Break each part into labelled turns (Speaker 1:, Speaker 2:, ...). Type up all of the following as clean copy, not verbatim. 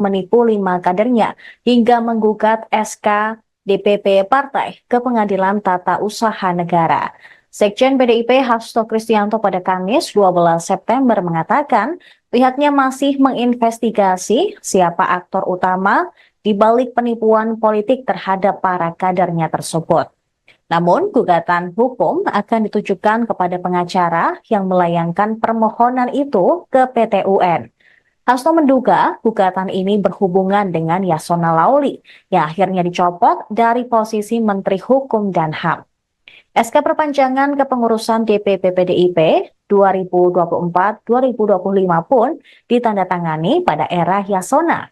Speaker 1: menipu 5 kadernya hingga menggugat SK DPP partai ke Pengadilan Tata Usaha Negara. Sekjen PDIP Hasto Kristianto pada Kamis 12 September mengatakan pihaknya masih menginvestigasi siapa aktor utama di balik penipuan politik terhadap para kadernya tersebut. Namun, gugatan hukum akan ditujukan kepada pengacara yang melayangkan permohonan itu ke PT UN. Hasto menduga gugatan ini berhubungan dengan Yasona Lauli yang akhirnya dicopot dari posisi Menteri Hukum dan HAM. SK perpanjangan kepengurusan DPP PDIP 2024-2025 pun ditandatangani pada era Yasona.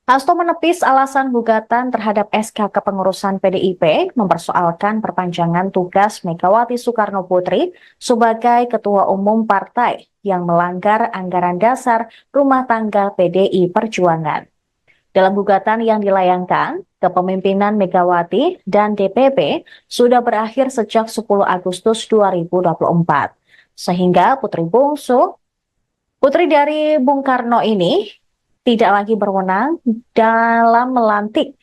Speaker 1: Hasto menepis alasan gugatan terhadap SK kepengurusan PDIP mempersoalkan perpanjangan tugas Megawati Soekarno Putri sebagai Ketua Umum Partai yang melanggar anggaran dasar rumah tangga PDI Perjuangan. Dalam gugatan yang dilayangkan, kepemimpinan Megawati dan DPP sudah berakhir sejak 10 Agustus 2024. Sehingga putri dari Bung Karno ini tidak lagi berwenang dalam melantik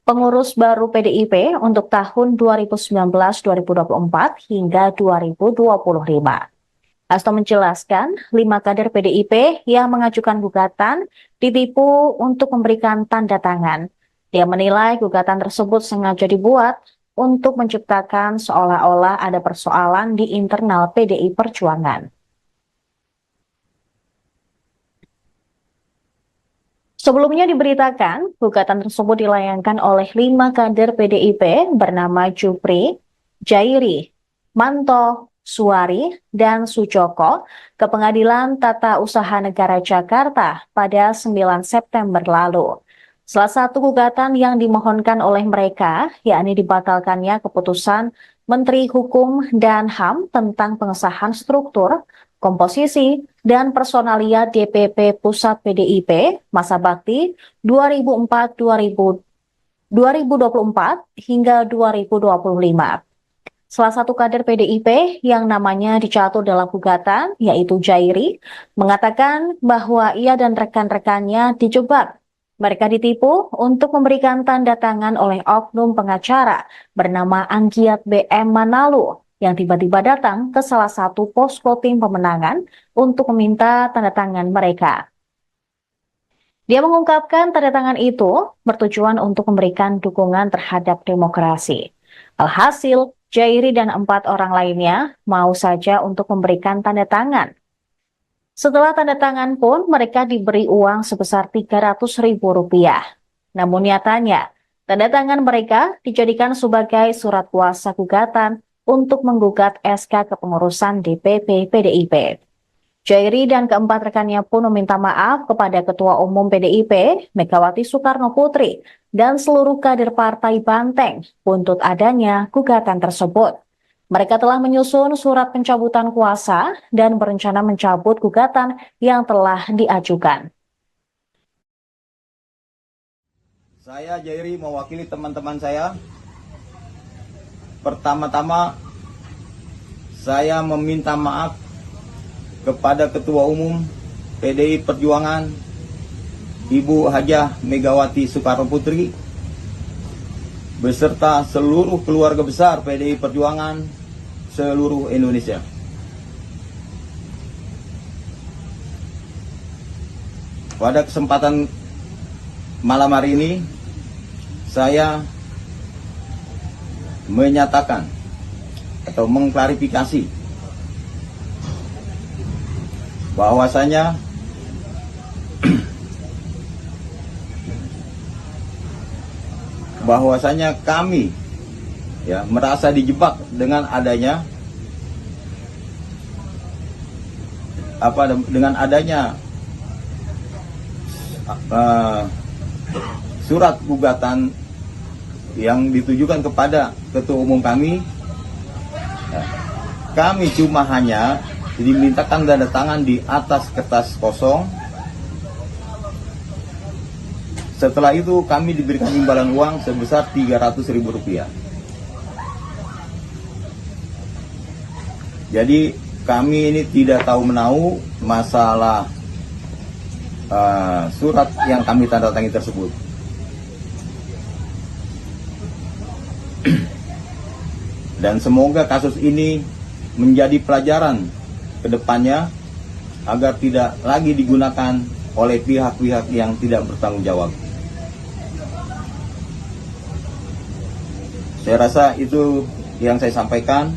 Speaker 1: pengurus baru PDIP untuk tahun 2019-2024 hingga 2025. Hasto menjelaskan 5 kader PDIP yang mengajukan gugatan ditipu untuk memberikan tanda tangan. Dia menilai gugatan tersebut sengaja dibuat untuk menciptakan seolah-olah ada persoalan di internal PDI Perjuangan. Sebelumnya diberitakan, gugatan tersebut dilayangkan oleh 5 kader PDIP bernama Jupri, Jairi, Manto, Suwari, dan Sujoko ke Pengadilan Tata Usaha Negara Jakarta pada 9 September lalu. Salah satu gugatan yang dimohonkan oleh mereka, yakni dibatalkannya keputusan Menteri Hukum dan HAM tentang pengesahan struktur, komposisi, dan personalia DPP Pusat PDIP masa bakti 2024 hingga 2025. Salah satu kader PDIP yang namanya dicatur dalam gugatan, yaitu Jairi, mengatakan bahwa ia dan rekan-rekannya dijebak. Mereka ditipu untuk memberikan tanda tangan oleh oknum pengacara bernama Anggiat BM Manalu yang tiba-tiba datang ke salah satu posko tim pemenangan untuk meminta tanda tangan mereka. Dia mengungkapkan tanda tangan itu bertujuan untuk memberikan dukungan terhadap demokrasi. Alhasil, Jairi dan 4 orang lainnya mau saja untuk memberikan tanda tangan. Setelah tanda tangan pun mereka diberi uang sebesar Rp300.000. Namun nyatanya, tanda tangan mereka dijadikan sebagai surat kuasa gugatan untuk menggugat SK kepengurusan DPP PDIP. Jairi dan keempat rekannya pun meminta maaf kepada Ketua Umum PDIP, Megawati Soekarno Putri, dan seluruh kader Partai Banteng buntut adanya gugatan tersebut. Mereka telah menyusun surat pencabutan kuasa dan berencana mencabut gugatan yang telah diajukan.
Speaker 2: Saya Jairi mewakili teman-teman saya. Pertama-tama saya meminta maaf kepada Ketua Umum PDI Perjuangan Ibu Hajah Megawati Soekarno Putri beserta seluruh keluarga besar PDI Perjuangan seluruh Indonesia. Pada kesempatan malam hari ini saya menyatakan atau mengklarifikasi bahwasanya kami merasa dijebak dengan adanya surat gugatan yang ditujukan kepada Ketua Umum kami. Kami cuma hanya dimintakan tanda tangan di atas kertas kosong. Setelah itu kami diberikan imbalan uang sebesar Rp300.000. Jadi kami ini tidak tahu menahu masalah surat yang kami tanda tangi tersebut. Dan semoga kasus ini menjadi pelajaran ke depannya agar tidak lagi digunakan oleh pihak-pihak yang tidak bertanggung jawab. Saya rasa itu yang saya sampaikan.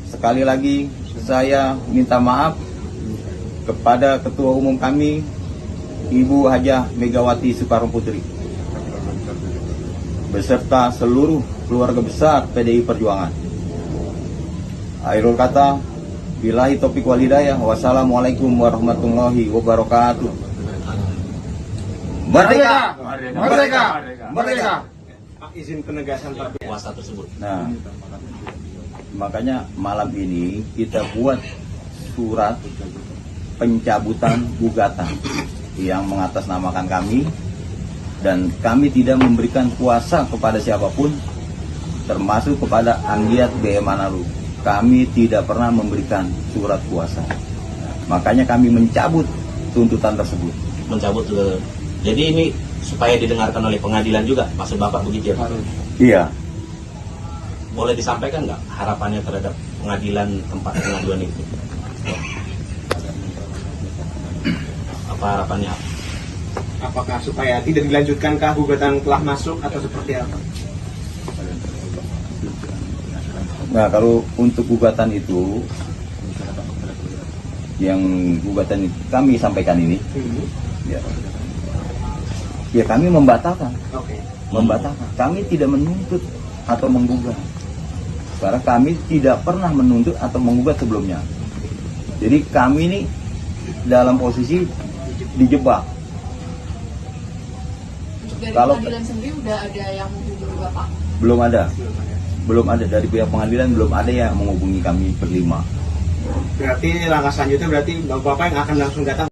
Speaker 2: Sekali lagi saya minta maaf kepada Ketua Umum kami, Ibu Hajah Megawati Soekarno Putri, beserta seluruh keluarga besar PDI Perjuangan. Akhirul kata, billahi taufiq wal hidayah, wassalamualaikum warahmatullahi wabarakatuh. Merdeka! Merdeka! Merdeka!
Speaker 3: Izin penegasan kuasa tersebut.
Speaker 2: Nah, makanya malam ini kita buat surat pencabutan gugatan yang mengatasnamakan kami, dan kami tidak memberikan kuasa kepada siapapun, termasuk kepada Anggiat BM Manalu. Kami tidak pernah memberikan surat kuasa. Makanya kami mencabut tuntutan tersebut.
Speaker 3: Mencabut jadi ini supaya didengarkan oleh pengadilan juga, maksud Bapak begitu ya?
Speaker 2: Iya.
Speaker 3: Boleh disampaikan nggak harapannya terhadap pengadilan tempat pengaduan itu? Apa harapannya?
Speaker 4: Apakah supaya tidak dilanjutkankah gugatan telah masuk atau seperti apa?
Speaker 2: Nah, kalau untuk gugatan itu, yang gugatan itu kami sampaikan ini, ya kami membatalkan. Membatalkan. Kami tidak menuntut atau menggugat. Karena kami tidak pernah menuntut atau menggugat sebelumnya. Jadi kami ini dalam posisi dijebak.
Speaker 5: Dari
Speaker 2: Kalau
Speaker 5: pengadilan sendiri udah ada yang menghubungi Bapak?
Speaker 2: Belum ada dari pihak pengadilan, belum ada yang menghubungi kami berlima.
Speaker 4: Berarti langkah selanjutnya berarti Bapak yang akan langsung datang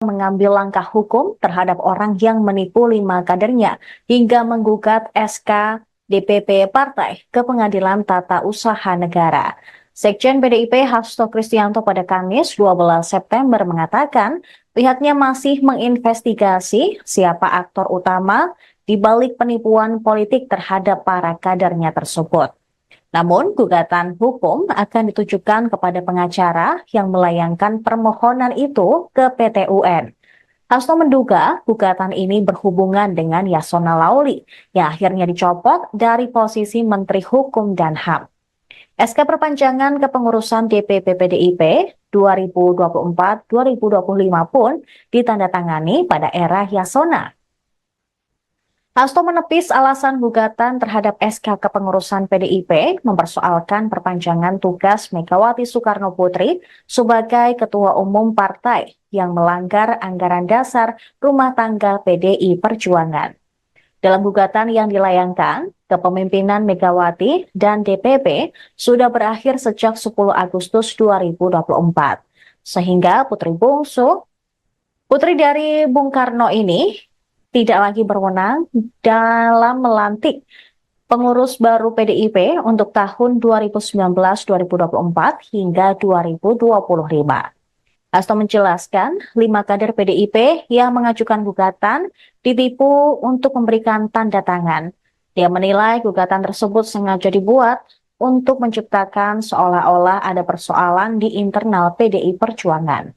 Speaker 1: Mengambil langkah hukum terhadap orang yang menipu 5 kadernya hingga menggugat SK DPP Partai ke Pengadilan Tata Usaha Negara. Sekjen PDIP Hasto Kristianto pada Kamis 12 September mengatakan pihaknya masih menginvestigasi siapa aktor utama di balik penipuan politik terhadap para kadernya tersebut. Namun, gugatan hukum akan ditujukan kepada pengacara yang melayangkan permohonan itu ke PT UN. Hasto menduga gugatan ini berhubungan dengan Yasona Lauli yang akhirnya dicopot dari posisi Menteri Hukum dan HAM. SK perpanjangan kepengurusan DPP PDIP 2024-2025 pun ditandatangani pada era Yasona. Hasto menepis alasan gugatan terhadap SK kepengurusan PDIP mempersoalkan perpanjangan tugas Megawati Soekarno Putri sebagai Ketua Umum Partai yang melanggar anggaran dasar rumah tangga PDI Perjuangan. Dalam gugatan yang dilayangkan, kepemimpinan Megawati dan DPP sudah berakhir sejak 10 Agustus 2024. Sehingga putri dari Bung Karno ini tidak lagi berwenang dalam melantik pengurus baru PDIP untuk tahun 2019-2024 hingga 2025. Hasto menjelaskan 5 kader PDIP yang mengajukan gugatan ditipu untuk memberikan tanda tangan. Dia menilai gugatan tersebut sengaja dibuat untuk menciptakan seolah-olah ada persoalan di internal PDI Perjuangan.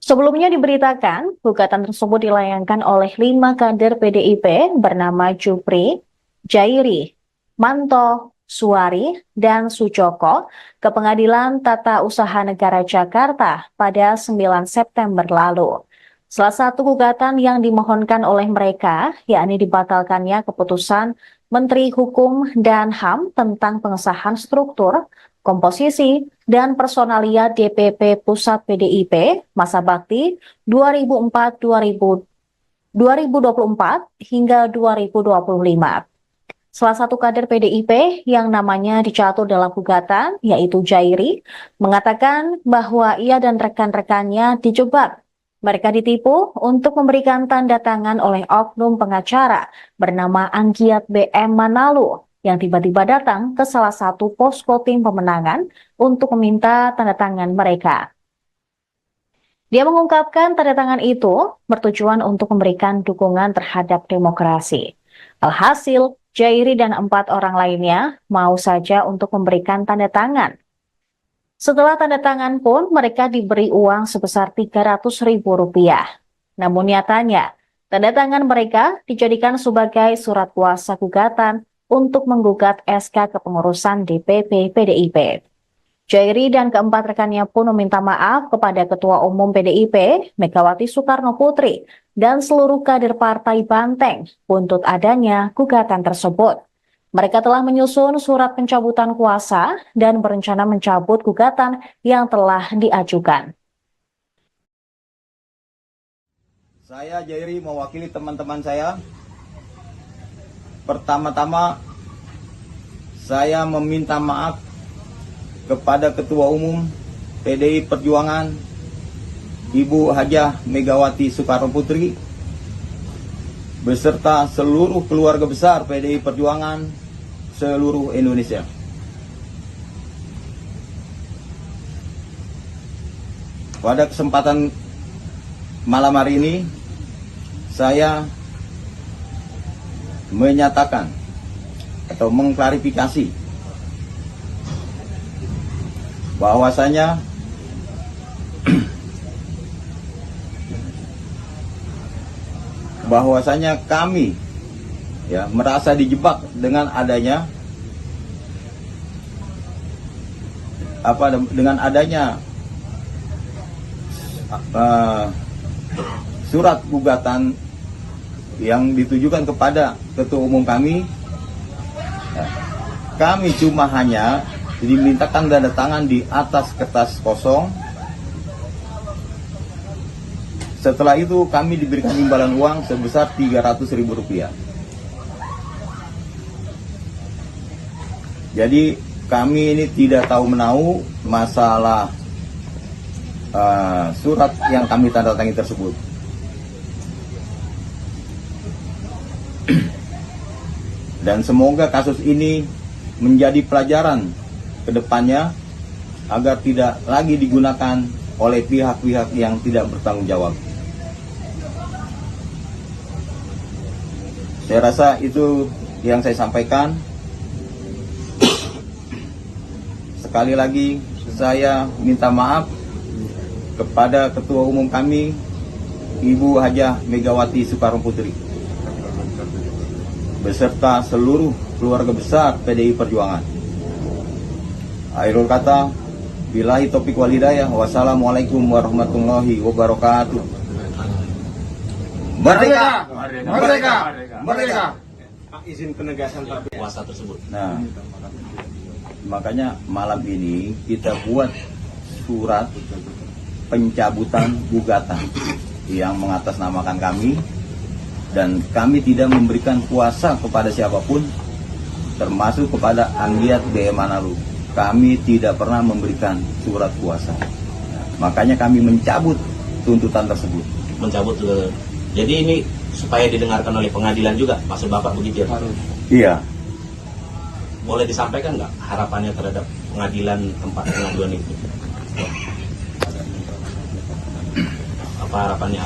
Speaker 1: Sebelumnya diberitakan, gugatan tersebut dilayangkan oleh 5 kader PDIP bernama Jupri, Jairi, Manto, Suari, dan Sucoko ke Pengadilan Tata Usaha Negara Jakarta pada 9 September lalu. Salah satu gugatan yang dimohonkan oleh mereka, yakni dibatalkannya keputusan Menteri Hukum dan HAM tentang pengesahan struktur, komposisi, dan personalia DPP Pusat PDIP masa bakti 2024 hingga 2025. Salah satu kader PDIP yang namanya dicatur dalam gugatan, yaitu Jairi, mengatakan bahwa ia dan rekan-rekannya dijebak. Mereka ditipu untuk memberikan tanda tangan oleh oknum pengacara bernama Anggiat BM Manalu yang tiba-tiba datang ke salah satu posko tim pemenangan untuk meminta tanda tangan mereka. Dia mengungkapkan tanda tangan itu bertujuan untuk memberikan dukungan terhadap demokrasi. Alhasil, Jairi dan 4 orang lainnya mau saja untuk memberikan tanda tangan. Setelah tanda tangan pun, mereka diberi uang sebesar Rp300.000. Namun nyatanya, tanda tangan mereka dijadikan sebagai surat kuasa gugatan untuk menggugat SK kepengurusan DPP PDIP. Jairi dan keempat rekannya pun meminta maaf kepada Ketua Umum PDIP, Megawati Soekarno Putri, dan seluruh kader Partai Banteng buntut adanya gugatan tersebut. Mereka telah menyusun surat pencabutan kuasa dan berencana mencabut gugatan yang telah diajukan.
Speaker 2: Saya Jairi mewakili teman-teman saya. Pertama-tama saya meminta maaf kepada Ketua Umum PDI Perjuangan Ibu Hajah Megawati Soekarno Putri beserta seluruh keluarga besar PDI Perjuangan seluruh Indonesia. Pada kesempatan malam hari ini, saya menyatakan atau mengklarifikasi bahwasanya kami merasa dijebak dengan adanya surat gugatan yang ditujukan kepada Ketua Umum kami. Kami cuma hanya dimintakan tanda tangan di atas kertas kosong. Setelah itu kami diberikan imbalan uang sebesar Rp300.000. Jadi kami ini tidak tahu menahu masalah surat yang kami tanda tangani tersebut. Dan semoga kasus ini menjadi pelajaran ke depannya agar tidak lagi digunakan oleh pihak-pihak yang tidak bertanggung jawab. Saya rasa itu yang saya sampaikan. Sekali lagi saya minta maaf kepada Ketua Umum kami Ibu Hajah Megawati Soekarno Putri beserta seluruh keluarga besar PDI Perjuangan. Akhirul kata, billahi taufiq wal hidayah. Wassalamualaikum warahmatullahi wabarakatuh. Merdeka! Merdeka! Merdeka!
Speaker 4: Izin penegasan Pak
Speaker 3: kuasa tersebut.
Speaker 2: Nah, makanya malam ini kita buat surat pencabutan gugatan yang mengatasnamakan kami, dan kami tidak memberikan kuasa kepada siapapun, termasuk kepada Anggiat B. Manalu. Kami tidak pernah memberikan surat kuasa. Makanya kami mencabut tuntutan tersebut.
Speaker 3: Mencabut jadi ini supaya didengarkan oleh pengadilan juga, maksud Bapak begitu ya?
Speaker 2: Iya.
Speaker 3: Boleh disampaikan nggak harapannya terhadap pengadilan tempat pengaduan itu? Apa harapannya?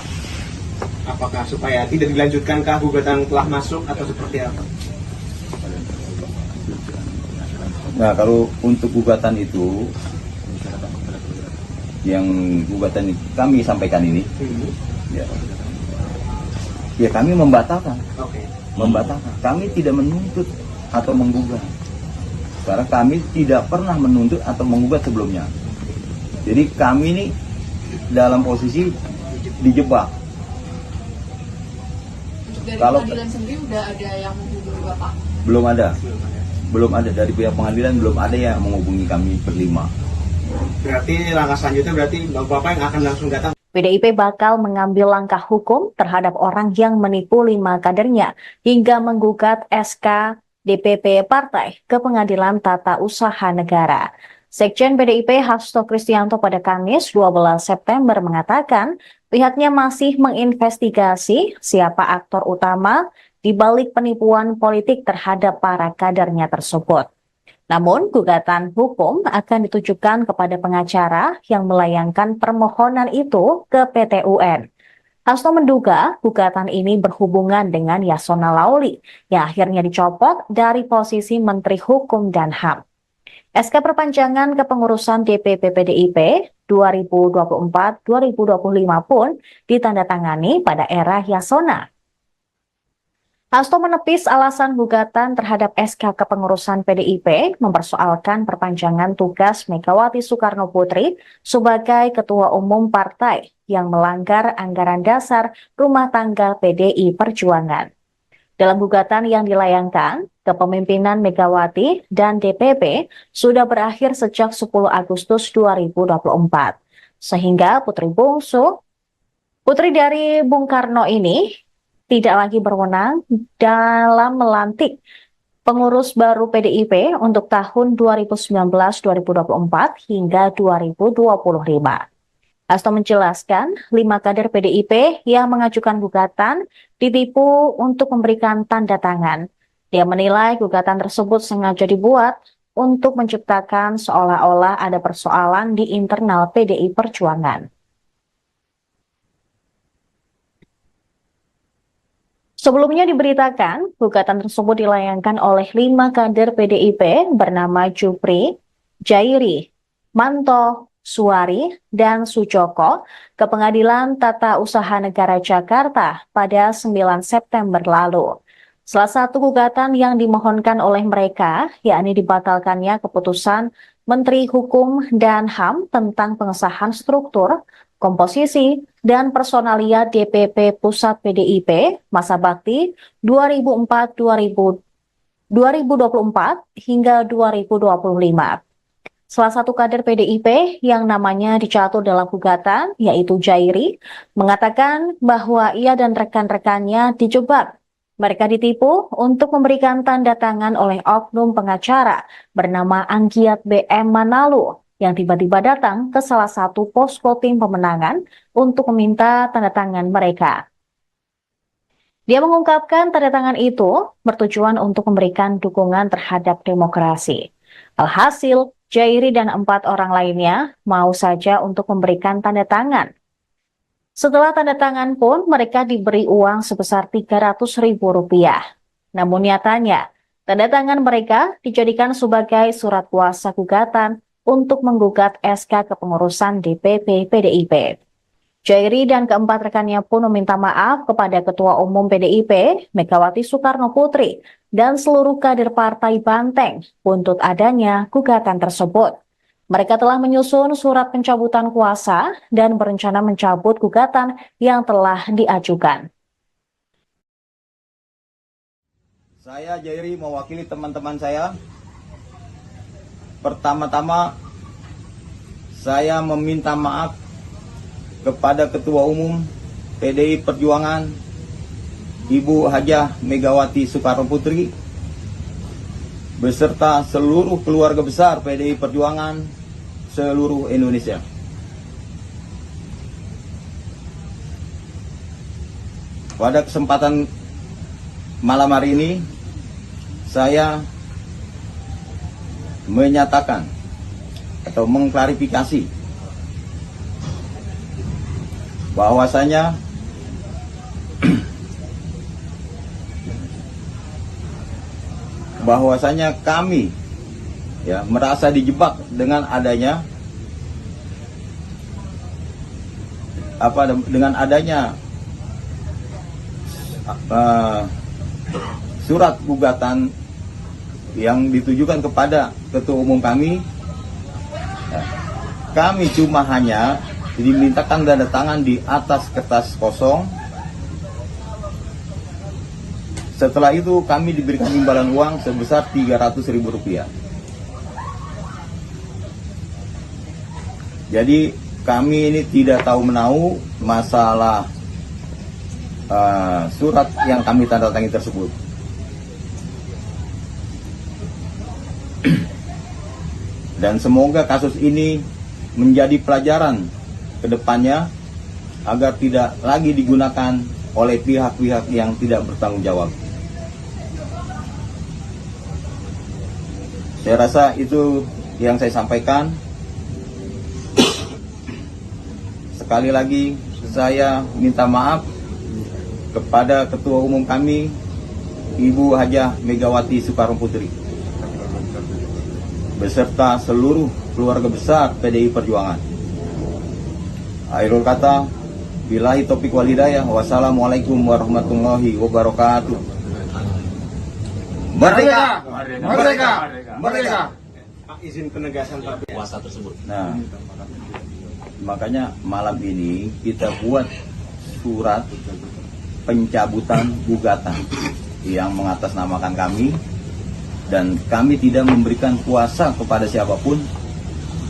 Speaker 4: Apakah supaya tidak dilanjutkankah gugatan telah masuk atau seperti apa?
Speaker 2: Nah, kalau untuk gugatan itu, yang gugatan kami sampaikan ini, ya kami membatalkan. Membatalkan. Kami tidak menuntut atau menggugat. Karena kami tidak pernah menuntut atau menggugat sebelumnya. Jadi kami ini dalam posisi dijebak.
Speaker 5: Dari
Speaker 2: Kalau
Speaker 5: pengadilan sendiri udah ada yang menghubungi Bapak?
Speaker 2: Belum ada dari pihak pengadilan, belum ada yang menghubungi kami berlima.
Speaker 4: Berarti langkah selanjutnya berarti Bapak yang akan langsung datang.
Speaker 1: PDIP bakal mengambil langkah hukum terhadap orang yang menipu 5 kadernya hingga menggugat SK DPP Partai ke Pengadilan Tata Usaha Negara. Sekjen PDIP Hasto Kristianto pada Kamis 12 September mengatakan pihaknya masih menginvestigasi siapa aktor utama di balik penipuan politik terhadap para kadernya tersebut. Namun, gugatan hukum akan ditujukan kepada pengacara yang melayangkan permohonan itu ke PT UN. Hasto menduga gugatan ini berhubungan dengan Yasona Lauli yang akhirnya dicopot dari posisi Menteri Hukum dan HAM. SK perpanjangan kepengurusan DPP PDIP 2024-2025 pun ditandatangani pada era Yasona. Hasto menepis alasan gugatan terhadap SK kepengurusan PDIP mempersoalkan perpanjangan tugas Megawati Soekarno Putri sebagai Ketua Umum Partai yang melanggar anggaran dasar rumah tangga PDI Perjuangan. Dalam gugatan yang dilayangkan, kepemimpinan Megawati dan DPP sudah berakhir sejak 10 Agustus 2024. Sehingga putri dari Bung Karno ini tidak lagi berwenang dalam melantik pengurus baru PDIP untuk tahun 2019-2024 hingga 2025. Hasto menjelaskan 5 kader PDIP yang mengajukan gugatan ditipu untuk memberikan tanda tangan. Dia menilai gugatan tersebut sengaja dibuat untuk menciptakan seolah-olah ada persoalan di internal PDI Perjuangan. Sebelumnya diberitakan, gugatan tersebut dilayangkan oleh 5 kader PDIP bernama Jupri, Jairi, Manto, Suari, dan Sujoko ke Pengadilan Tata Usaha Negara Jakarta pada 9 September lalu. Salah satu gugatan yang dimohonkan oleh mereka, yakni dibatalkannya keputusan Menteri Hukum dan HAM tentang pengesahan struktur, komposisi, dan personalia DPP Pusat PDIP masa bakti 2024 hingga 2025. Salah satu kader PDIP yang namanya dicatur dalam gugatan, yaitu Jairi, mengatakan bahwa ia dan rekan-rekannya dijebak. Mereka ditipu untuk memberikan tanda tangan oleh oknum pengacara bernama Anggiat BM Manalu yang tiba-tiba datang ke salah satu posko tim pemenangan untuk meminta tanda tangan mereka. Dia mengungkapkan tanda tangan itu bertujuan untuk memberikan dukungan terhadap demokrasi. Alhasil, Jairi dan 4 orang lainnya mau saja untuk memberikan tanda tangan. Setelah tanda tangan pun mereka diberi uang sebesar Rp300.000. Namun nyatanya, tanda tangan mereka dijadikan sebagai surat kuasa gugatan untuk menggugat SK kepengurusan DPP PDIP. Jairi dan keempat rekannya pun meminta maaf kepada Ketua Umum PDIP, Megawati Soekarno Putri, dan seluruh kader Partai Banteng buntut adanya gugatan tersebut. Mereka telah menyusun surat pencabutan kuasa dan berencana mencabut gugatan yang telah diajukan.
Speaker 2: Saya Jairi mewakili teman-teman saya. Pertama-tama saya meminta maaf kepada Ketua Umum PDI Perjuangan Ibu Hajah Megawati Soekarno Putri beserta seluruh keluarga besar PDI Perjuangan seluruh Indonesia. Pada kesempatan malam hari ini, saya menyatakan atau mengklarifikasi bahwasanya kami merasa dijebak dengan adanya surat gugatan yang ditujukan kepada Ketua Umum kami. Kami cuma hanya dimintakan tanda tangan di atas kertas kosong. Setelah itu kami diberikan imbalan uang sebesar Rp300.000. Jadi kami ini tidak tahu menahu masalah surat yang kami tanda tangani tersebut. Dan semoga kasus ini menjadi pelajaran ke depannya agar tidak lagi digunakan oleh pihak-pihak yang tidak bertanggung jawab. Saya rasa itu yang saya sampaikan. Sekali lagi saya minta maaf kepada Ketua Umum kami, Ibu Hajah Megawati Soekarno Putri, beserta seluruh keluarga besar PDI Perjuangan. Akhirul kata, billahi taufiq wal hidayah. Wassalamualaikum warahmatullahi wabarakatuh. Merdeka! Merdeka! Merdeka!
Speaker 4: Pak, izin penegasan Pak.
Speaker 3: Kuasa tersebut.
Speaker 2: Nah, makanya malam ini kita buat surat pencabutan gugatan yang mengatasnamakan kami, dan kami tidak memberikan kuasa kepada siapapun,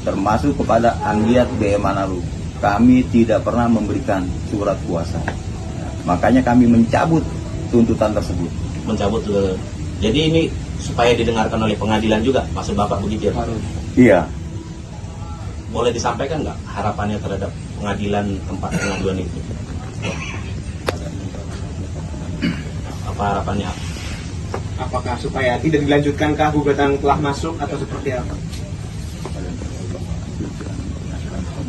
Speaker 2: termasuk kepada Anggiat BM Manalu. Kami tidak pernah memberikan surat kuasa. Makanya kami mencabut tuntutan tersebut.
Speaker 3: Mencabut jadi ini supaya didengarkan oleh pengadilan juga, maksud Bapak begitu ya Pak?
Speaker 2: Iya.
Speaker 3: Boleh disampaikan nggak harapannya terhadap pengadilan tempat pengaduan itu? Apa harapannya?
Speaker 4: Apakah supaya tidak dilanjutkankah gugatan telah masuk atau seperti apa?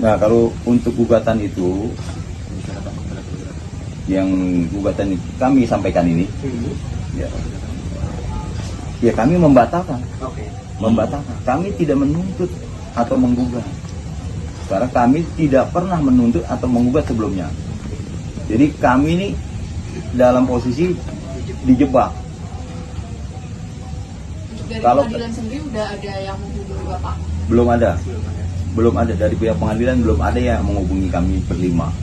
Speaker 2: Nah, kalau untuk gugatan itu, yang gugatan kami sampaikan ini, ya kami membatalkan.
Speaker 4: Oke.
Speaker 2: Membatalkan. Kami tidak menuntut atau menggugat. Karena kami tidak pernah menuntut atau menggugat sebelumnya. Jadi kami ini dalam posisi dijebak.
Speaker 5: Dari
Speaker 2: Kalau-
Speaker 5: pengadilan sendiri udah ada yang menghubungi Bapak?
Speaker 2: Belum ada. Belum ada dari pihak pengadilan, belum ada yang menghubungi kami berlima.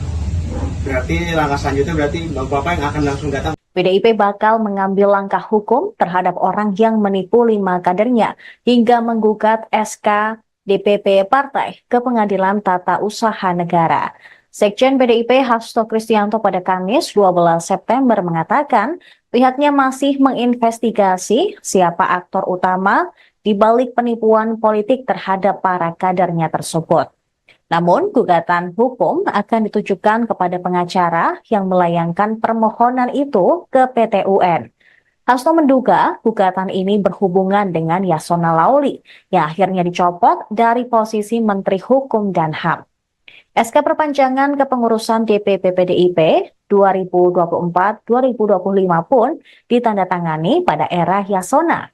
Speaker 4: Berarti langkah selanjutnya berarti Bapak yang akan langsung datang.
Speaker 1: PDIP bakal mengambil langkah hukum terhadap orang yang menipu 5 kadernya hingga menggugat SK DPP Partai ke Pengadilan Tata Usaha Negara. Sekjen PDIP Hasto Kristianto pada Kamis 12 September mengatakan pihaknya masih menginvestigasi siapa aktor utama di balik penipuan politik terhadap para kadernya tersebut. Namun, gugatan hukum akan ditujukan kepada pengacara yang melayangkan permohonan itu ke PT UN. Hasto menduga gugatan ini berhubungan dengan Yasona Lauli yang akhirnya dicopot dari posisi Menteri Hukum dan HAM. SK perpanjangan kepengurusan DPP PDIP 2024-2025 pun ditandatangani pada era Yasona.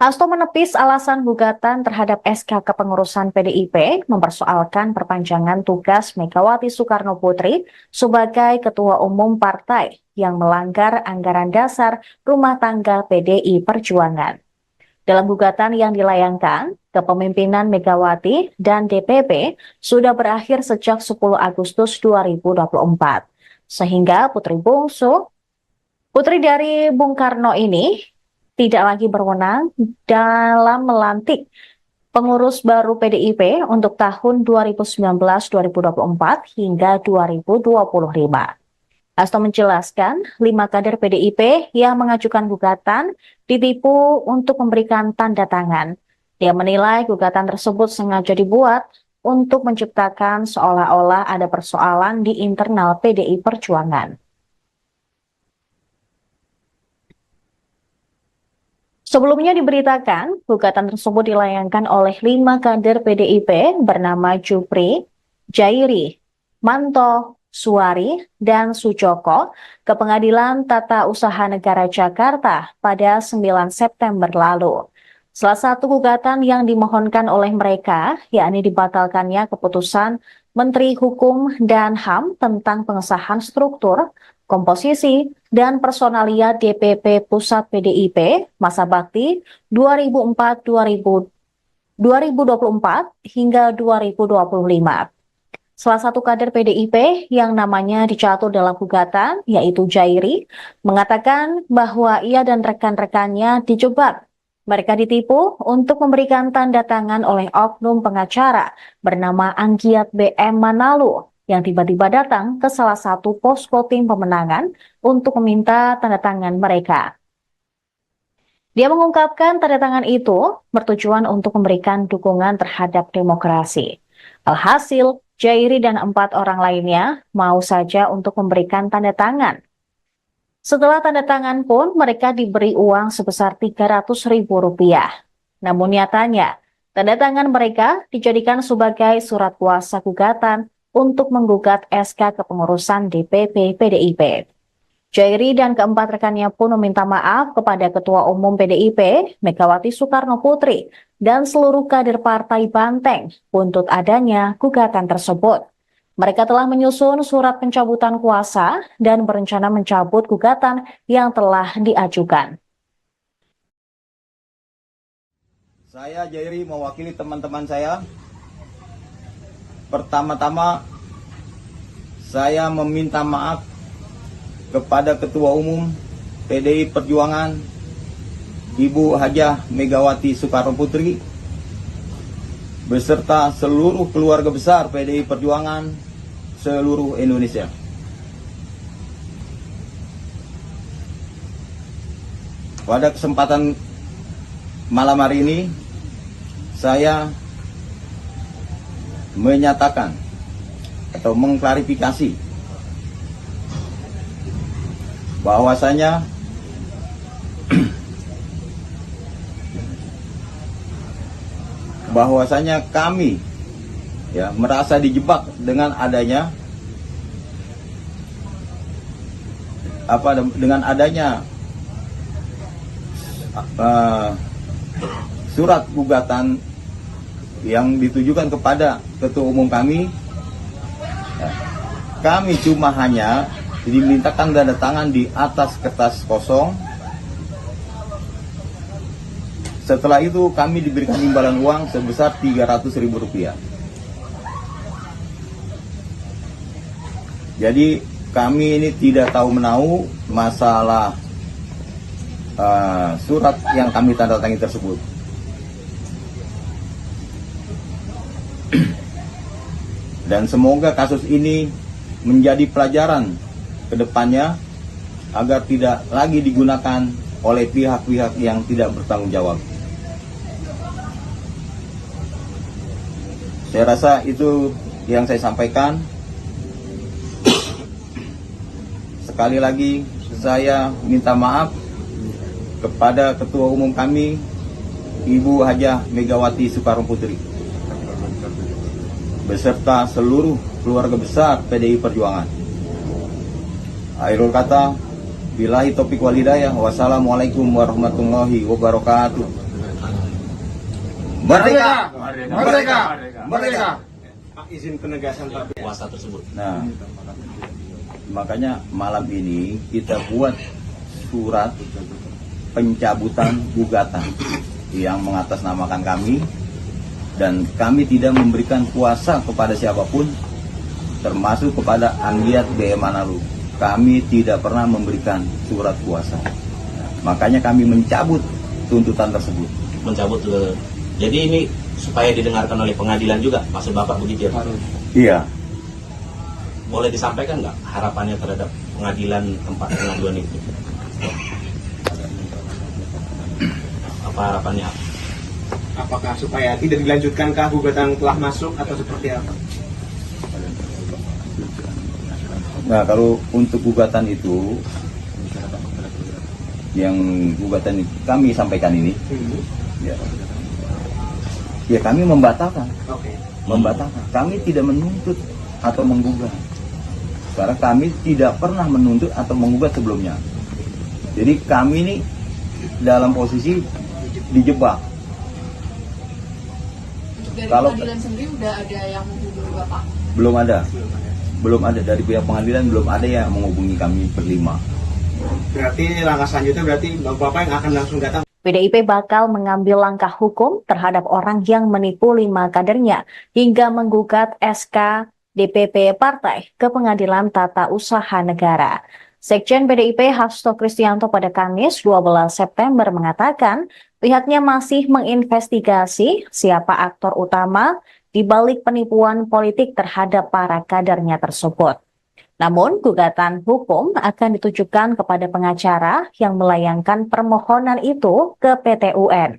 Speaker 1: Hasto menepis alasan gugatan terhadap SK kepengurusan PDIP mempersoalkan perpanjangan tugas Megawati Soekarno Putri sebagai Ketua Umum Partai yang melanggar anggaran dasar rumah tangga PDI Perjuangan. Dalam gugatan yang dilayangkan, kepemimpinan Megawati dan DPP sudah berakhir sejak 10 Agustus 2024. Sehingga putri dari Bung Karno ini tidak lagi berwenang dalam melantik pengurus baru PDIP untuk tahun 2019-2024 hingga 2025. Hasto menjelaskan 5 kader PDIP yang mengajukan gugatan ditipu untuk memberikan tanda tangan. Dia menilai gugatan tersebut sengaja dibuat untuk menciptakan seolah-olah ada persoalan di internal PDI Perjuangan. Sebelumnya diberitakan, gugatan tersebut dilayangkan oleh 5 kader PDIP bernama Jupri, Jairi, Manto, Suari, dan Sujoko ke Pengadilan Tata Usaha Negara Jakarta pada 9 September lalu. Salah satu gugatan yang dimohonkan oleh mereka, yakni dibatalkannya keputusan Menteri Hukum dan HAM tentang pengesahan struktur, komposisi, dan personalia DPP Pusat PDIP masa bakti 2024 hingga 2025. Salah satu kader PDIP yang namanya dicatur dalam gugatan, yaitu Jairi, mengatakan bahwa ia dan rekan-rekannya dijebak. Mereka ditipu untuk memberikan tanda tangan oleh oknum pengacara bernama Anggiat BM Manalu yang tiba-tiba datang ke salah satu posko tim pemenangan untuk meminta tanda tangan mereka. Dia mengungkapkan tanda tangan itu bertujuan untuk memberikan dukungan terhadap demokrasi. Alhasil, Jairi dan 4 orang lainnya mau saja untuk memberikan tanda tangan. Setelah tanda tangan pun mereka diberi uang sebesar Rp300.000. Namun nyatanya, tanda tangan mereka dijadikan sebagai surat kuasa gugatan untuk menggugat SK kepengurusan DPP PDIP. Jairi dan keempat rekannya pun meminta maaf kepada Ketua Umum PDIP, Megawati Soekarno Putri, dan seluruh kader Partai Banteng untuk adanya gugatan tersebut. Mereka telah menyusun surat pencabutan kuasa dan berencana mencabut gugatan yang telah diajukan.
Speaker 2: Saya Jairi mewakili teman-teman saya. Pertama-tama saya meminta maaf kepada Ketua Umum PDI Perjuangan Ibu Hajah Megawati Soekarno Putri beserta seluruh keluarga besar PDI Perjuangan seluruh Indonesia. Pada kesempatan malam hari ini saya menyatakan atau mengklarifikasi bahwasanya kami merasa dijebak dengan adanya surat gugatan yang ditujukan kepada Ketua Umum kami. Kami cuma hanya dimintakan tanda tangan di atas kertas kosong. Setelah itu kami diberikan imbalan uang sebesar Rp300.000. Jadi kami ini tidak tahu menahu masalah surat yang kami tanda tangan tersebut. Dan semoga kasus ini menjadi pelajaran ke depannya agar tidak lagi digunakan oleh pihak-pihak yang tidak bertanggung jawab. Saya rasa itu yang saya sampaikan. Sekali lagi saya minta maaf kepada Ketua Umum kami Ibu Hajah Megawati Soekarno Putri beserta seluruh keluarga besar PDI Perjuangan. Akhirul kata, billahi taufiq wal hidayah. Wassalamualaikum warahmatullahi wabarakatuh. Merdeka! Merdeka! Merdeka!
Speaker 4: Izin penegasan Pak.
Speaker 3: Kuasa tersebut.
Speaker 2: Nah, makanya malam ini kita buat surat pencabutan gugatan yang mengatasnamakan kami, dan kami tidak memberikan kuasa kepada siapapun, termasuk kepada Anggiat BM Manalu. Kami tidak pernah memberikan surat kuasa. Makanya kami mencabut tuntutan tersebut.
Speaker 3: Mencabut. Jadi ini supaya didengarkan oleh pengadilan juga, maksud Bapak begitu ya Pak?
Speaker 2: Iya.
Speaker 3: Boleh disampaikan nggak harapannya terhadap pengadilan tempat pengaduan itu? Apa harapannya?
Speaker 4: Apakah supaya tidak dilanjutkankah gugatan telah masuk atau seperti apa?
Speaker 2: Nah, kalau untuk gugatan itu, yang gugatan kami sampaikan ini, ya kami membatalkan.
Speaker 4: Oke.
Speaker 2: Membatalkan. Kami tidak menuntut atau menggugat. Karena kami tidak pernah menuntut atau menggugat sebelumnya. Jadi kami ini dalam posisi dijebak.
Speaker 5: Dari
Speaker 2: Kalau-
Speaker 5: pengadilan sendiri udah ada yang menghubungi Bapak?
Speaker 2: Belum ada dari pihak pengadilan, belum ada yang menghubungi kami berlima.
Speaker 4: Berarti langkah selanjutnya berarti Bapak yang akan langsung datang.
Speaker 1: PDIP bakal mengambil langkah hukum terhadap orang yang menipu 5 kadernya hingga menggugat SK DPP Partai ke Pengadilan Tata Usaha Negara. Sekjen PDIP Hasto Kristianto pada Kamis 12 September mengatakan pihaknya masih menginvestigasi siapa aktor utama di balik penipuan politik terhadap para kadernya tersebut. Namun, gugatan hukum akan ditujukan kepada pengacara yang melayangkan permohonan itu ke PT UN.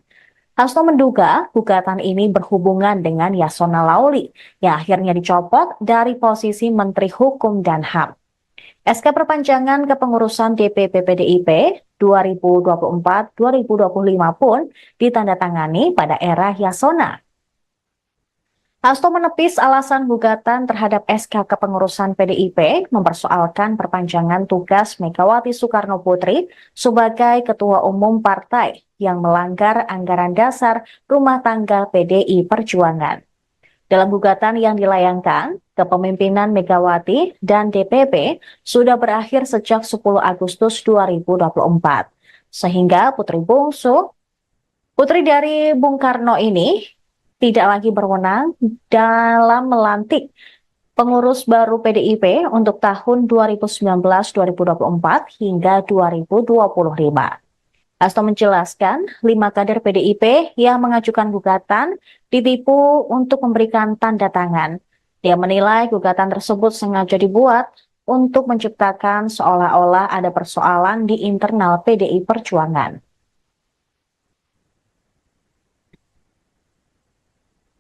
Speaker 1: Hasto menduga gugatan ini berhubungan dengan Yasona Lauli yang akhirnya dicopot dari posisi Menteri Hukum dan HAM. SK perpanjangan kepengurusan DPP PDIP 2024-2025 pun ditandatangani pada era Yasona. Hasto menepis alasan gugatan terhadap SK kepengurusan PDIP mempersoalkan perpanjangan tugas Megawati Soekarno Putri sebagai Ketua Umum Partai yang melanggar anggaran dasar rumah tangga PDI Perjuangan. Dalam gugatan yang dilayangkan, kepemimpinan Megawati dan DPP sudah berakhir sejak 10 Agustus 2024. Sehingga putri dari Bung Karno ini tidak lagi berwenang dalam melantik pengurus baru PDIP untuk tahun 2019-2024 hingga 2025. Hasto menjelaskan 5 kader PDIP yang mengajukan gugatan ditipu untuk memberikan tanda tangan. Dia menilai gugatan tersebut sengaja dibuat untuk menciptakan seolah-olah ada persoalan di internal PDI Perjuangan.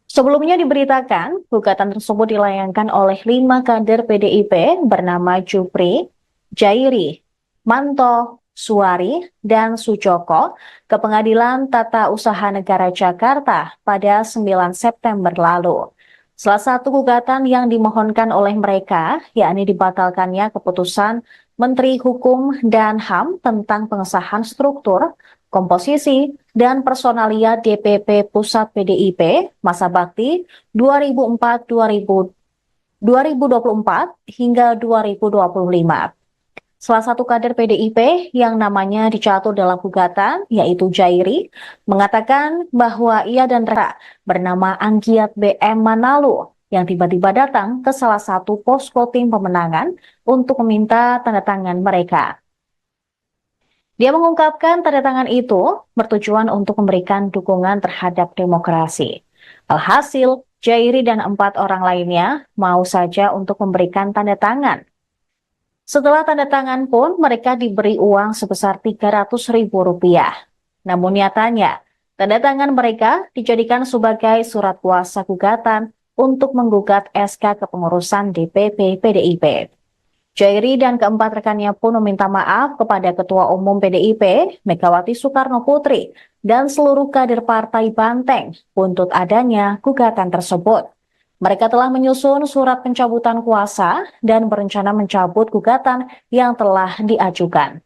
Speaker 1: Sebelumnya diberitakan, gugatan tersebut dilayangkan oleh 5 kader PDIP bernama Jupri, Jairi, Manto, Suwari, dan Sujoko ke Pengadilan Tata Usaha Negara Jakarta pada 9 September lalu. Salah satu gugatan yang dimohonkan oleh mereka, yakni dibatalkannya keputusan Menteri Hukum dan HAM tentang pengesahan struktur, komposisi, dan personalia DPP Pusat PDIP masa bakti 2024 hingga 2025. Salah satu kader PDIP yang namanya dicatur dalam gugatan, yaitu Jairi, mengatakan bahwa ia dan rekan bernama Anggiat BM Manalu yang tiba-tiba datang ke salah satu posko tim pemenangan untuk meminta tanda tangan mereka. Dia mengungkapkan tanda tangan itu bertujuan untuk memberikan dukungan terhadap demokrasi. Alhasil, Jairi dan 4 orang lainnya mau saja untuk memberikan tanda tangan. Setelah tanda tangan pun, mereka diberi uang sebesar Rp300.000. Namun nyatanya, tanda tangan mereka dijadikan sebagai surat kuasa gugatan untuk menggugat SK kepengurusan DPP PDIP. Jairi dan keempat rekannya pun meminta maaf kepada Ketua Umum PDIP, Megawati Soekarno Putri, dan seluruh kader Partai Banteng untuk adanya gugatan tersebut. Mereka telah menyusun surat pencabutan kuasa dan berencana mencabut gugatan yang telah diajukan.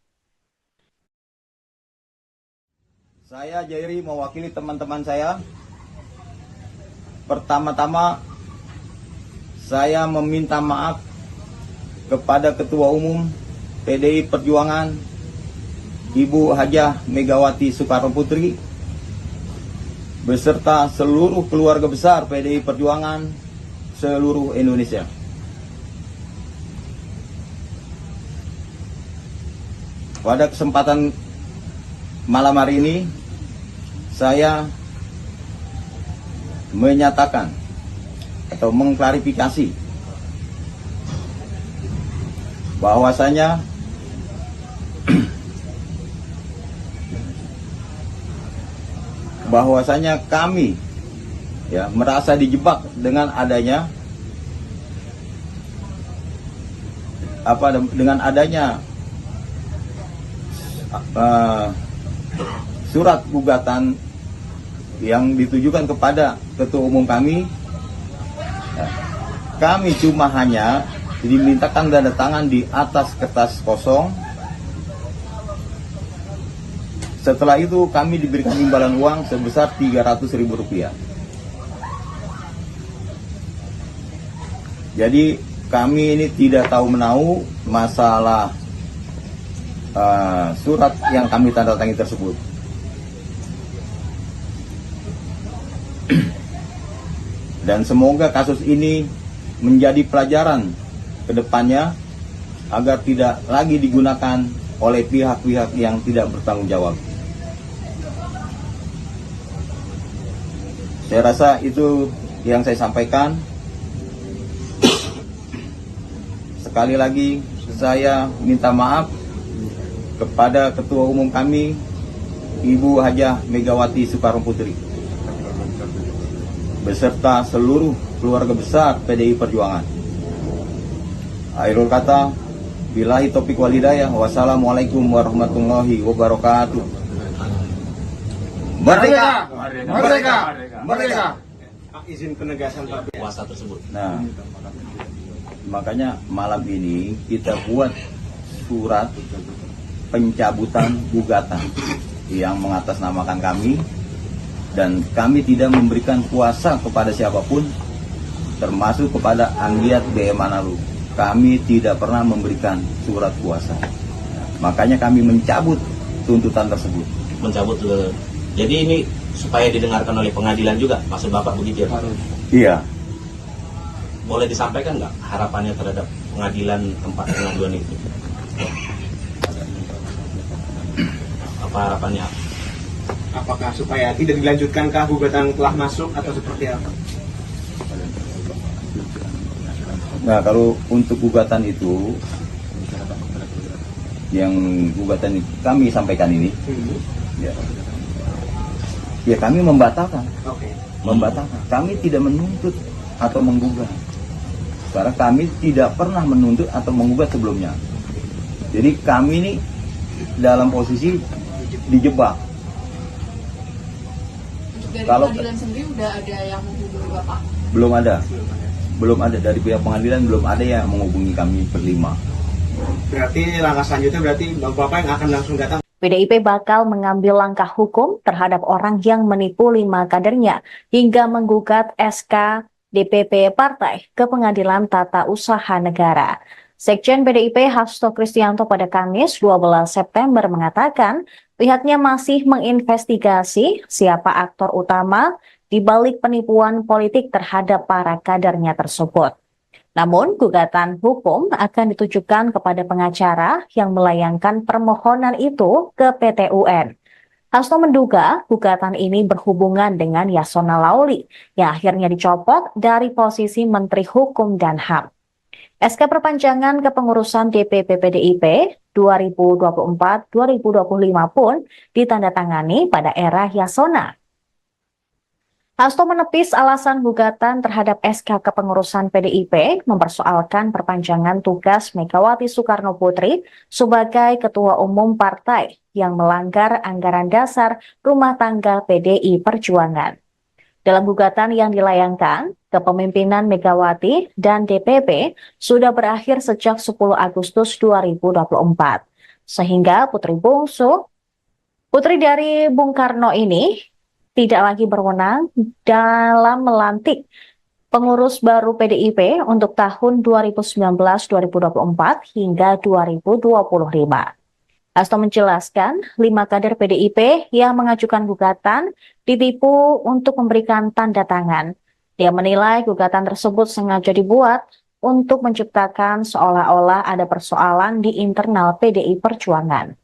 Speaker 2: Saya Jairi mewakili teman-teman saya. Pertama-tama saya meminta maaf kepada Ketua Umum PDI Perjuangan Ibu Hajah Megawati Soekarno Putri beserta seluruh keluarga besar PDI Perjuangan seluruh Indonesia. Pada kesempatan malam hari ini saya menyatakan atau mengklarifikasi bahwasanya kami merasa dijebak dengan adanya surat gugatan yang ditujukan kepada Ketua Umum kami. Kami cuma hanya dimintakan tanda tangan di atas kertas kosong. Setelah itu kami diberikan imbalan uang sebesar Rp300.000. Jadi kami ini tidak tahu menahu masalah surat yang kami tanda tangani tersebut. Dan semoga kasus ini menjadi pelajaran ke depannya agar tidak lagi digunakan oleh pihak-pihak yang tidak bertanggung jawab. Saya rasa itu yang saya sampaikan. Sekali lagi saya minta maaf kepada Ketua Umum kami Ibu Hajah Megawati Soekarno Putri beserta seluruh keluarga besar PDI Perjuangan. Akhirul kata, Billahi taufiq wal hidayah. Wassalamualaikum warahmatullahi wabarakatuh. Merdeka! Merdeka! Merdeka!
Speaker 4: Izin penegasan Pak.
Speaker 3: Kuasa tersebut.
Speaker 2: Nah, makanya malam ini kita buat surat pencabutan gugatan yang mengatasnamakan kami, dan kami tidak memberikan kuasa kepada siapapun, termasuk kepada Anggiat BM Manado. Kami tidak pernah memberikan surat kuasa. Makanya kami mencabut tuntutan tersebut.
Speaker 3: Mencabut jadi ini supaya didengarkan oleh pengadilan juga, maksud Bapak begitu ya?
Speaker 2: Iya.
Speaker 3: Boleh disampaikan nggak harapannya terhadap pengadilan tempat pengaduan itu? Apa harapannya?
Speaker 4: Apakah supaya tidak dilanjutkankah gugatan telah masuk atau seperti apa?
Speaker 2: Nah, kalau untuk gugatan itu, yang gugatan kami sampaikan ini, ya kami membatalkan.
Speaker 4: Oke.
Speaker 2: Membatalkan. Kami tidak menuntut atau menggugat. Karena kami tidak pernah menuntut atau menggugat sebelumnya. Jadi kami ini dalam posisi dijebak.
Speaker 5: Untuk dari
Speaker 2: Kalau-
Speaker 5: pengadilan sendiri udah ada yang menghubungi Bapak?
Speaker 2: Belum ada. Belum ada dari pihak pengadilan, belum ada yang menghubungi kami berlima.
Speaker 4: Berarti langkah selanjutnya berarti Bapak yang akan langsung datang.
Speaker 1: PDIP bakal mengambil langkah hukum terhadap orang yang menipu 5 kadernya hingga menggugat SK DPP Partai ke Pengadilan Tata Usaha Negara. Sekjen PDIP Hasto Kristianto pada Kamis 12 September mengatakan pihaknya masih menginvestigasi siapa aktor utama di balik penipuan politik terhadap para kadernya tersebut. Namun, gugatan hukum akan ditujukan kepada pengacara yang melayangkan permohonan itu ke PT UN. Hasto menduga gugatan ini berhubungan dengan Yasona Lauli yang akhirnya dicopot dari posisi Menteri Hukum dan HAM. SK perpanjangan kepengurusan DPP PDIP 2024-2025 pun ditandatangani pada era Yasona. Hasto menepis alasan gugatan terhadap SK kepengurusan PDIP mempersoalkan perpanjangan tugas Megawati Soekarno Putri sebagai Ketua Umum Partai yang melanggar anggaran dasar rumah tangga PDI Perjuangan. Dalam gugatan yang dilayangkan, kepemimpinan Megawati dan DPP sudah berakhir sejak 10 Agustus 2024. Sehingga putri dari Bung Karno ini tidak lagi berwenang dalam melantik pengurus baru PDIP untuk tahun 2019-2024 hingga 2025. Hasto menjelaskan 5 kader PDIP yang mengajukan gugatan ditipu untuk memberikan tanda tangan. Dia menilai gugatan tersebut sengaja dibuat untuk menciptakan seolah-olah ada persoalan di internal PDI Perjuangan.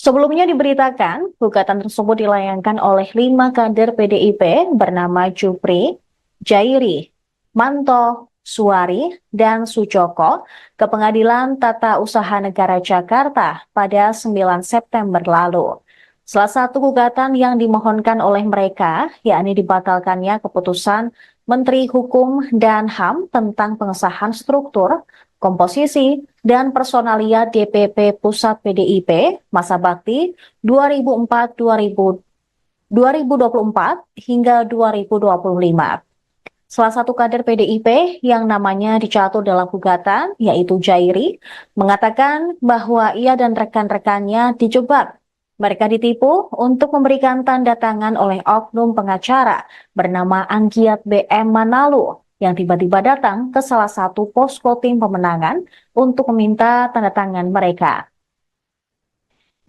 Speaker 1: Sebelumnya diberitakan, gugatan tersebut dilayangkan oleh 5 kader PDIP bernama Jupri, Jairi, Manto, Suari, dan Sujoko ke Pengadilan Tata Usaha Negara Jakarta pada 9 September lalu. Salah satu gugatan yang dimohonkan oleh mereka, yakni dibatalkannya keputusan Menteri Hukum dan HAM tentang pengesahan struktur, komposisi, dan personalia DPP Pusat PDIP masa bakti 2024 hingga 2025. Salah satu kader PDIP yang namanya dicatur dalam gugatan, yaitu Jairi, mengatakan bahwa ia dan rekan-rekannya dijebak. Mereka ditipu untuk memberikan tanda tangan oleh oknum pengacara bernama Anggiat BM Manado yang tiba-tiba datang ke salah satu posko tim pemenangan untuk meminta tanda tangan mereka.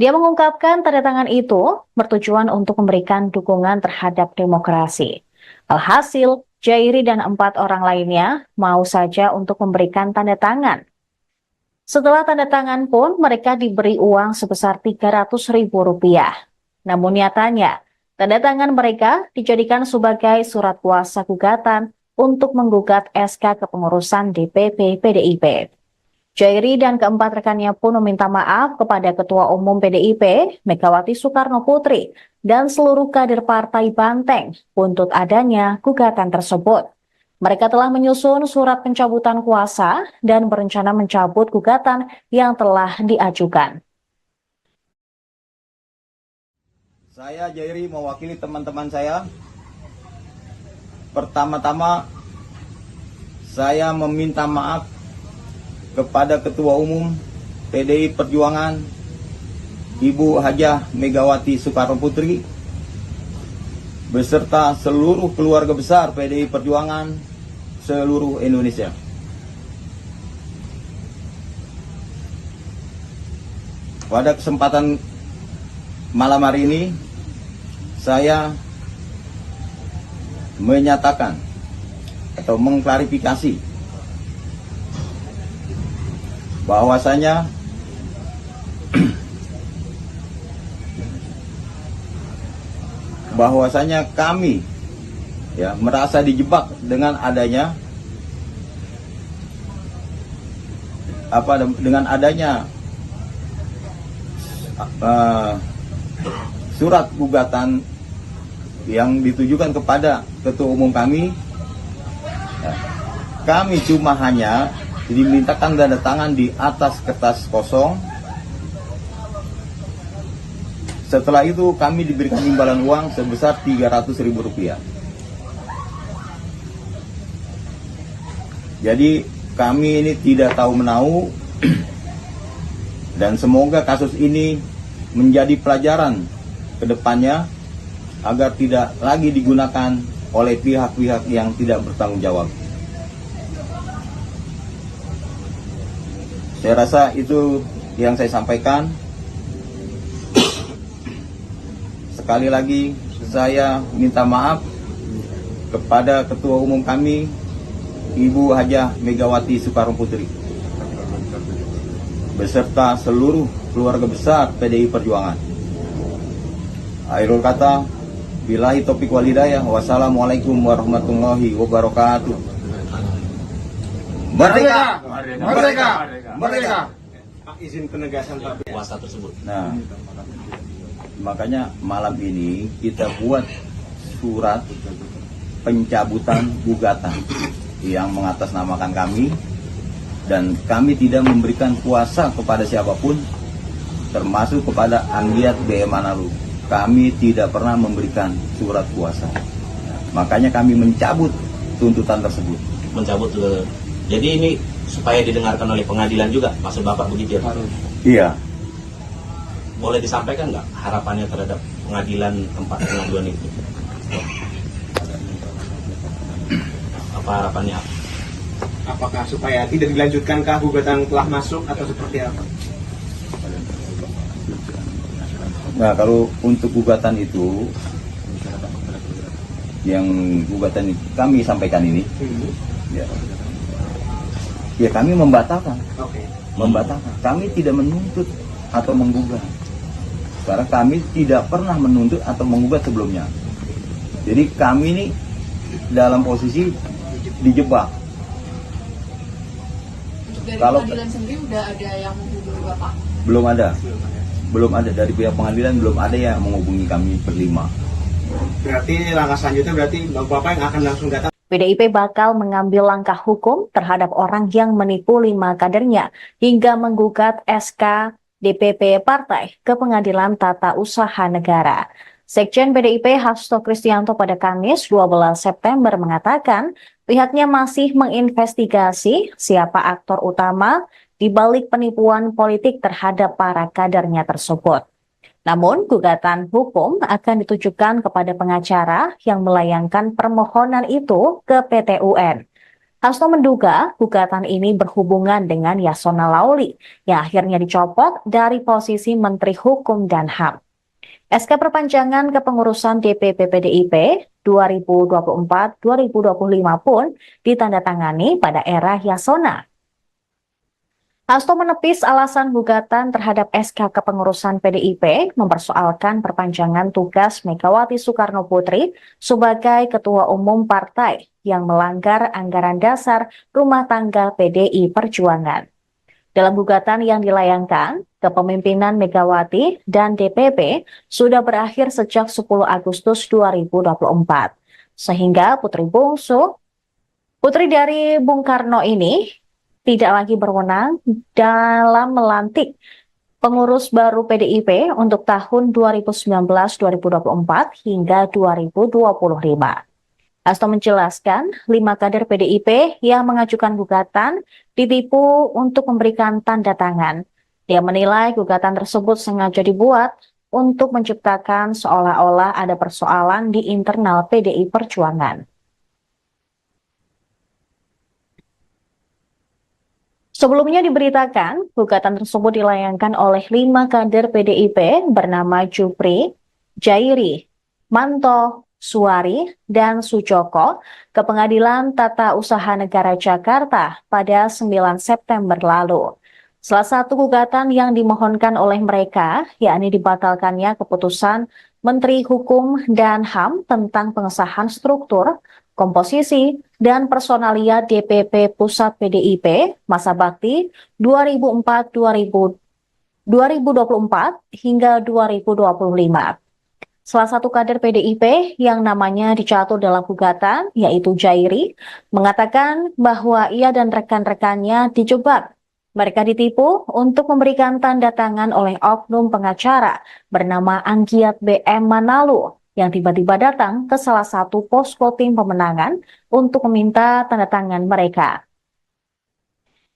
Speaker 1: Dia mengungkapkan tanda tangan itu bertujuan untuk memberikan dukungan terhadap demokrasi. Alhasil, Jairi dan 4 orang lainnya mau saja untuk memberikan tanda tangan. Setelah tanda tangan pun mereka diberi uang sebesar Rp300.000. Namun nyatanya, tanda tangan mereka dijadikan sebagai surat kuasa gugatan untuk menggugat SK kepengurusan DPP PDIP. Jairi dan keempat rekannya pun meminta maaf kepada Ketua Umum PDIP, Megawati Soekarno Putri, dan seluruh kader Partai Banteng untuk adanya gugatan tersebut. Mereka telah menyusun surat pencabutan kuasa dan berencana mencabut gugatan yang telah diajukan.
Speaker 2: Saya Jairi mewakili teman-teman saya. Pertama-tama saya meminta maaf kepada Ketua Umum PDI Perjuangan Ibu Hajah Megawati Soekarno Putri beserta seluruh keluarga besar PDI Perjuangan seluruh Indonesia. Pada kesempatan malam hari ini saya menyatakan atau mengklarifikasi bahwasanya kami merasa dijebak dengan adanya surat gugatan yang ditujukan kepada Ketua Umum kami. Kami cuma hanya dimintakan tanda tangan di atas kertas kosong. Setelah itu kami diberikan imbalan uang sebesar Rp300.000. Jadi kami ini tidak tahu menahu dan semoga kasus ini menjadi pelajaran ke depannya agar tidak lagi digunakan oleh pihak-pihak yang tidak bertanggung jawab. Saya rasa itu yang saya sampaikan. Sekali lagi saya minta maaf kepada Ketua Umum kami Ibu Hajah Megawati Soekarno Putri beserta seluruh keluarga besar PDI Perjuangan. Akhirul kata, billahi taufiq wal hidayah. Wassalamualaikum warahmatullahi wabarakatuh. Merdeka! Merdeka! Merdeka!
Speaker 4: Izin penegasan Pak.
Speaker 3: Kuasa tersebut.
Speaker 2: Nah, makanya malam ini kita buat surat pencabutan gugatan yang mengatasnamakan kami, dan kami tidak memberikan kuasa kepada siapapun, termasuk kepada Anggiat BM Manalu. Kami tidak pernah memberikan surat kuasa. Makanya kami mencabut tuntutan tersebut.
Speaker 3: Mencabut. Jadi ini supaya didengarkan oleh pengadilan juga, maksud Bapak begitu ya?
Speaker 2: Iya.
Speaker 3: Boleh disampaikan nggak harapannya terhadap pengadilan tempat pengaduan itu? Apa harapannya?
Speaker 4: Apakah supaya tidak dilanjutkankah gugatan telah masuk atau seperti apa?
Speaker 2: Nah, kalau untuk gugatan itu, yang gugatan kami sampaikan ini, ya kami membatalkan.
Speaker 4: Oke.
Speaker 2: Membatalkan. Kami tidak menuntut atau menggugat. Karena kami tidak pernah menuntut atau menggugat sebelumnya. Jadi kami ini dalam posisi dijebak.
Speaker 5: Dari
Speaker 2: Kalau-
Speaker 5: pengadilan sendiri udah ada yang menghubungi Bapak?
Speaker 2: Belum ada. Belum ada dari pihak pengadilan, belum ada yang menghubungi kami berlima.
Speaker 4: Berarti langkah selanjutnya berarti Bapak yang akan langsung datang.
Speaker 1: PDIP bakal mengambil langkah hukum terhadap orang yang menipu 5 kadernya hingga menggugat SK DPP Partai ke Pengadilan Tata Usaha Negara. Sekjen PDIP Hasto Kristianto pada Kamis 12 September mengatakan pihaknya masih menginvestigasi siapa aktor utama di balik penipuan politik terhadap para kadernya tersebut. Namun, gugatan hukum akan ditujukan kepada pengacara yang melayangkan permohonan itu ke PT UN. Hasto menduga gugatan ini berhubungan dengan Yasona Lauli yang akhirnya dicopot dari posisi Menteri Hukum dan HAM. SK perpanjangan kepengurusan DPP PDIP 2024-2025 pun ditandatangani pada era Yasona. Hasto menepis alasan gugatan terhadap SK kepengurusan PDIP mempersoalkan perpanjangan tugas Megawati Soekarno Putri sebagai Ketua Umum Partai yang melanggar anggaran dasar rumah tangga PDI Perjuangan. Dalam gugatan yang dilayangkan, kepemimpinan Megawati dan DPP sudah berakhir sejak 10 Agustus 2024, sehingga Putri Bungsu Putri dari Bung Karno ini tidak lagi berwenang dalam melantik pengurus baru PDIP untuk tahun 2019-2024 hingga 2025. Hasto menjelaskan 5 kader PDIP yang mengajukan gugatan ditipu untuk memberikan tanda tangan. Dia menilai gugatan tersebut sengaja dibuat untuk menciptakan seolah-olah ada persoalan di internal PDI Perjuangan. Sebelumnya diberitakan, gugatan tersebut dilayangkan oleh 5 kader PDIP bernama Jupri, Jairi, Manto, Suari, dan Sujoko ke Pengadilan Tata Usaha Negara Jakarta pada 9 September lalu. Salah satu gugatan yang dimohonkan oleh mereka, yakni dibatalkannya keputusan Menteri Hukum dan HAM tentang pengesahan struktur, komposisi, dan personalia DPP Pusat PDIP masa bakti 2024 hingga 2025. Salah satu kader PDIP yang namanya dicatur dalam gugatan, yaitu Jairi, mengatakan bahwa ia dan rekan-rekannya dijebak. Mereka ditipu untuk memberikan tanda tangan oleh oknum pengacara bernama Anggiat BM Manalu yang tiba-tiba datang ke salah satu posko tim pemenangan untuk meminta tanda tangan mereka.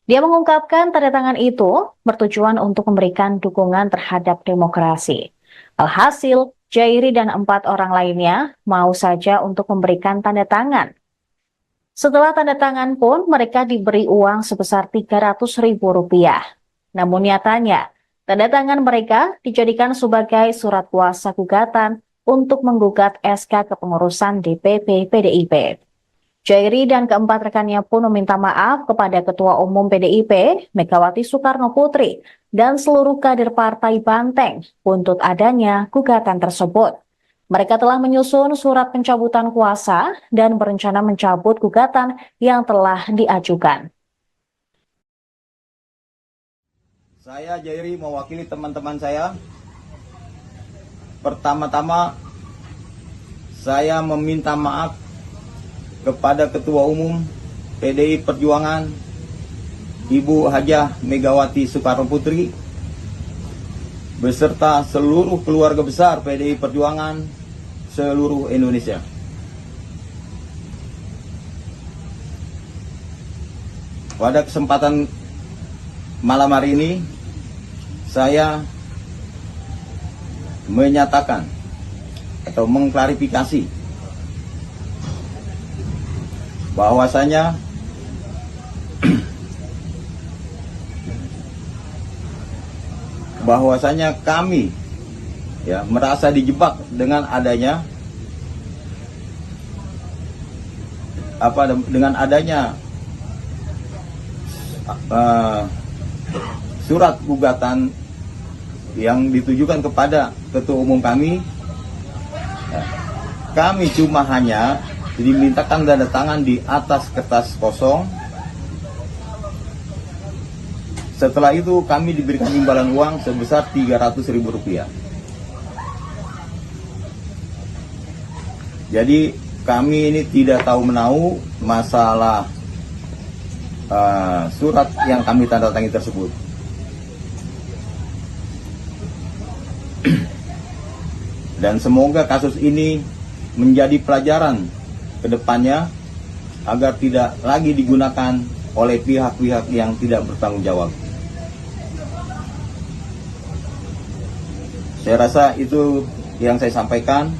Speaker 1: Dia mengungkapkan tanda tangan itu bertujuan untuk memberikan dukungan terhadap demokrasi. Alhasil, Jairi dan 4 orang lainnya mau saja untuk memberikan tanda tangan. Setelah tanda tangan pun mereka diberi uang sebesar Rp300.000. Namun nyatanya, tanda tangan mereka dijadikan sebagai surat kuasa gugatan untuk menggugat SK kepengurusan DPP PDIP. Jairi dan keempat rekannya pun meminta maaf kepada Ketua Umum PDIP, Megawati Soekarno Putri, dan seluruh kader Partai Banteng untuk adanya gugatan tersebut. Mereka telah menyusun surat pencabutan kuasa dan berencana mencabut gugatan yang telah diajukan.
Speaker 2: Saya Jairi mewakili teman-teman saya. Pertama-tama saya meminta maaf kepada Ketua Umum PDI Perjuangan Ibu Hajah Megawati Soekarno Putri beserta seluruh keluarga besar PDI Perjuangan seluruh Indonesia. Pada kesempatan malam hari ini saya menyatakan atau mengklarifikasi bahwasanya kami merasa dijebak dengan adanya surat gugatan yang ditujukan kepada Ketua Umum kami. Kami cuma hanya dimintakan tanda tangan di atas kertas kosong. Setelah itu kami diberikan imbalan uang sebesar Rp300.000. Jadi kami ini tidak tahu menahu masalah surat yang kami tanda tangi tersebut. Dan semoga kasus ini menjadi pelajaran ke depannya agar tidak lagi digunakan oleh pihak-pihak yang tidak bertanggung jawab. Saya rasa itu yang saya sampaikan.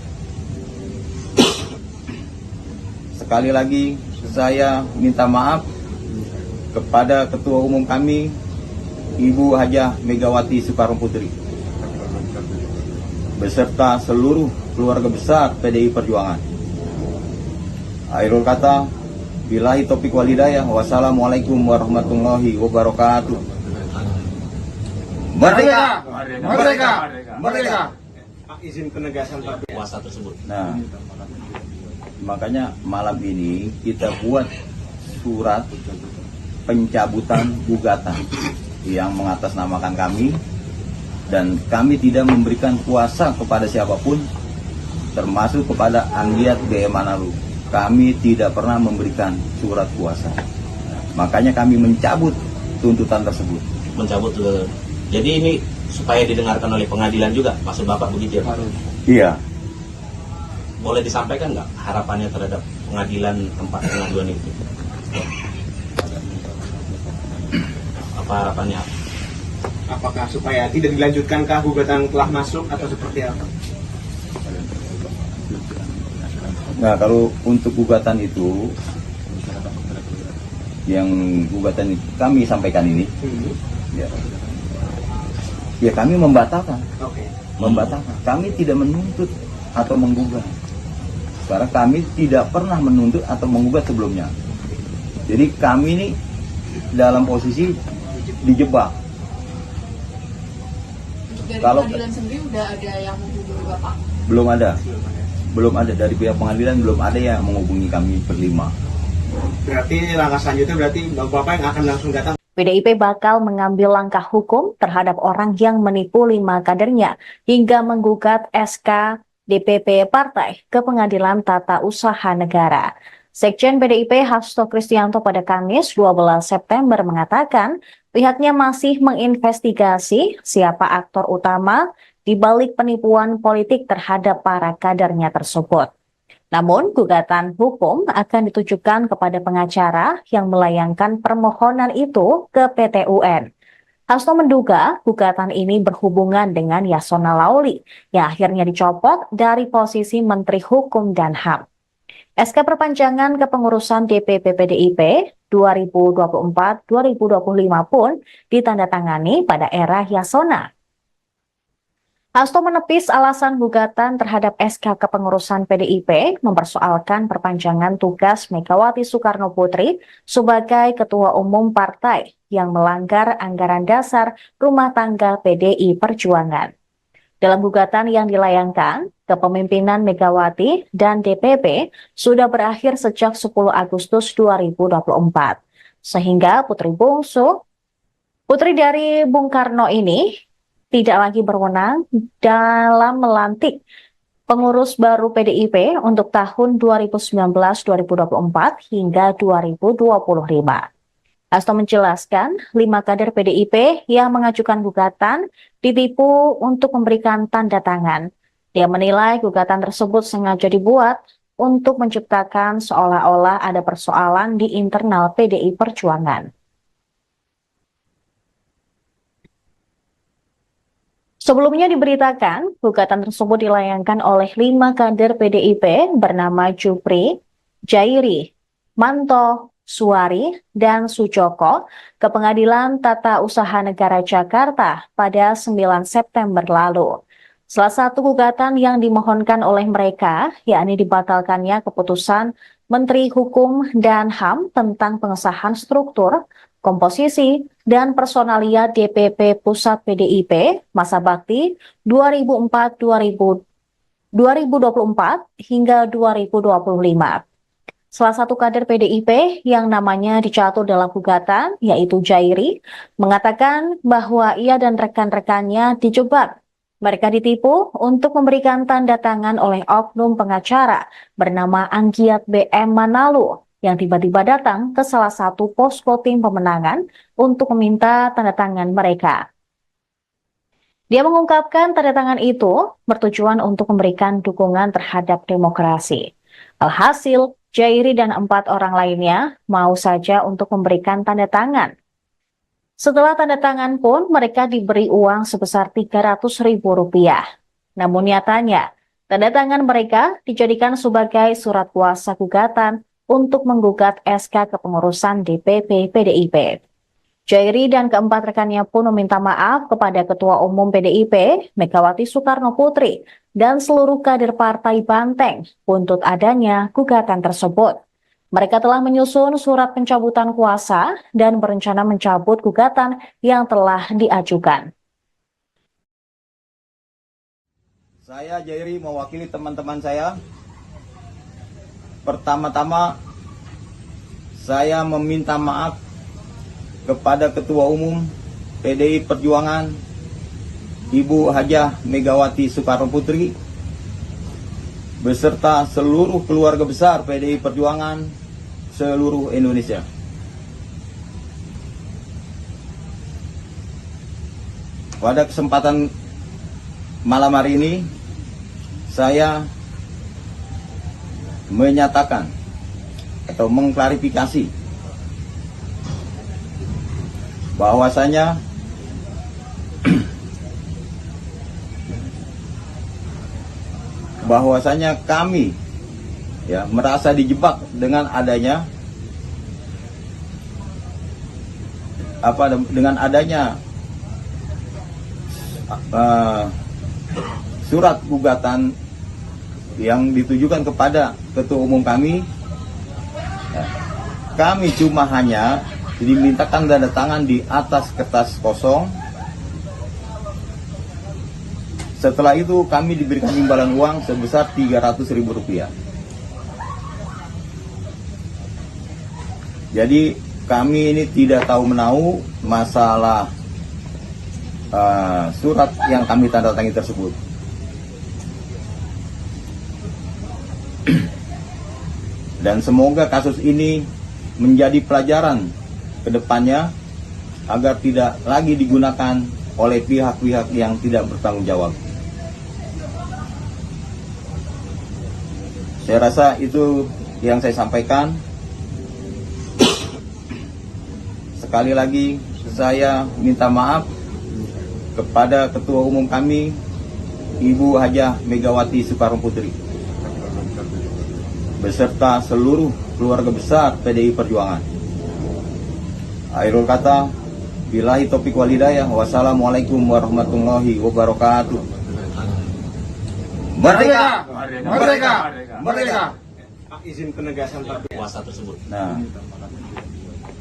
Speaker 2: Sekali lagi saya minta maaf kepada Ketua Umum kami Ibu Hajah Megawati Soekarno Putri beserta seluruh keluarga besar PDI Perjuangan. Akhirul kata, billahi taufiq wal hidayah. Wassalamualaikum warahmatullahi wabarakatuh. Merdeka! Merdeka! Merdeka!
Speaker 4: Pak, izin penegasan Pak.
Speaker 3: Kuasa tersebut.
Speaker 2: Nah, makanya malam ini kita buat surat pencabutan gugatan yang mengatasnamakan kami, dan kami tidak memberikan kuasa kepada siapapun, termasuk kepada Anggiat BM Manalu. kami tidak pernah memberikan surat kuasa. Makanya kami mencabut tuntutan tersebut.
Speaker 3: Mencabut jadi ini supaya didengarkan oleh pengadilan juga, maksud Bapak begitu ya Pak?
Speaker 2: Iya.
Speaker 3: Boleh disampaikan nggak harapannya terhadap pengadilan tempat pengaduan itu? Apa harapannya?
Speaker 4: Apakah supaya tidak dilanjutkankah gugatan telah masuk atau seperti apa?
Speaker 2: Nah, kalau untuk gugatan itu, yang gugatan kami sampaikan ini, ya kami membatalkan. Membatalkan. Kami tidak menuntut atau menggugat. Karena kami tidak pernah menuntut atau menggugat sebelumnya. Jadi kami ini dalam posisi dijebak.
Speaker 5: Dari
Speaker 2: Kalau
Speaker 5: pengadilan sendiri udah ada yang menghubungi Bapak?
Speaker 2: belum ada dari pihak pengadilan, belum ada yang menghubungi kami berlima.
Speaker 4: Berarti langkah selanjutnya berarti Bapak yang akan langsung datang.
Speaker 1: PDIP bakal mengambil langkah hukum terhadap orang yang menipu 5 kadernya hingga menggugat SK DPP Partai ke Pengadilan Tata Usaha Negara. Sekjen PDIP Hasto Kristianto pada Kamis 12 September mengatakan pihaknya masih menginvestigasi siapa aktor utama di balik penipuan politik terhadap para kadernya tersebut. Namun, gugatan hukum akan ditujukan kepada pengacara yang melayangkan permohonan itu ke PT UN. Hasto menduga gugatan ini berhubungan dengan Yasona Lauli yang akhirnya dicopot dari posisi Menteri Hukum dan HAM. SK perpanjangan kepengurusan DPP PDIP 2024-2025 pun ditandatangani pada era Yasona. Hasto menepis alasan gugatan terhadap SK kepengurusan PDIP mempersoalkan perpanjangan tugas Megawati Soekarno Putri sebagai Ketua Umum Partai yang melanggar anggaran dasar rumah tangga PDI Perjuangan. Dalam gugatan yang dilayangkan, kepemimpinan Megawati dan DPP sudah berakhir sejak 10 Agustus 2024. Sehingga putri bungsu, putri dari Bung Karno ini tidak lagi berwenang dalam melantik pengurus baru PDIP untuk tahun 2019-2024 hingga 2025. Hasto menjelaskan 5 kader PDIP yang mengajukan gugatan ditipu untuk memberikan tanda tangan. Dia menilai gugatan tersebut sengaja dibuat untuk menciptakan seolah-olah ada persoalan di internal PDI Perjuangan. Sebelumnya diberitakan, gugatan tersebut dilayangkan oleh 5 kader PDIP bernama Jupri, Jairi, Manto, Suwari, dan Sujoko ke Pengadilan Tata Usaha Negara Jakarta pada 9 September lalu. Salah satu gugatan yang dimohonkan oleh mereka, yakni dibatalkannya keputusan Menteri Hukum dan HAM tentang pengesahan struktur, komposisi, dan personalia DPP Pusat PDIP masa bakti 2024 hingga 2025. Salah satu kader PDIP yang namanya dicatur dalam gugatan, yaitu Jairi, mengatakan bahwa ia dan rekan-rekannya dijebak. Mereka ditipu untuk memberikan tanda tangan oleh oknum pengacara bernama Anggiat BM Manalu yang tiba-tiba datang ke salah satu posko tim pemenangan untuk meminta tanda tangan mereka. Dia mengungkapkan tanda tangan itu bertujuan untuk memberikan dukungan terhadap demokrasi. Alhasil, Jairi dan 4 orang lainnya mau saja untuk memberikan tanda tangan. Setelah tanda tangan pun mereka diberi uang sebesar Rp300.000. Namun nyatanya, tanda tangan mereka dijadikan sebagai surat kuasa gugatan untuk menggugat SK kepengurusan DPP PDIP. Jairi dan keempat rekannya pun meminta maaf kepada Ketua Umum PDIP, Megawati Soekarno Putri, dan seluruh kader Partai Banteng untuk adanya gugatan tersebut. Mereka telah menyusun surat pencabutan kuasa dan berencana mencabut gugatan yang telah diajukan.
Speaker 2: Saya Jairi mewakili teman-teman saya. Pertama-tama saya meminta maaf kepada Ketua Umum PDI Perjuangan Ibu Hajah Megawati Soekarno Putri beserta seluruh keluarga besar PDI Perjuangan seluruh Indonesia. Pada kesempatan malam hari ini, saya menyatakan atau mengklarifikasi bahwasanya kami merasa dijebak dengan adanya surat gugatan yang ditujukan kepada ketua umum kami. Kami cuma hanya dimintakan tanda tangan di atas kertas kosong. Setelah itu kami diberikan imbalan uang sebesar Rp300.000. Jadi kami ini tidak tahu menahu masalah surat yang kami tanda tangi tersebut. Dan semoga kasus ini menjadi pelajaran ke depannya agar tidak lagi digunakan oleh pihak-pihak yang tidak bertanggung jawab. Saya rasa itu yang saya sampaikan. Sekali lagi saya minta maaf kepada Ketua Umum kami, Ibu Hajah Megawati Soekarno Putri, beserta seluruh keluarga besar PDI Perjuangan. Akhirul kata, billahi taufiq wal hidayah, wassalamualaikum warahmatullahi wabarakatuh. Merdeka! Merdeka! Merdeka!
Speaker 4: Izin penegasan Pak.
Speaker 3: Kuasa tersebut.
Speaker 2: Nah,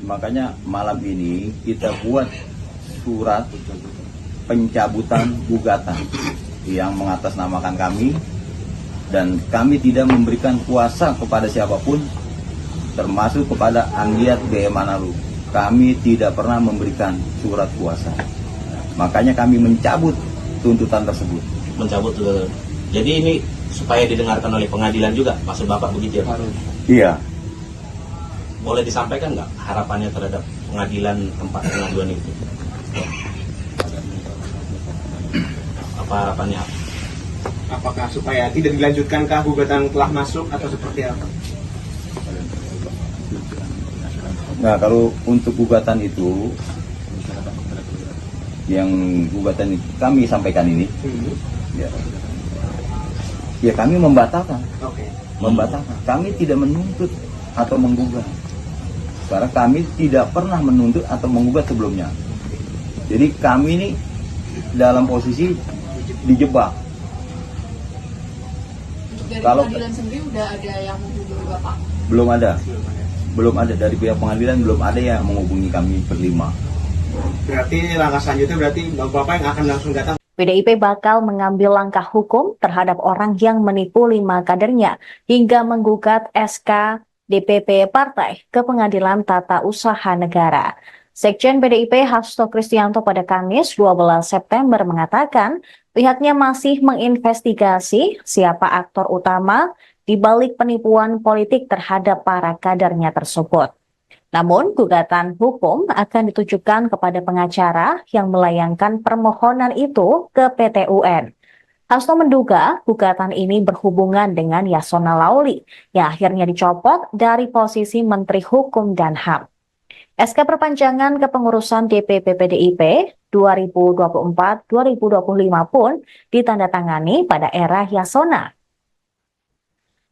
Speaker 2: makanya malam ini kita buat surat pencabutan gugatan yang mengatasnamakan kami, dan kami tidak memberikan kuasa kepada siapapun, termasuk kepada Anggiat B. Manalu. Kami tidak pernah memberikan surat kuasa. Makanya kami mencabut tuntutan tersebut.
Speaker 3: Mencabut. Jadi ini supaya didengarkan oleh pengadilan juga, maksud Bapak begitu ya Pak?
Speaker 2: Iya.
Speaker 3: Boleh disampaikan nggak harapannya terhadap pengadilan tempat pengaduan itu? Apa harapannya?
Speaker 4: Apakah supaya tidak dilanjutkankah gugatan telah masuk atau seperti apa?
Speaker 2: Nah, kalau untuk gugatan itu, yang gugatan kami sampaikan ini, ya kami membatalkan.
Speaker 4: Oke.
Speaker 2: Membatalkan. Kami tidak menuntut atau menggugat. Karena kami tidak pernah menuntut atau menggugat sebelumnya. Jadi kami ini dalam posisi dijebak.
Speaker 5: Dari
Speaker 2: Kalau-
Speaker 5: pengadilan sendiri udah ada yang menghubungi Bapak?
Speaker 2: Belum ada. Belum ada dari pihak pengadilan, belum ada yang menghubungi kami berlima.
Speaker 4: Berarti langkah selanjutnya berarti Bapak yang akan langsung datang.
Speaker 1: PDIP bakal mengambil langkah hukum terhadap orang yang menipu 5 kadernya hingga menggugat SK DPP Partai ke Pengadilan Tata Usaha Negara. Sekjen PDIP Hasto Kristianto pada Kamis 12 September mengatakan pihaknya masih menginvestigasi siapa aktor utama di balik penipuan politik terhadap para kadernya tersebut. Namun, gugatan hukum akan ditujukan kepada pengacara yang melayangkan permohonan itu ke PT UN. Hasto menduga gugatan ini berhubungan dengan Yasona Lauli yang akhirnya dicopot dari posisi Menteri Hukum dan HAM. SK perpanjangan kepengurusan DPP PDIP 2024-2025 pun ditandatangani pada era Yasona.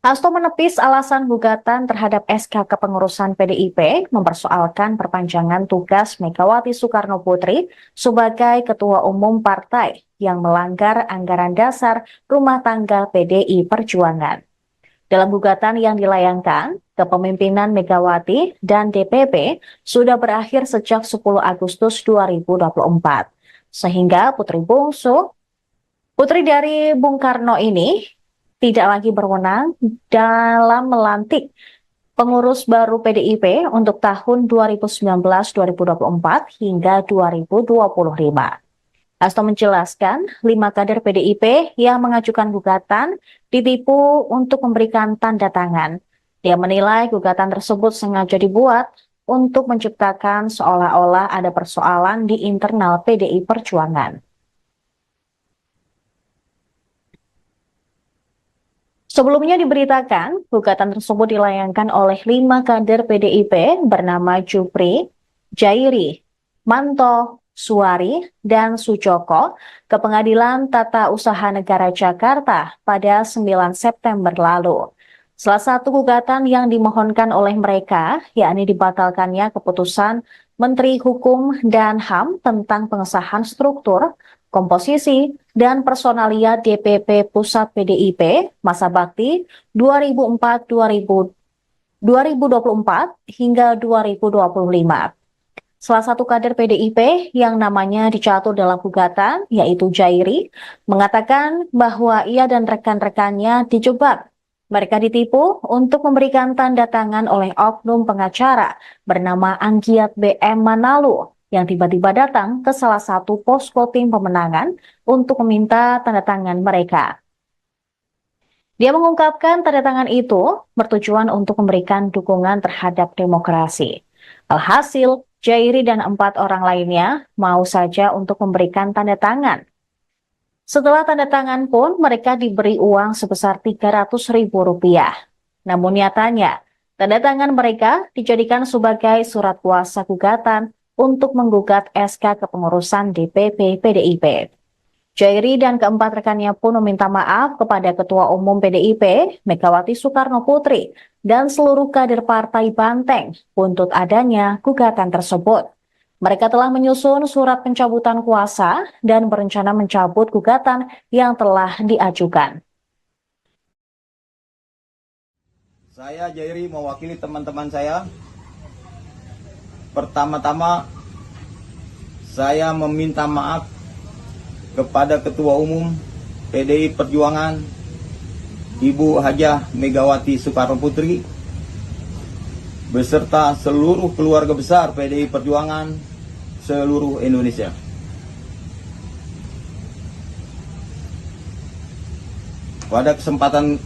Speaker 1: Hasto menepis alasan gugatan terhadap SK kepengurusan PDIP mempersoalkan perpanjangan tugas Megawati Soekarno Putri sebagai Ketua Umum Partai yang melanggar anggaran dasar rumah tangga PDI Perjuangan. Dalam gugatan yang dilayangkan, kepemimpinan Megawati dan DPP sudah berakhir sejak 10 Agustus 2024. Sehingga putri dari Bung Karno ini tidak lagi berwenang dalam melantik pengurus baru PDIP untuk tahun 2019-2024 hingga 2025. Hasto menjelaskan 5 kader PDIP yang mengajukan gugatan ditipu untuk memberikan tanda tangan. Dia menilai gugatan tersebut sengaja dibuat untuk menciptakan seolah-olah ada persoalan di internal PDI Perjuangan. Sebelumnya diberitakan, gugatan tersebut dilayangkan oleh 5 kader PDIP bernama Jupri, Jairi, Manto, Suwari, dan Sujoko ke Pengadilan Tata Usaha Negara Jakarta pada 9 September lalu. Salah satu gugatan yang dimohonkan oleh mereka, yakni dibatalkannya keputusan Menteri Hukum dan HAM tentang pengesahan struktur, komposisi, dan personalia DPP Pusat PDIP masa bakti 2024 hingga 2025. Salah satu kader PDIP yang namanya dicatur dalam gugatan, yaitu Jairi, mengatakan bahwa ia dan rekan-rekannya dijebak. Mereka ditipu untuk memberikan tanda tangan oleh oknum pengacara bernama Anggiat BM Manalu yang tiba-tiba datang ke salah satu posko tim pemenangan untuk meminta tanda tangan mereka. Dia mengungkapkan tanda tangan itu bertujuan untuk memberikan dukungan terhadap demokrasi. Alhasil, Jairi dan 4 orang lainnya mau saja untuk memberikan tanda tangan. Setelah tanda tangan pun mereka diberi uang sebesar Rp300.000. Namun nyatanya, tanda tangan mereka dijadikan sebagai surat kuasa gugatan untuk menggugat SK kepengurusan DPP PDIP. Jairi dan keempat rekannya pun meminta maaf kepada Ketua Umum PDIP, Megawati Soekarno Putri, dan seluruh kader Partai Banteng untuk adanya gugatan tersebut. Mereka telah menyusun surat pencabutan kuasa dan berencana mencabut gugatan yang telah diajukan.
Speaker 2: Saya Jairi mewakili teman-teman saya. Pertama-tama saya meminta maaf kepada Ketua Umum PDI Perjuangan Ibu Hajah Megawati Soekarno Putri beserta seluruh keluarga besar PDI Perjuangan seluruh Indonesia. Pada kesempatan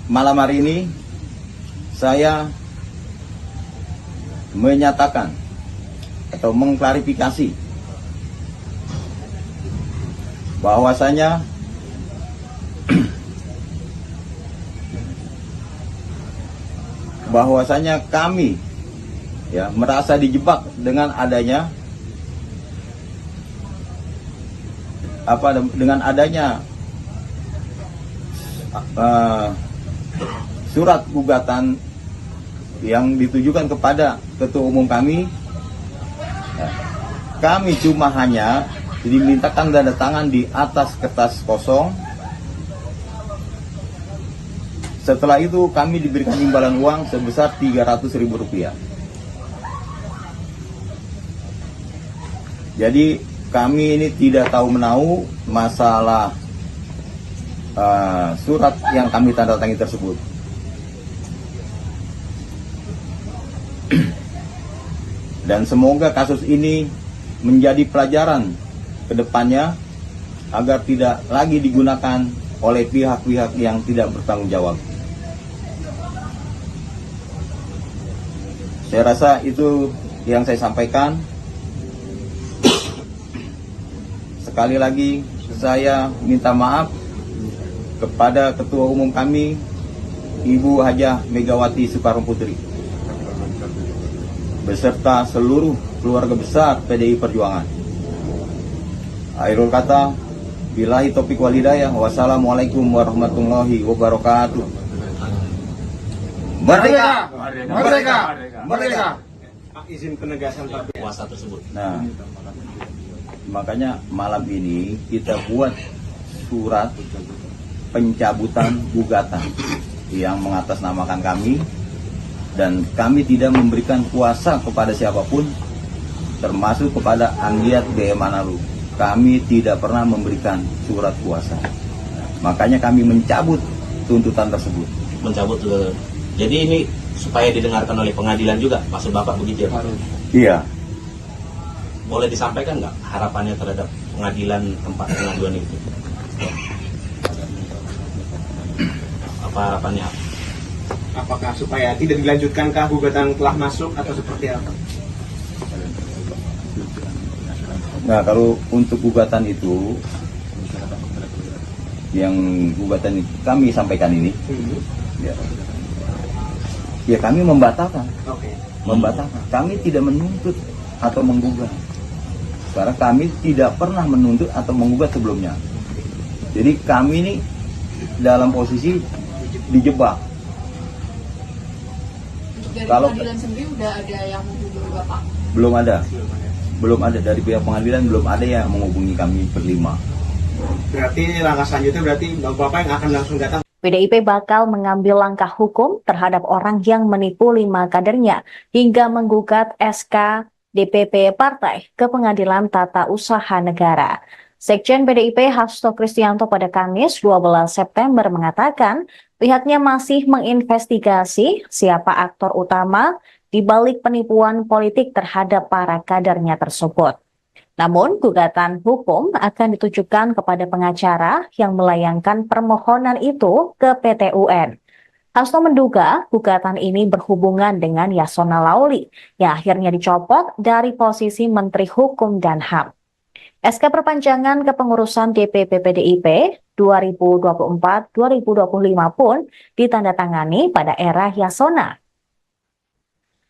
Speaker 2: malam hari ini saya menyatakan atau mengklarifikasi bahwasanya kami merasa dijebak dengan adanya surat gugatan yang ditujukan kepada Ketua Umum kami. Kami cuma hanya dimintakan tanda tangan di atas kertas kosong. Setelah itu kami diberikan imbalan uang sebesar Rp300.000. Jadi kami ini tidak tahu menahu masalah surat yang kami tanda tangani tersebut. Dan semoga kasus ini menjadi pelajaran ke depannya agar tidak lagi digunakan oleh pihak-pihak yang tidak bertanggung jawab. Saya rasa itu yang saya sampaikan. Sekali lagi saya minta maaf kepada Ketua Umum kami Ibu Hajah Megawati Soekarno Putri beserta seluruh keluarga besar PDI Perjuangan. Akhirul kata, billahi taufiq wal hidayah, wassalamualaikum warahmatullahi wabarakatuh. Merdeka! Merdeka! Merdeka!
Speaker 4: Izin penegasan Pak.
Speaker 3: Kuasa tersebut.
Speaker 2: Nah, makanya malam ini kita buat surat pencabutan gugatan yang mengatasnamakan kami, dan kami tidak memberikan kuasa kepada siapapun, termasuk kepada Anggiat BM Manalu. Kami tidak pernah memberikan surat kuasa. Makanya kami mencabut tuntutan tersebut.
Speaker 3: Mencabut jadi ini supaya didengarkan oleh pengadilan juga, maksud Bapak begitu ya?
Speaker 2: Iya.
Speaker 3: Boleh disampaikan nggak harapannya terhadap pengadilan tempat pengaduan itu? Apa harapannya?
Speaker 4: Apakah supaya tidak dilanjutkankah gugatan telah masuk atau seperti apa?
Speaker 2: Nah, kalau untuk gugatan itu, yang gugatan kami sampaikan ini, ya kami membatalkan.
Speaker 4: Oke.
Speaker 2: Membatalkan. Kami tidak menuntut atau menggugat. Karena kami tidak pernah menuntut atau menggugat sebelumnya. Jadi kami ini dalam posisi dijebak.
Speaker 5: Untuk dari
Speaker 2: Kalau-
Speaker 5: pengadilan sendiri udah ada yang menghubungi Bapak?
Speaker 2: Belum ada. Belum ada dari pihak pengadilan, belum ada yang menghubungi kami berlima.
Speaker 4: Berarti langkah selanjutnya berarti Bapak yang akan langsung datang.
Speaker 1: PDIP bakal mengambil langkah hukum terhadap orang yang menipu 5 kadernya hingga menggugat SK DPP Partai ke Pengadilan Tata Usaha Negara. Sekjen PDIP Hasto Kristianto pada Kamis 12 September mengatakan pihaknya masih menginvestigasi siapa aktor utama di balik penipuan politik terhadap para kadernya tersebut. Namun, gugatan hukum akan ditujukan kepada pengacara yang melayangkan permohonan itu ke PT UN. Hasto menduga gugatan ini berhubungan dengan Yasona Lauli yang akhirnya dicopot dari posisi Menteri Hukum dan HAM. SK perpanjangan kepengurusan DPP PDIP 2024-2025 pun ditandatangani pada era Yasona.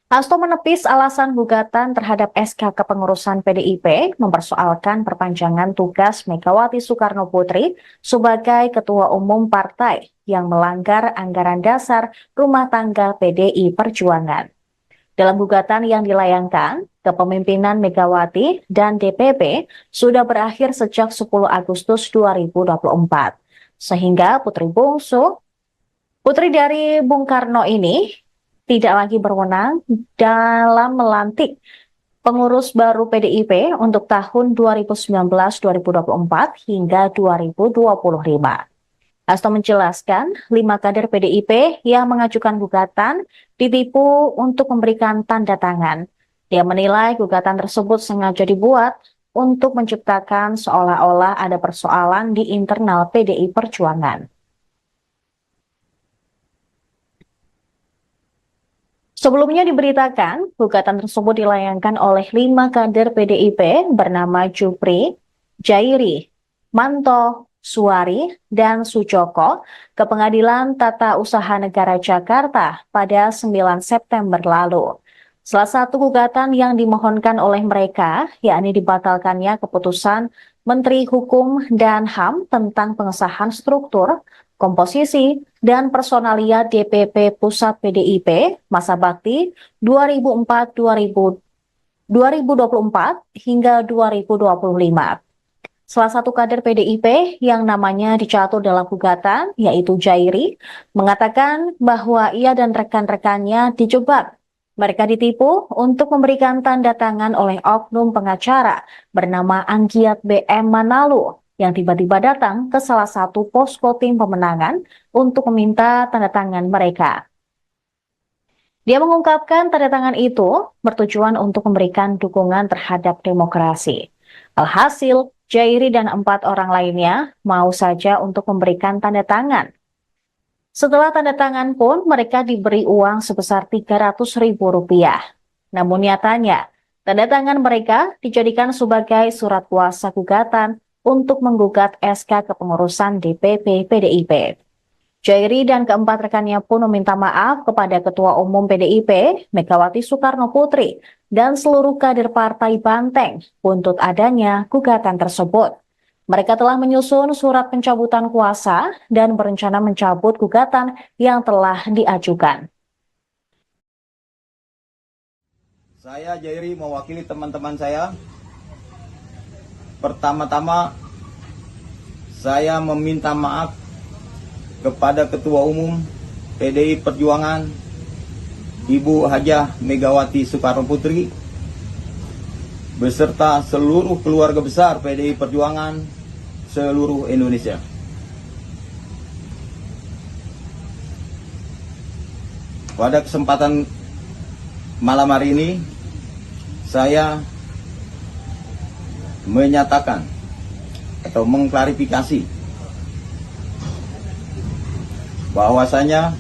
Speaker 1: Hasto menepis alasan gugatan terhadap SK kepengurusan PDIP mempersoalkan perpanjangan tugas Megawati Soekarno Putri sebagai Ketua Umum Partai yang melanggar anggaran dasar rumah tangga PDI Perjuangan. Dalam gugatan yang dilayangkan, kepemimpinan Megawati dan DPP sudah berakhir sejak 10 Agustus 2024. Sehingga putri dari Bung Karno ini tidak lagi berwenang dalam melantik pengurus baru PDIP untuk tahun 2019-2024 hingga 2025. Hasto menjelaskan 5 kader PDIP yang mengajukan gugatan ditipu untuk memberikan tanda tangan. Dia menilai gugatan tersebut sengaja dibuat untuk menciptakan seolah-olah ada persoalan di internal PDI Perjuangan. Sebelumnya diberitakan, gugatan tersebut dilayangkan oleh 5 kader PDIP bernama Jupri, Jairi, Manto, Suari, dan Sujoko ke Pengadilan Tata Usaha Negara Jakarta pada 9 September lalu. Salah satu gugatan yang dimohonkan oleh mereka, yakni dibatalkannya keputusan Menteri Hukum dan HAM tentang pengesahan struktur, komposisi, dan personalia DPP Pusat PDIP masa bakti 2024 hingga 2025. Salah satu kader PDIP yang namanya dicatur dalam gugatan, yaitu Jairi, mengatakan bahwa ia dan rekan-rekannya dijebak. Mereka ditipu untuk memberikan tanda tangan oleh oknum pengacara bernama Anggiat BM Manalu yang tiba-tiba datang ke salah satu posko tim pemenangan untuk meminta tanda tangan mereka. Dia mengungkapkan tanda tangan itu bertujuan untuk memberikan dukungan terhadap demokrasi. Alhasil, Jairi dan 4 orang lainnya mau saja untuk memberikan tanda tangan. Setelah tanda tangan pun mereka diberi uang sebesar Rp300.000. Namun nyatanya, tanda tangan mereka dijadikan sebagai surat kuasa gugatan untuk menggugat SK kepengurusan DPP PDIP. Jairi dan keempat rekannya pun meminta maaf kepada Ketua Umum PDIP, Megawati Soekarno Putri, dan seluruh kader Partai Banteng untuk adanya gugatan tersebut. Mereka telah menyusun surat pencabutan kuasa dan berencana mencabut gugatan yang telah diajukan.
Speaker 2: Saya Jairi mewakili teman-teman saya. Pertama-tama saya meminta maaf kepada Ketua Umum PDI Perjuangan Ibu Hajah Megawati Soekarno Putri beserta seluruh keluarga besar PDI Perjuangan seluruh Indonesia. Pada kesempatan malam hari ini saya menyatakan atau mengklarifikasi bahwasanya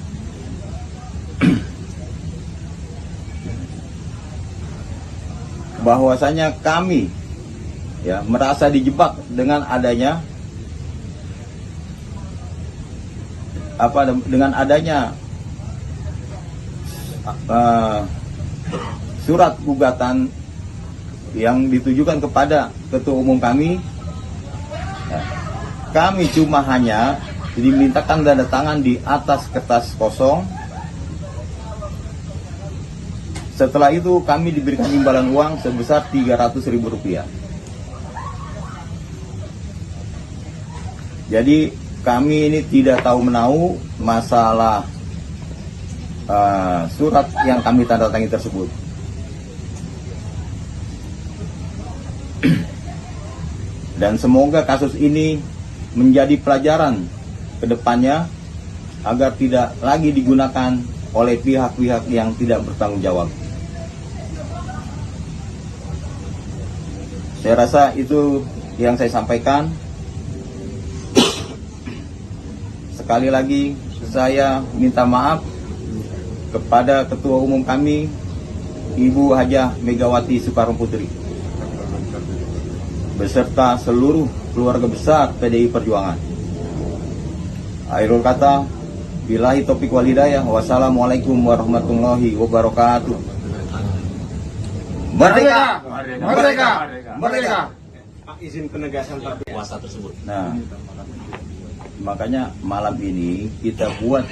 Speaker 2: kami ya merasa dijebak dengan adanya surat gugatan yang ditujukan kepada ketua umum kami. Ya, kami cuma hanya dimintakan tanda tangan di atas kertas kosong. Setelah itu kami diberikan imbalan uang sebesar Rp300.000. Jadi kami ini tidak tahu menahu masalah surat yang kami tanda tangani tersebut. Dan semoga kasus ini menjadi pelajaran ke depannya agar tidak lagi digunakan oleh pihak-pihak yang tidak bertanggung jawab. Saya rasa itu yang saya sampaikan. Sekali lagi saya minta maaf kepada Ketua Umum kami, Ibu Hajah Megawati Soekarno Putri, beserta seluruh keluarga besar PDI Perjuangan. Akhirul kata, billahi taufiq wal hidayah, wassalamualaikum warahmatullahi wabarakatuh. Merdeka! Merdeka! Merdeka!
Speaker 4: Pak, izin penegasan Pak.
Speaker 3: Kuasa tersebut.
Speaker 2: Nah, makanya malam ini kita buat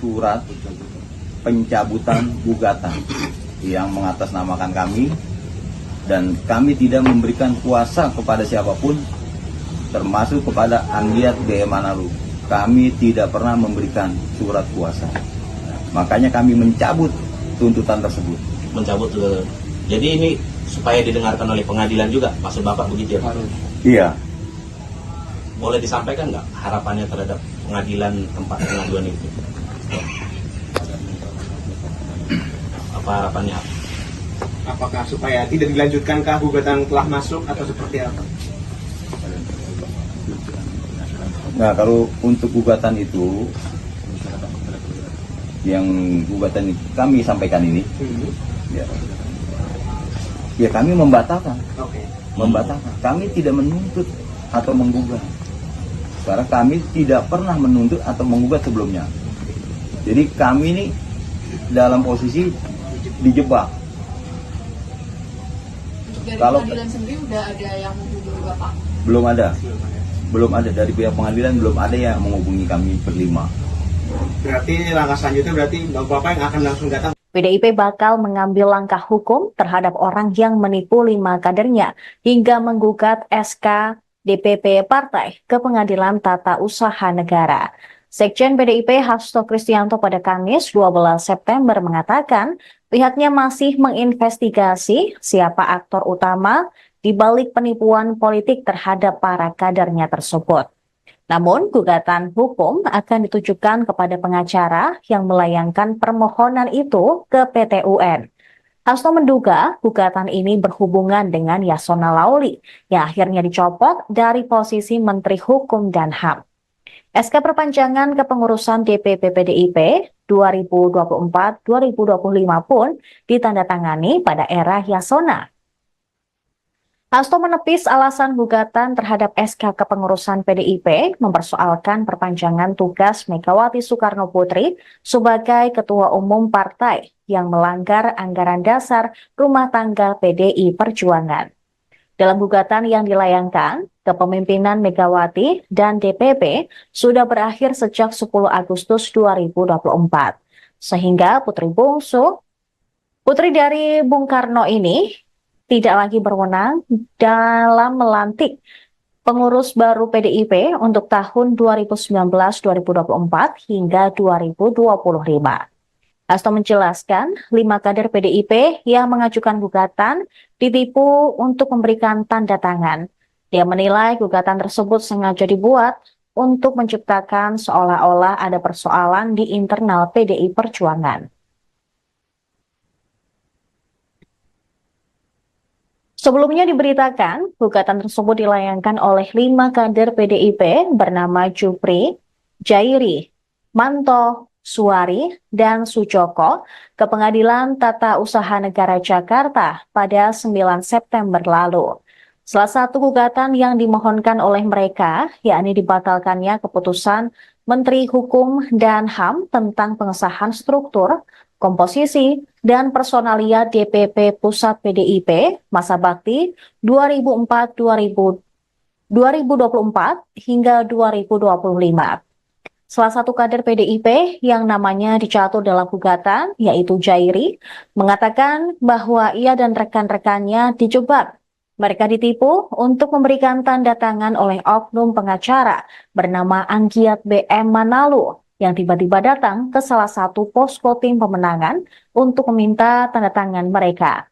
Speaker 2: surat pencabutan gugatan yang mengatasnamakan kami, dan kami tidak memberikan kuasa kepada siapapun, termasuk kepada Anggiat Gaya Manalu. Kami tidak pernah memberikan surat kuasa. Makanya kami mencabut tuntutan tersebut.
Speaker 3: Mencabut jadi ini supaya didengarkan oleh pengadilan juga, maksud Bapak begitu ya?
Speaker 2: Iya.
Speaker 3: Boleh disampaikan nggak harapannya terhadap pengadilan tempat pengaduan itu? Apa harapannya?
Speaker 4: Apakah supaya tidak dilanjutkankah gugatan telah masuk atau seperti apa?
Speaker 2: Nah, kalau untuk gugatan itu, yang gugatan kami sampaikan ini, ya kami membatalkan.
Speaker 4: Oke.
Speaker 2: Membatalkan. Kami tidak menuntut atau menggugat. Karena kami tidak pernah menuntut atau menggugat sebelumnya. Jadi kami ini dalam posisi dijebak.
Speaker 5: Dari
Speaker 2: Kalau-
Speaker 5: pengadilan sendiri udah ada yang menghubungi Bapak?
Speaker 2: Belum ada. Belum ada dari pihak pengadilan, belum ada yang menghubungi kami berlima.
Speaker 4: Berarti langkah selanjutnya berarti Bapak yang akan langsung datang.
Speaker 1: PDIP bakal mengambil langkah hukum terhadap orang yang menipu 5 kadernya hingga menggugat SK DPP Partai ke Pengadilan Tata Usaha Negara. Sekjen PDIP Hasto Kristianto pada Kamis 12 September mengatakan pihaknya masih menginvestigasi siapa aktor utama di balik penipuan politik terhadap para kadernya tersebut. Namun, gugatan hukum akan ditujukan kepada pengacara yang melayangkan permohonan itu ke PT UN. Hasto menduga gugatan ini berhubungan dengan Yasona Lauli yang akhirnya dicopot dari posisi Menteri Hukum dan HAM. SK perpanjangan kepengurusan DPP PDIP 2024-2025 pun ditandatangani pada era Yasona. Hasto menepis alasan gugatan terhadap SK kepengurusan PDIP mempersoalkan perpanjangan tugas Megawati Soekarno Putri sebagai Ketua Umum Partai yang melanggar anggaran dasar rumah tangga PDI Perjuangan. Dalam gugatan yang dilayangkan, kepemimpinan Megawati dan DPP sudah berakhir sejak 10 Agustus 2024. Sehingga putri dari Bung Karno ini tidak lagi berwenang dalam melantik pengurus baru PDIP untuk tahun 2019-2024 hingga 2025. Hasto menjelaskan 5 kader PDIP yang mengajukan gugatan ditipu untuk memberikan tanda tangan. Dia menilai gugatan tersebut sengaja dibuat untuk menciptakan seolah-olah ada persoalan di internal PDI Perjuangan. Sebelumnya diberitakan, gugatan tersebut dilayangkan oleh 5 kader PDIP bernama Jupri, Jairi, Manto, Suari, dan Sujoko ke Pengadilan Tata Usaha Negara Jakarta pada 9 September lalu. Salah satu gugatan yang dimohonkan oleh mereka, yakni dibatalkannya keputusan Menteri Hukum dan HAM tentang pengesahan struktur, komposisi, dan personalia DPP Pusat PDIP masa bakti 2024 hingga 2025. Salah satu kader PDIP yang namanya dicatur dalam gugatan, yaitu Jairi, mengatakan bahwa ia dan rekan-rekannya dijebak. Mereka ditipu untuk memberikan tanda tangan oleh oknum pengacara bernama Anggiat BM Manalu yang tiba-tiba datang ke salah satu posko tim pemenangan untuk meminta tanda tangan mereka.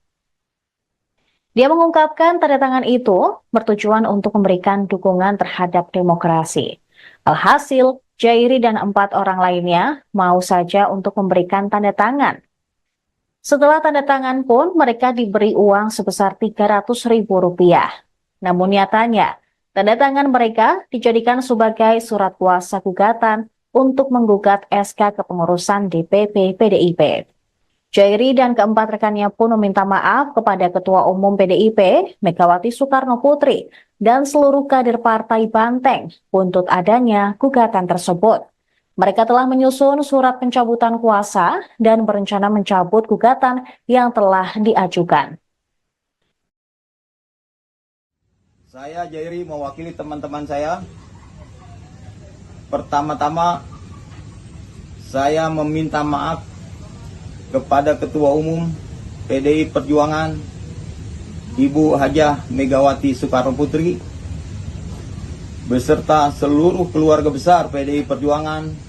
Speaker 1: Dia mengungkapkan tanda tangan itu bertujuan untuk memberikan dukungan terhadap demokrasi. Alhasil, Jairi dan 4 orang lainnya mau saja untuk memberikan tanda tangan. Setelah tanda tangan pun mereka diberi uang sebesar Rp300.000. Namun nyatanya, tanda tangan mereka dijadikan sebagai surat kuasa gugatan untuk menggugat SK kepengurusan DPP PDIP. Jairi dan keempat rekannya pun meminta maaf kepada Ketua Umum PDIP, Megawati Soekarno Putri, dan seluruh kader Partai Banteng untuk adanya gugatan tersebut. Mereka telah menyusun surat pencabutan kuasa dan berencana mencabut gugatan yang telah diajukan.
Speaker 2: Saya Jairi mewakili teman-teman saya. Pertama-tama saya meminta maaf kepada Ketua Umum PDI Perjuangan Ibu Hajah Megawati Soekarno Putri beserta seluruh keluarga besar PDI Perjuangan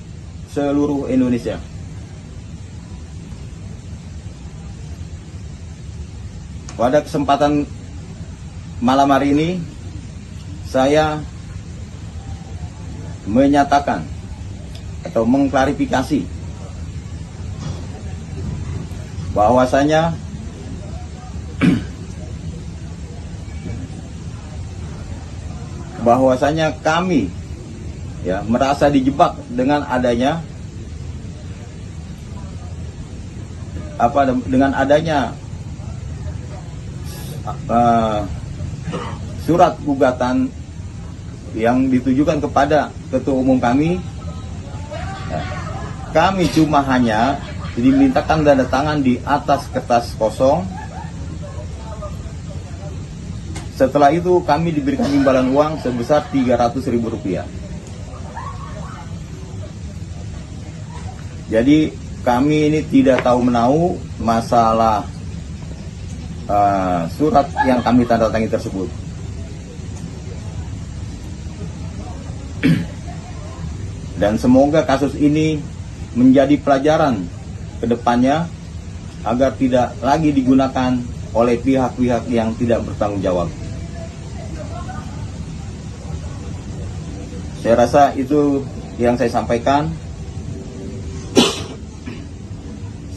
Speaker 2: seluruh Indonesia. Pada kesempatan malam hari ini, saya menyatakan atau mengklarifikasi bahwasanya kami merasa dijebak dengan adanya surat gugatan yang ditujukan kepada Ketua Umum kami. Kami cuma hanya dimintakan tanda tangan di atas kertas kosong. Setelah itu kami diberikan imbalan uang sebesar Rp300.000. Jadi kami ini tidak tahu menahu masalah surat yang kami tanda tangan tersebut. Dan semoga kasus ini menjadi pelajaran ke depannya agar tidak lagi digunakan oleh pihak-pihak yang tidak bertanggung jawab. Saya rasa itu yang saya sampaikan.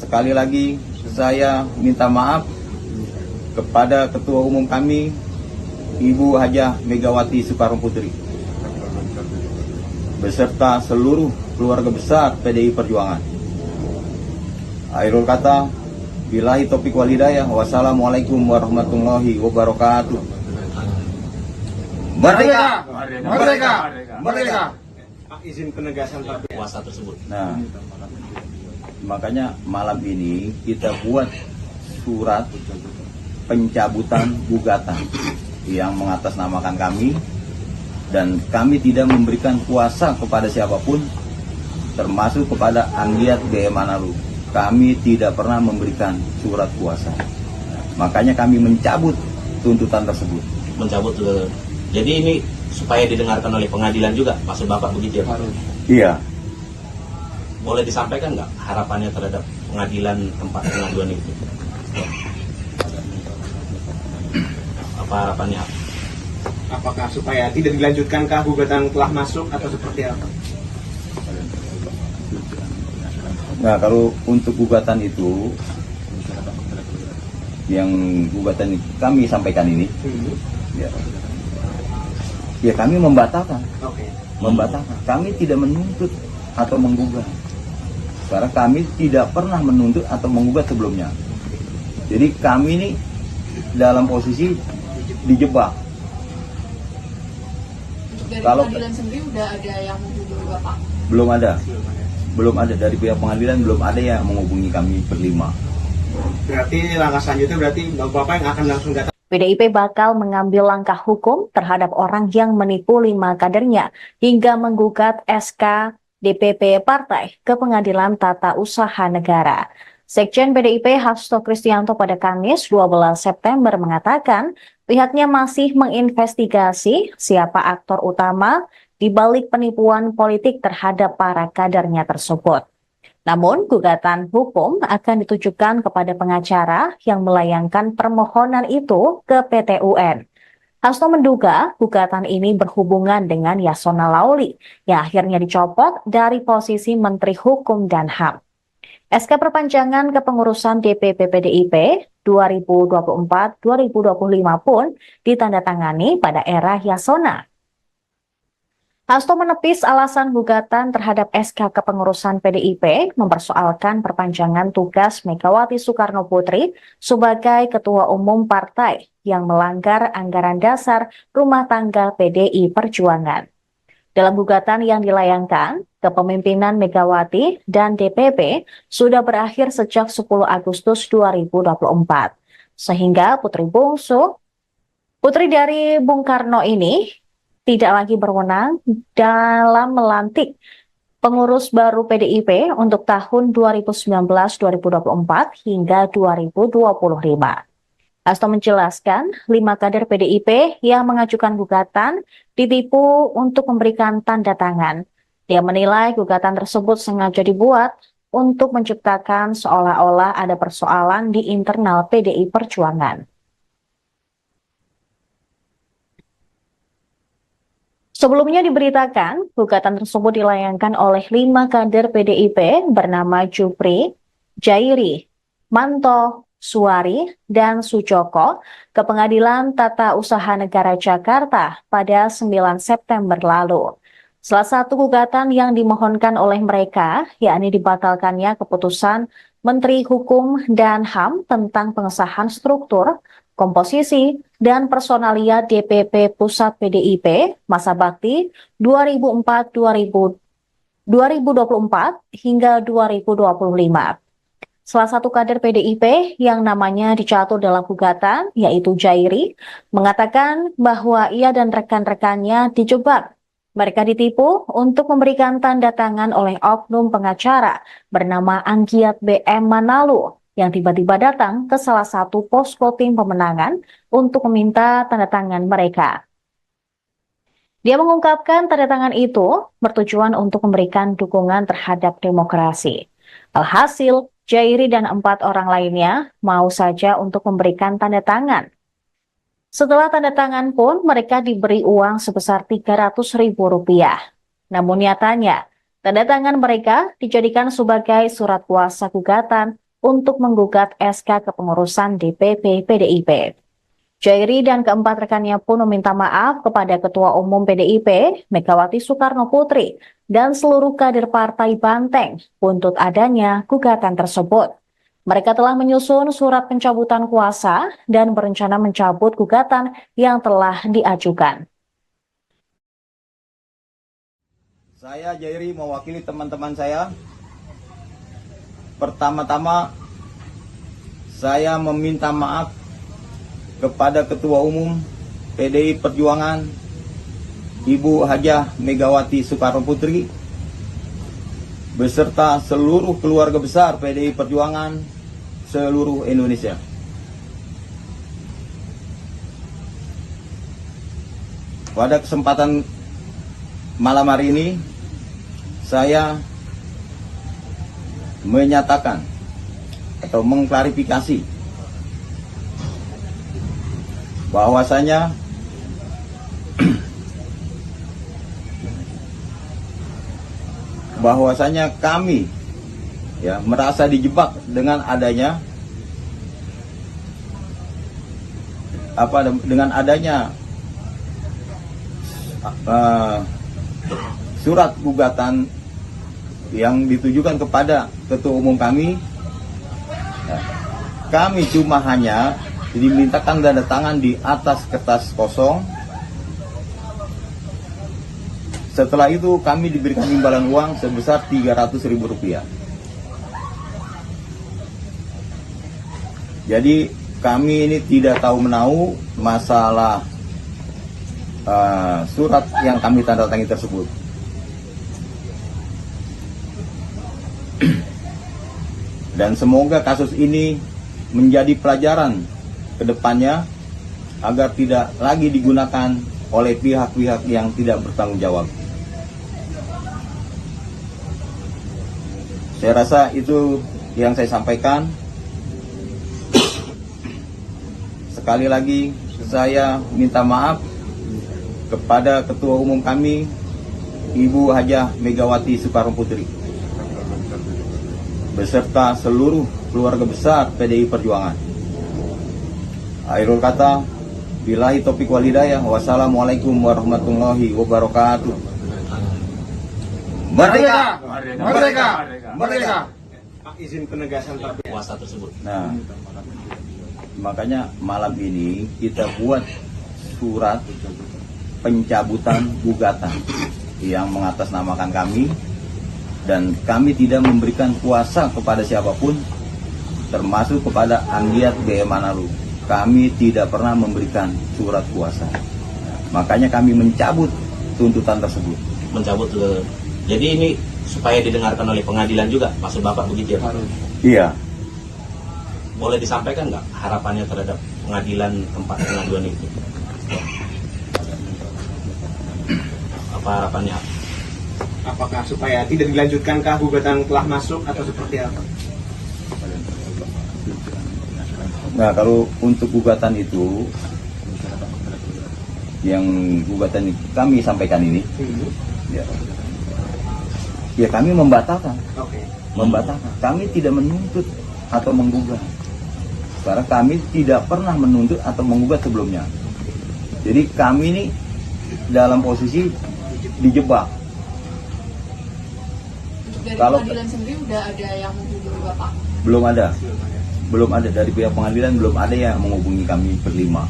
Speaker 2: Sekali lagi saya minta maaf kepada Ketua Umum kami Ibu Hajah Megawati Soekarno Putri beserta seluruh keluarga besar PDI Perjuangan. Akhirul kata, billahi taufiq wal hidayah. Wassalamualaikum warahmatullahi wabarakatuh. Merdeka! Merdeka! Merdeka!
Speaker 4: Pak, izin penegasan Pak.
Speaker 3: Kuasa tersebut.
Speaker 2: Nah, makanya malam ini kita buat surat pencabutan gugatan yang mengatasnamakan kami, dan kami tidak memberikan kuasa kepada siapapun, termasuk kepada Anggiat BM Manalu. Kami tidak pernah memberikan surat kuasa. Makanya kami mencabut tuntutan tersebut.
Speaker 3: Mencabut. Jadi ini supaya didengarkan oleh pengadilan juga, maksud Bapak begitu ya?
Speaker 2: Iya.
Speaker 3: Boleh disampaikan nggak harapannya terhadap pengadilan tempat pengaduan itu? Apa harapannya?
Speaker 4: Apakah supaya tidak dilanjutkankah gugatan telah masuk atau seperti apa?
Speaker 2: Nah, kalau untuk gugatan itu yang gugatan kami sampaikan ini, ya kami membatalkan. Membatalkan. Kami tidak menuntut atau menggugat. Karena kami tidak pernah menuntut atau menggugat sebelumnya. Jadi kami ini dalam posisi dijebak.
Speaker 5: Dari
Speaker 2: Kalau
Speaker 5: pengadilan sendiri udah ada yang menghubungi Bapak?
Speaker 2: Belum ada dari pihak pengadilan, belum ada yang menghubungi kami berlima.
Speaker 4: Berarti langkah selanjutnya berarti Bapak yang akan langsung datang.
Speaker 1: PDIP bakal mengambil langkah hukum terhadap orang yang menipu 5 kadernya hingga menggugat SK DPP Partai ke Pengadilan Tata Usaha Negara. Sekjen PDIP Hasto Kristianto pada Kamis 12 September mengatakan pihaknya masih menginvestigasi siapa aktor utama di balik penipuan politik terhadap para kadernya tersebut. Namun, gugatan hukum akan ditujukan kepada pengacara yang melayangkan permohonan itu ke PT UN. Hasto menduga gugatan ini berhubungan dengan Yasona Lauli yang akhirnya dicopot dari posisi Menteri Hukum dan HAM. SK perpanjangan kepengurusan DPP PDIP 2024-2025 pun ditandatangani pada era Yasona. Hasto menepis alasan gugatan terhadap SK kepengurusan PDIP mempersoalkan perpanjangan tugas Megawati Soekarno Putri sebagai Ketua Umum Partai yang melanggar anggaran dasar rumah tangga PDI Perjuangan. Dalam gugatan yang dilayangkan, kepemimpinan Megawati dan DPP sudah berakhir sejak 10 Agustus 2024. Sehingga putri dari Bung Karno ini tidak lagi berwenang dalam melantik pengurus baru PDIP untuk tahun 2019-2024 hingga 2025. Hasto menjelaskan 5 kader PDIP yang mengajukan gugatan ditipu untuk memberikan tanda tangan. Dia menilai gugatan tersebut sengaja dibuat untuk menciptakan seolah-olah ada persoalan di internal PDI Perjuangan. Sebelumnya diberitakan, gugatan tersebut dilayangkan oleh 5 kader PDIP bernama Jupri, Jairi, Manto, Suwari, dan Sujoko ke Pengadilan Tata Usaha Negara Jakarta pada 9 September lalu. Salah satu gugatan yang dimohonkan oleh mereka, yakni dibatalkannya keputusan Menteri Hukum dan HAM tentang pengesahan struktur, komposisi, dan personalia DPP Pusat PDIP masa bakti 2024 hingga 2025. Salah satu kader PDIP yang namanya dicatur dalam gugatan, yaitu Jairi, mengatakan bahwa ia dan rekan-rekannya dijebak. Mereka ditipu untuk memberikan tanda tangan oleh oknum pengacara bernama Anggiat BM Manalu yang tiba-tiba datang ke salah satu posko tim pemenangan untuk meminta tanda tangan mereka. Dia mengungkapkan tanda tangan itu bertujuan untuk memberikan dukungan terhadap demokrasi. Alhasil, Jairi dan 4 orang lainnya mau saja untuk memberikan tanda tangan. Setelah tanda tangan pun mereka diberi uang sebesar Rp300.000. Namun nyatanya, tanda tangan mereka dijadikan sebagai surat kuasa gugatan untuk menggugat SK kepengurusan DPP PDIP. Jairi dan keempat rekannya pun meminta maaf kepada Ketua Umum PDIP, Megawati Soekarno Putri, dan seluruh kader Partai Banteng untuk adanya gugatan tersebut. Mereka telah menyusun surat pencabutan kuasa dan berencana mencabut gugatan yang telah diajukan.
Speaker 2: Saya Jairi mewakili teman-teman saya. Pertama-tama saya meminta maaf kepada Ketua Umum PDI Perjuangan Ibu Hajah Megawati Soekarno Putri beserta seluruh keluarga besar PDI Perjuangan seluruh Indonesia. Pada kesempatan malam hari ini saya menyatakan atau mengklarifikasi bahwasanya kami merasa dijebak dengan adanya dengan adanya surat gugatan yang ditujukan kepada ketua umum kami, kami cuma hanya dimintakan tanda tangan di atas kertas kosong. Setelah itu kami diberikan imbalan uang sebesar Rp300.000. Jadi kami ini tidak tahu menahu masalah surat yang kami tanda tangan tersebut. Dan semoga kasus ini menjadi pelajaran ke depannya agar tidak lagi digunakan oleh pihak-pihak yang tidak bertanggung jawab. Saya rasa itu yang saya sampaikan. Sekali lagi saya minta maaf kepada Ketua Umum kami, Ibu Hajah Megawati Soekarno Putri, beserta seluruh keluarga besar PDI Perjuangan. Akhirul kata, billahi taufiq wal hidayah, wassalamualaikum warahmatullahi wabarakatuh. Merdeka! Merdeka! Merdeka!
Speaker 4: Izin penegasan
Speaker 3: Kuasa tersebut.
Speaker 2: Nah, makanya malam ini kita buat surat pencabutan gugatan yang mengatasnamakan kami, dan kami tidak memberikan kuasa kepada siapapun, termasuk kepada Anggiat Gaya Manalu. Kami tidak pernah memberikan surat kuasa. Makanya kami mencabut tuntutan tersebut.
Speaker 3: Mencabut jadi ini supaya didengarkan oleh pengadilan juga, maksud Bapak begitu ya?
Speaker 2: Iya.
Speaker 3: Boleh disampaikan nggak harapannya terhadap pengadilan tempat pengaduan itu? Apa harapannya?
Speaker 4: apakah supaya tidak dilanjutkankah gugatan telah masuk atau seperti apa?
Speaker 2: Nah, kalau untuk gugatan itu, yang gugatan kami sampaikan ini, ya kami membatalkan. Membatalkan. Kami tidak menuntut atau menggugat. Karena kami tidak pernah menuntut atau menggugat sebelumnya. Jadi kami ini dalam posisi dijebak.
Speaker 5: Dari
Speaker 2: Kalau
Speaker 5: pengadilan sendiri udah ada yang menghubungi Bapak?
Speaker 2: Belum ada dari pihak pengadilan, belum ada yang menghubungi kami berlima.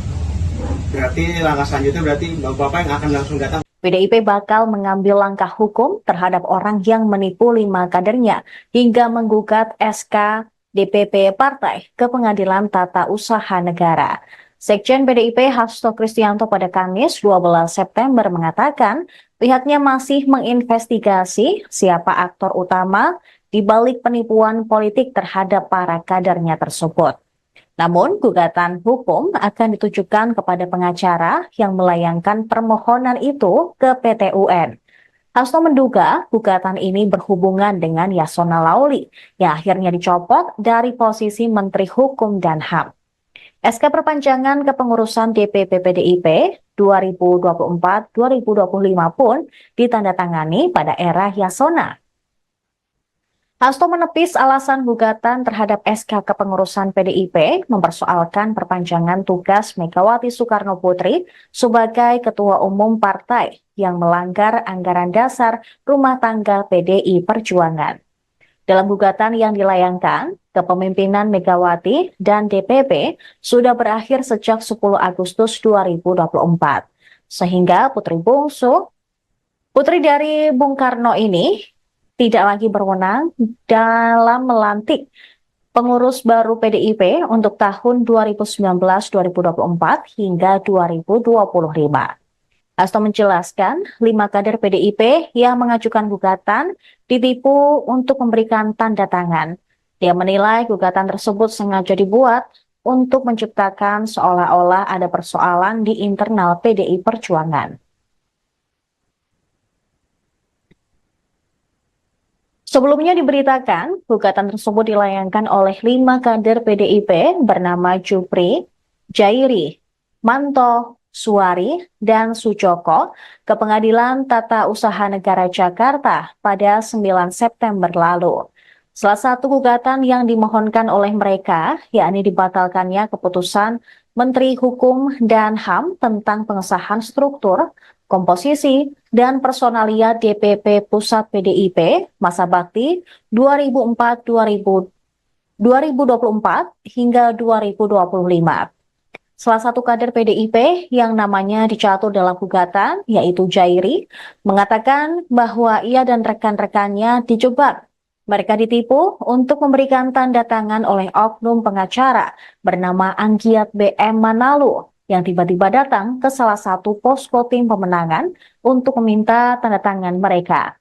Speaker 4: Berarti langkah selanjutnya berarti Bapak yang akan langsung datang.
Speaker 1: PDIP bakal mengambil langkah hukum terhadap orang yang menipu 5 kadernya hingga menggugat SK DPP Partai ke Pengadilan Tata Usaha Negara. Sekjen PDIP Hasto Kristianto pada Kamis 12 September mengatakan pihaknya masih menginvestigasi siapa aktor utama di balik penipuan politik terhadap para kadernya tersebut. Namun, gugatan hukum akan ditujukan kepada pengacara yang melayangkan permohonan itu ke PT UN. Hasto menduga gugatan ini berhubungan dengan Yasona Lauli yang akhirnya dicopot dari posisi Menteri Hukum dan HAM. SK perpanjangan kepengurusan DPP PDIP 2024-2025 pun ditandatangani pada era Yasona. Hasto menepis alasan gugatan terhadap SK kepengurusan PDIP mempersoalkan perpanjangan tugas Megawati Soekarno Putri sebagai Ketua Umum Partai yang melanggar anggaran dasar rumah tangga PDI Perjuangan. Dalam gugatan yang dilayangkan, kepemimpinan Megawati dan DPP sudah berakhir sejak 10 Agustus 2024. Sehingga putri dari Bung Karno ini tidak lagi berwenang dalam melantik pengurus baru PDIP untuk tahun 2019-2024 hingga 2025. Hasto menjelaskan 5 kader PDIP yang mengajukan gugatan ditipu untuk memberikan tanda tangan. Dia menilai gugatan tersebut sengaja dibuat untuk menciptakan seolah-olah ada persoalan di internal PDI Perjuangan. Sebelumnya diberitakan, gugatan tersebut dilayangkan oleh 5 kader PDIP bernama Jupri, Jairi, Manto, Suari, dan Sujoko ke Pengadilan Tata Usaha Negara Jakarta pada 9 September lalu. Salah satu gugatan yang dimohonkan oleh mereka, yakni dibatalkannya keputusan Menteri Hukum dan HAM tentang pengesahan struktur, komposisi, dan personalia DPP Pusat PDIP masa bakti 2024 hingga 2025. Salah satu kader PDIP yang namanya dicatur dalam gugatan, yaitu Jairi, mengatakan bahwa ia dan rekan-rekannya dijebak. Mereka ditipu untuk memberikan tanda tangan oleh oknum pengacara bernama Anggiat BM Manalu yang tiba-tiba datang ke salah satu posko tim pemenangan untuk meminta tanda tangan mereka.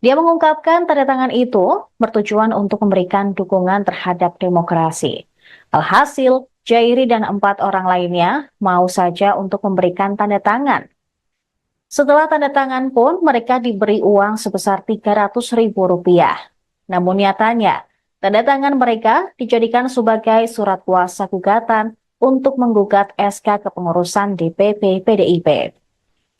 Speaker 1: Dia mengungkapkan tanda tangan itu bertujuan untuk memberikan dukungan terhadap demokrasi. Alhasil, Jairi dan 4 orang lainnya mau saja untuk memberikan tanda tangan. Setelah tanda tangan pun mereka diberi uang sebesar Rp300.000. Namun nyatanya, tanda tangan mereka dijadikan sebagai surat kuasa gugatan untuk menggugat SK kepengurusan DPP PDIP.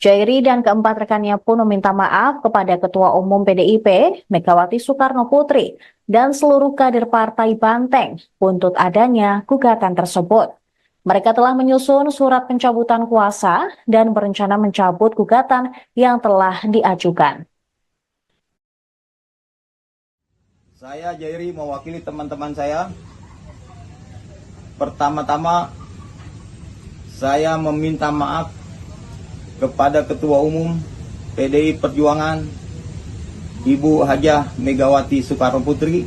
Speaker 1: Jairi dan keempat rekannya pun meminta maaf kepada Ketua Umum PDIP, Megawati Soekarno Putri, dan seluruh kader Partai Banteng untuk adanya gugatan tersebut. Mereka telah menyusun surat pencabutan kuasa dan berencana mencabut gugatan yang telah diajukan.
Speaker 2: Saya Jairi mewakili teman-teman saya. Pertama-tama saya meminta maaf kepada Ketua Umum PDI Perjuangan Ibu Hajah Megawati Soekarno Putri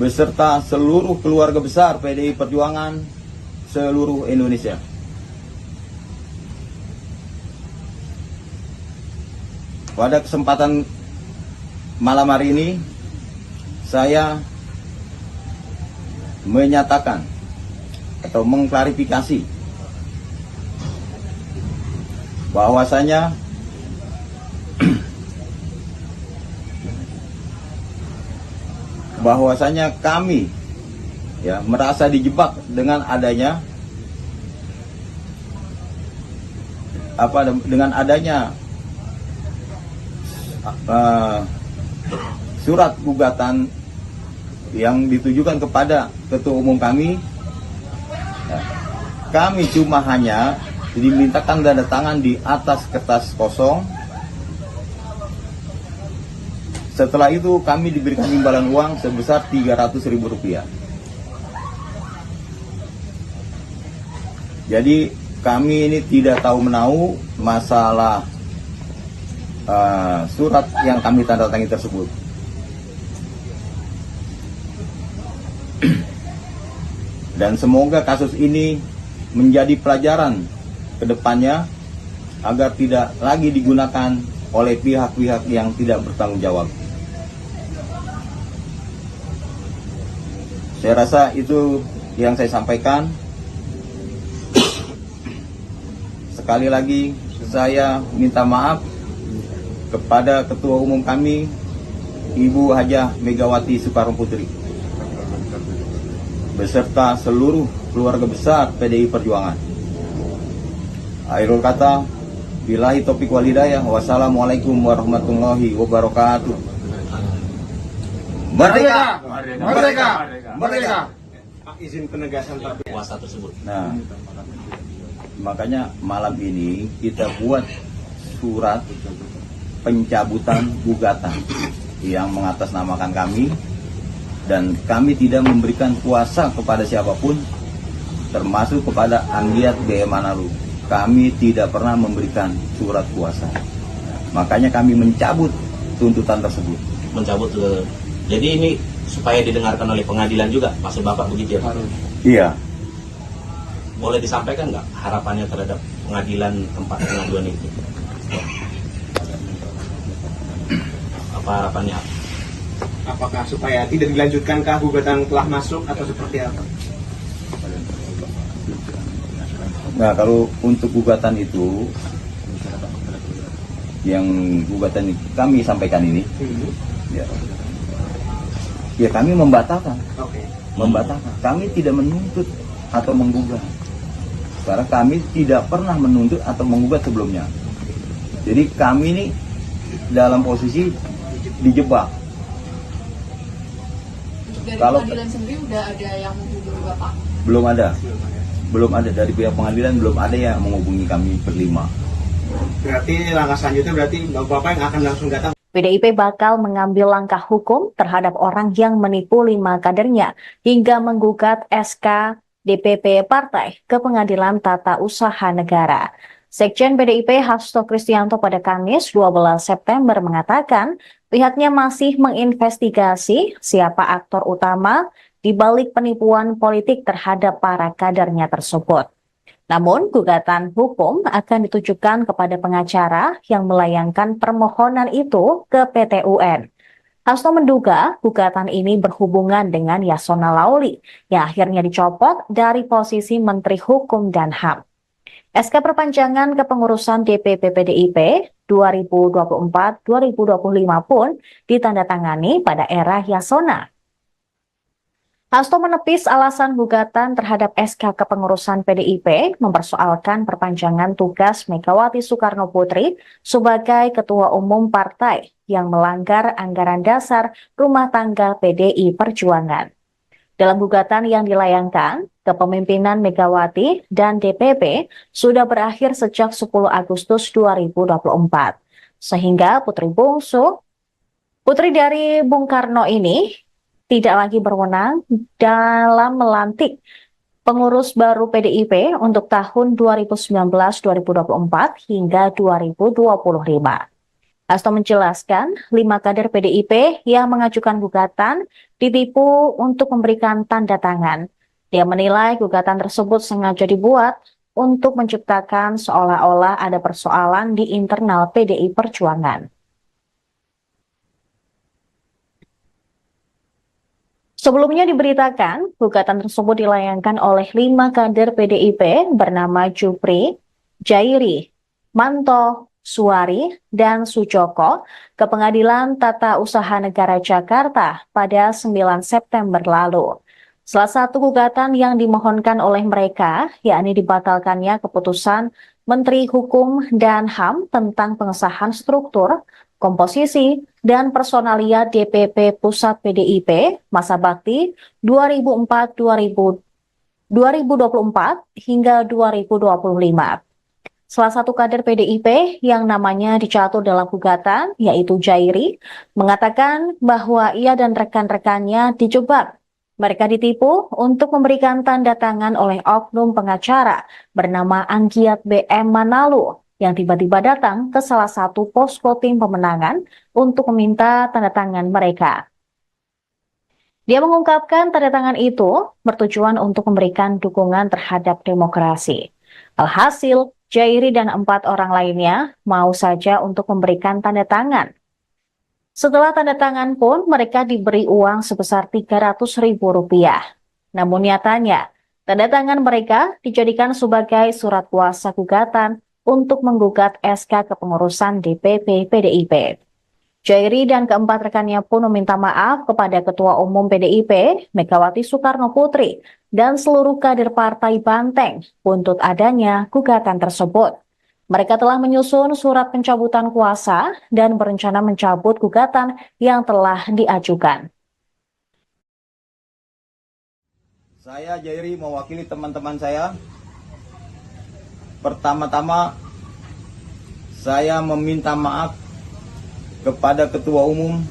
Speaker 2: beserta seluruh keluarga besar PDI Perjuangan seluruh Indonesia. Pada kesempatan malam hari ini saya menyatakan atau mengklarifikasi bahwasanya kami merasa dijebak dengan adanya surat gugatan yang ditujukan kepada Ketua Umum kami. Kami cuma hanya dimintakan tanda tangan di atas kertas kosong. Setelah itu kami diberikan imbalan uang sebesar Rp300.000. Jadi kami ini tidak tahu menahu masalah surat yang kami tanda tangani tersebut. Dan semoga kasus ini menjadi pelajaran ke depannya agar tidak lagi digunakan oleh pihak-pihak yang tidak bertanggung jawab. Saya rasa itu yang saya sampaikan. Sekali lagi saya minta maaf kepada Ketua Umum kami Ibu Hajah Megawati Soekarno Putri beserta seluruh keluarga besar PDI Perjuangan. Akhirul kata, billahi taufiq wal hidayah, wassalamualaikum warahmatullahi wabarakatuh. Merdeka! Merdeka! Merdeka!
Speaker 4: Izin penegasan Pak.
Speaker 3: Kuasa tersebut.
Speaker 2: Nah, makanya malam ini kita buat surat pencabutan gugatan yang mengatasnamakan kami, dan kami tidak memberikan kuasa kepada siapapun, termasuk kepada Anggiat BM Manalu. Kami tidak pernah memberikan surat kuasa. Makanya kami mencabut tuntutan tersebut.
Speaker 3: Mencabut jadi ini supaya didengarkan oleh pengadilan juga, maksud Bapak begitu ya?
Speaker 2: Iya.
Speaker 3: Boleh disampaikan nggak harapannya terhadap pengadilan tempat pengaduan itu? Apa harapannya?
Speaker 4: Apakah supaya tidak dilanjutkankah gugatan telah masuk atau seperti apa?
Speaker 2: Nah, kalau untuk gugatan itu, yang gugatan kami sampaikan ini, ya kami membatalkan. Membatalkan. Kami tidak menuntut atau menggugat. Karena kami tidak pernah menuntut atau menggugat sebelumnya. Jadi kami ini dalam posisi dijebak.
Speaker 5: Dari
Speaker 2: Kalau
Speaker 5: pengadilan sendiri udah ada yang menghubungi Bapak?
Speaker 2: Belum ada. Belum ada dari pihak pengadilan, belum ada yang menghubungi kami berlima.
Speaker 4: Berarti langkah selanjutnya berarti Bapak yang akan langsung datang.
Speaker 1: PDIP bakal mengambil langkah hukum terhadap orang yang menipu 5 kadernya hingga menggugat SK DPP partai ke Pengadilan Tata Usaha Negara. Sekjen PDIP Hasto Kristianto pada Kamis 12 September mengatakan pihaknya masih menginvestigasi siapa aktor utama di balik penipuan politik terhadap para kadernya tersebut. Namun, gugatan hukum akan ditujukan kepada pengacara yang melayangkan permohonan itu ke PT UN. Hasto menduga gugatan ini berhubungan dengan Yasona Lauli yang akhirnya dicopot dari posisi Menteri Hukum dan HAM. SK perpanjangan kepengurusan DPP PDIP 2024-2025 pun ditandatangani pada era Yasona. Hasto menepis alasan gugatan terhadap SK kepengurusan PDIP mempersoalkan perpanjangan tugas Megawati Soekarno Putri sebagai Ketua Umum Partai yang melanggar anggaran dasar rumah tangga PDI Perjuangan. Dalam gugatan yang dilayangkan, kepemimpinan Megawati dan DPP sudah berakhir sejak 10 Agustus 2024. Sehingga putri dari Bung Karno ini tidak lagi berwenang dalam melantik pengurus baru PDIP untuk tahun 2019-2024 hingga 2025. Hasto menjelaskan 5 kader PDIP yang mengajukan gugatan ditipu untuk memberikan tanda tangan. Dia menilai gugatan tersebut sengaja dibuat untuk menciptakan seolah-olah ada persoalan di internal PDI Perjuangan. Sebelumnya diberitakan, gugatan tersebut dilayangkan oleh 5 kader PDIP bernama Jupri, Jairi, Manto, Suari, dan Sujoko ke Pengadilan Tata Usaha Negara Jakarta pada 9 September lalu. Salah satu gugatan yang dimohonkan oleh mereka, yakni dibatalkannya keputusan Menteri Hukum dan HAM tentang pengesahan struktur, komposisi, dan personalia DPP Pusat PDIP masa bakti 2024 hingga 2025. Salah satu kader PDIP yang namanya dicatur dalam gugatan, yaitu Jairi, mengatakan bahwa ia dan rekan-rekannya dijebak. Mereka ditipu untuk memberikan tanda tangan oleh oknum pengacara bernama Anggiat BM Manalu yang tiba-tiba datang ke salah satu posko tim pemenangan untuk meminta tanda tangan mereka. Dia mengungkapkan tanda tangan itu bertujuan untuk memberikan dukungan terhadap demokrasi. Alhasil, Jairi dan 4 orang lainnya mau saja untuk memberikan tanda tangan. Setelah tanda tangan pun mereka diberi uang sebesar Rp300.000. Namun nyatanya, tanda tangan mereka dijadikan sebagai surat kuasa gugatan untuk menggugat SK kepengurusan DPP PDIP. Jairi dan keempat rekannya pun meminta maaf kepada Ketua Umum PDIP, Megawati Soekarno Putri, dan seluruh kader Partai Banteng untuk adanya gugatan tersebut. Mereka telah menyusun surat pencabutan kuasa dan berencana mencabut gugatan yang telah diajukan.
Speaker 2: Saya Jairi mewakili teman-teman saya. Pertama-tama saya meminta maaf kepada Ketua Umum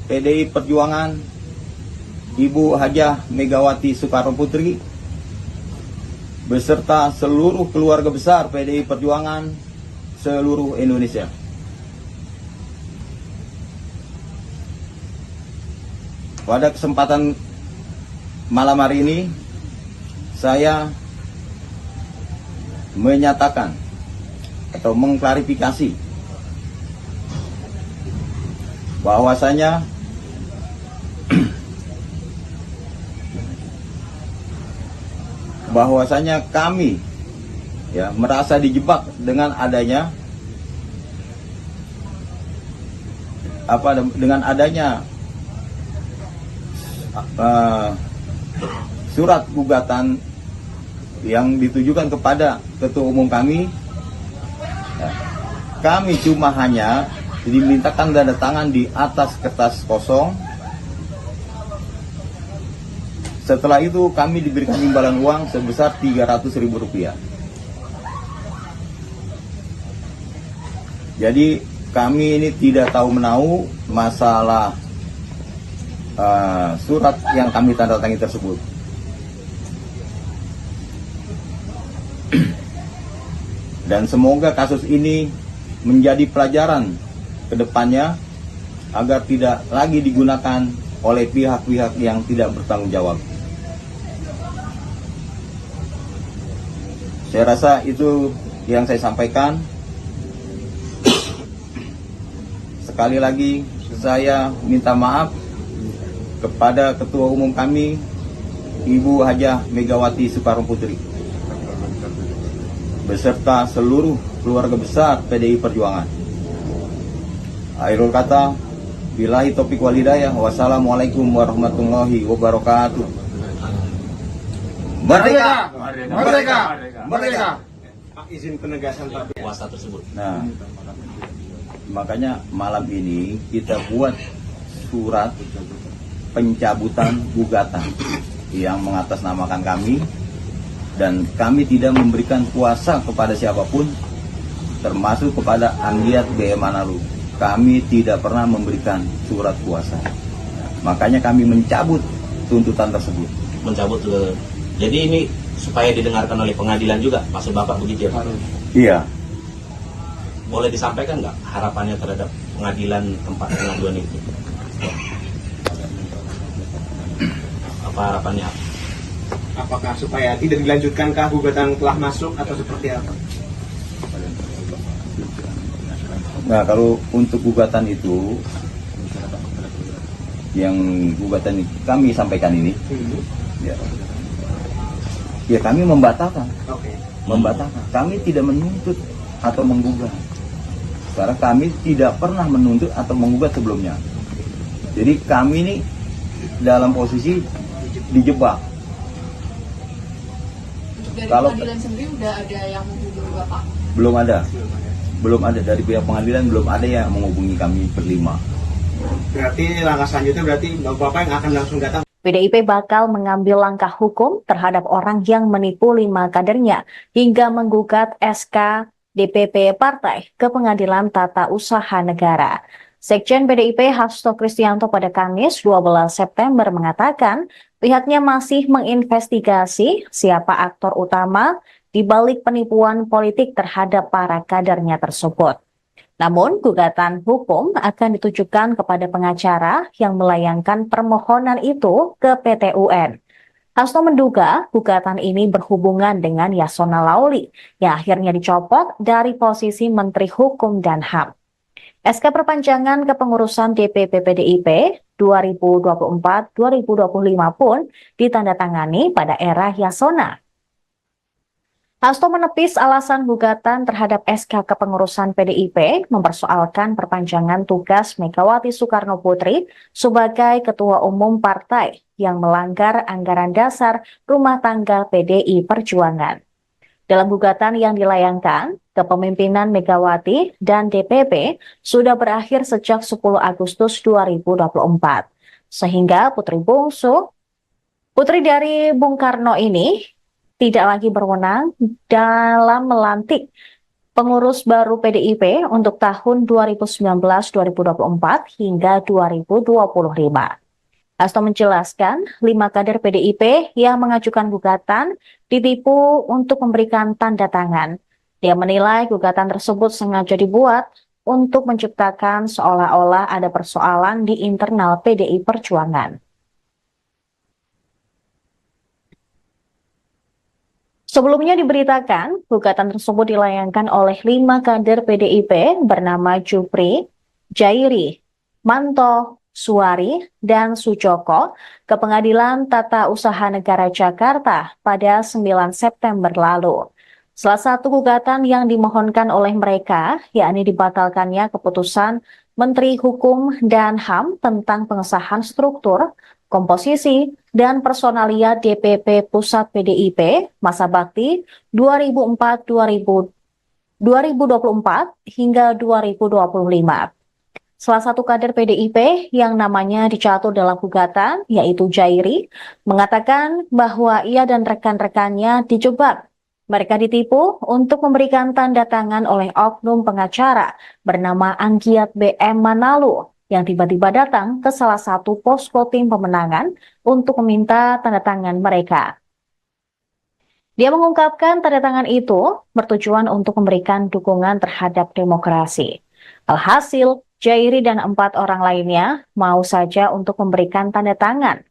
Speaker 2: PDI Perjuangan Ibu Hajah Megawati Soekarno Putri beserta seluruh keluarga besar PDI Perjuangan seluruh Indonesia. Pada kesempatan malam hari ini saya menyatakan atau mengklarifikasi bahwasanya kami merasa dijebak dengan adanya surat gugatan yang ditujukan kepada Ketua Umum kami. Kami cuma hanya dimintakan tanda tangan di atas kertas kosong Setelah itu kami diberikan imbalan uang sebesar Rp300.000. Jadi kami ini tidak tahu menahu masalah surat yang kami tanda tangani tersebut. Dan semoga kasus ini menjadi pelajaran ke depannya agar tidak lagi digunakan oleh pihak-pihak yang tidak bertanggung jawab. Saya rasa itu yang saya sampaikan. Sekali lagi saya minta maaf kepada Ketua Umum kami, Ibu Hajah Megawati Soekarno Putri, beserta seluruh keluarga besar PDI Perjuangan. Akhirul kata, billahi taufiq wal hidayah, wassalamualaikum warahmatullahi wabarakatuh. Merdeka! Merdeka! Merdeka!
Speaker 4: Pak, izin penegasan Pak.
Speaker 3: Kuasa tersebut.
Speaker 2: Nah, makanya malam ini kita buat surat pencabutan gugatan yang mengatasnamakan kami, dan kami tidak memberikan kuasa kepada siapapun, termasuk kepada Anggiat BM Manalu. Kami tidak pernah memberikan surat kuasa. Makanya kami mencabut tuntutan tersebut.
Speaker 3: Mencabut jadi ini supaya didengarkan oleh pengadilan juga, maksud Bapak begitu ya?
Speaker 2: Iya.
Speaker 3: Boleh disampaikan nggak harapannya terhadap pengadilan tempat pengaduan itu? Apa harapannya?
Speaker 4: Apakah supaya tidak dilanjutkah gugatan telah masuk atau seperti apa?
Speaker 2: Nah, kalau untuk gugatan itu, yang gugatan kami sampaikan ini, ya kami membatalkan.
Speaker 4: Oke.
Speaker 2: Membatalkan. Kami tidak menuntut atau menggugat. Karena kami tidak pernah menuntut atau menggugat sebelumnya. Jadi kami ini dalam posisi dijebak.
Speaker 5: Dari
Speaker 2: Kalau-
Speaker 5: pengadilan sendiri udah ada yang menghubungi Bapak?
Speaker 2: Belum ada. Belum ada dari pihak pengadilan, belum ada yang menghubungi kami berlima.
Speaker 4: Berarti langkah selanjutnya berarti Bapak yang akan langsung datang.
Speaker 1: PDIP bakal mengambil langkah hukum terhadap orang yang menipu 5 kadernya hingga menggugat SK DPP Partai ke Pengadilan Tata Usaha Negara. Sekjen PDIP Hasto Kristianto pada Kamis 12 September mengatakan pihaknya masih menginvestigasi siapa aktor utama di balik penipuan politik terhadap para kadernya tersebut. Namun, gugatan hukum akan ditujukan kepada pengacara yang melayangkan permohonan itu ke PT UN. Hasto menduga gugatan ini berhubungan dengan Yasona Lauli yang akhirnya dicopot dari posisi Menteri Hukum dan HAM. SK perpanjangan kepengurusan DPP PDIP 2024-2025 pun ditandatangani pada era Yasona. Hasto menepis alasan gugatan terhadap SK kepengurusan PDIP mempersoalkan perpanjangan tugas Megawati Soekarno Putri sebagai Ketua Umum Partai yang melanggar anggaran dasar rumah tangga PDI Perjuangan. Dalam gugatan yang dilayangkan, kepemimpinan Megawati dan DPP sudah berakhir sejak 10 Agustus 2024. Sehingga putri dari Bung Karno ini tidak lagi berwenang dalam melantik pengurus baru PDIP untuk tahun 2019-2024 hingga 2025. Hasto menjelaskan 5 kader PDIP yang mengajukan gugatan ditipu untuk memberikan tanda tangan. Dia menilai gugatan tersebut sengaja dibuat untuk menciptakan seolah-olah ada persoalan di internal PDI Perjuangan. Sebelumnya diberitakan, gugatan tersebut dilayangkan oleh 5 kader PDIP bernama Jupri, Jairi, Manto, Suari, dan Sujoko ke Pengadilan Tata Usaha Negara Jakarta pada 9 September lalu. Salah satu gugatan yang dimohonkan oleh mereka, yakni dibatalkannya keputusan Menteri Hukum dan HAM tentang pengesahan struktur, komposisi, dan personalia DPP Pusat PDIP masa bakti 2024 hingga 2025. Salah satu kader PDIP yang namanya dicatur dalam gugatan, yaitu Jairi, mengatakan bahwa ia dan rekan-rekannya dijebak. Mereka ditipu untuk memberikan tanda tangan oleh oknum pengacara bernama Anggiat BM Manalu yang tiba-tiba datang ke salah satu posko tim pemenangan untuk meminta tanda tangan mereka. Dia mengungkapkan tanda tangan itu bertujuan untuk memberikan dukungan terhadap demokrasi. Alhasil, Jairi dan 4 orang lainnya mau saja untuk memberikan tanda tangan.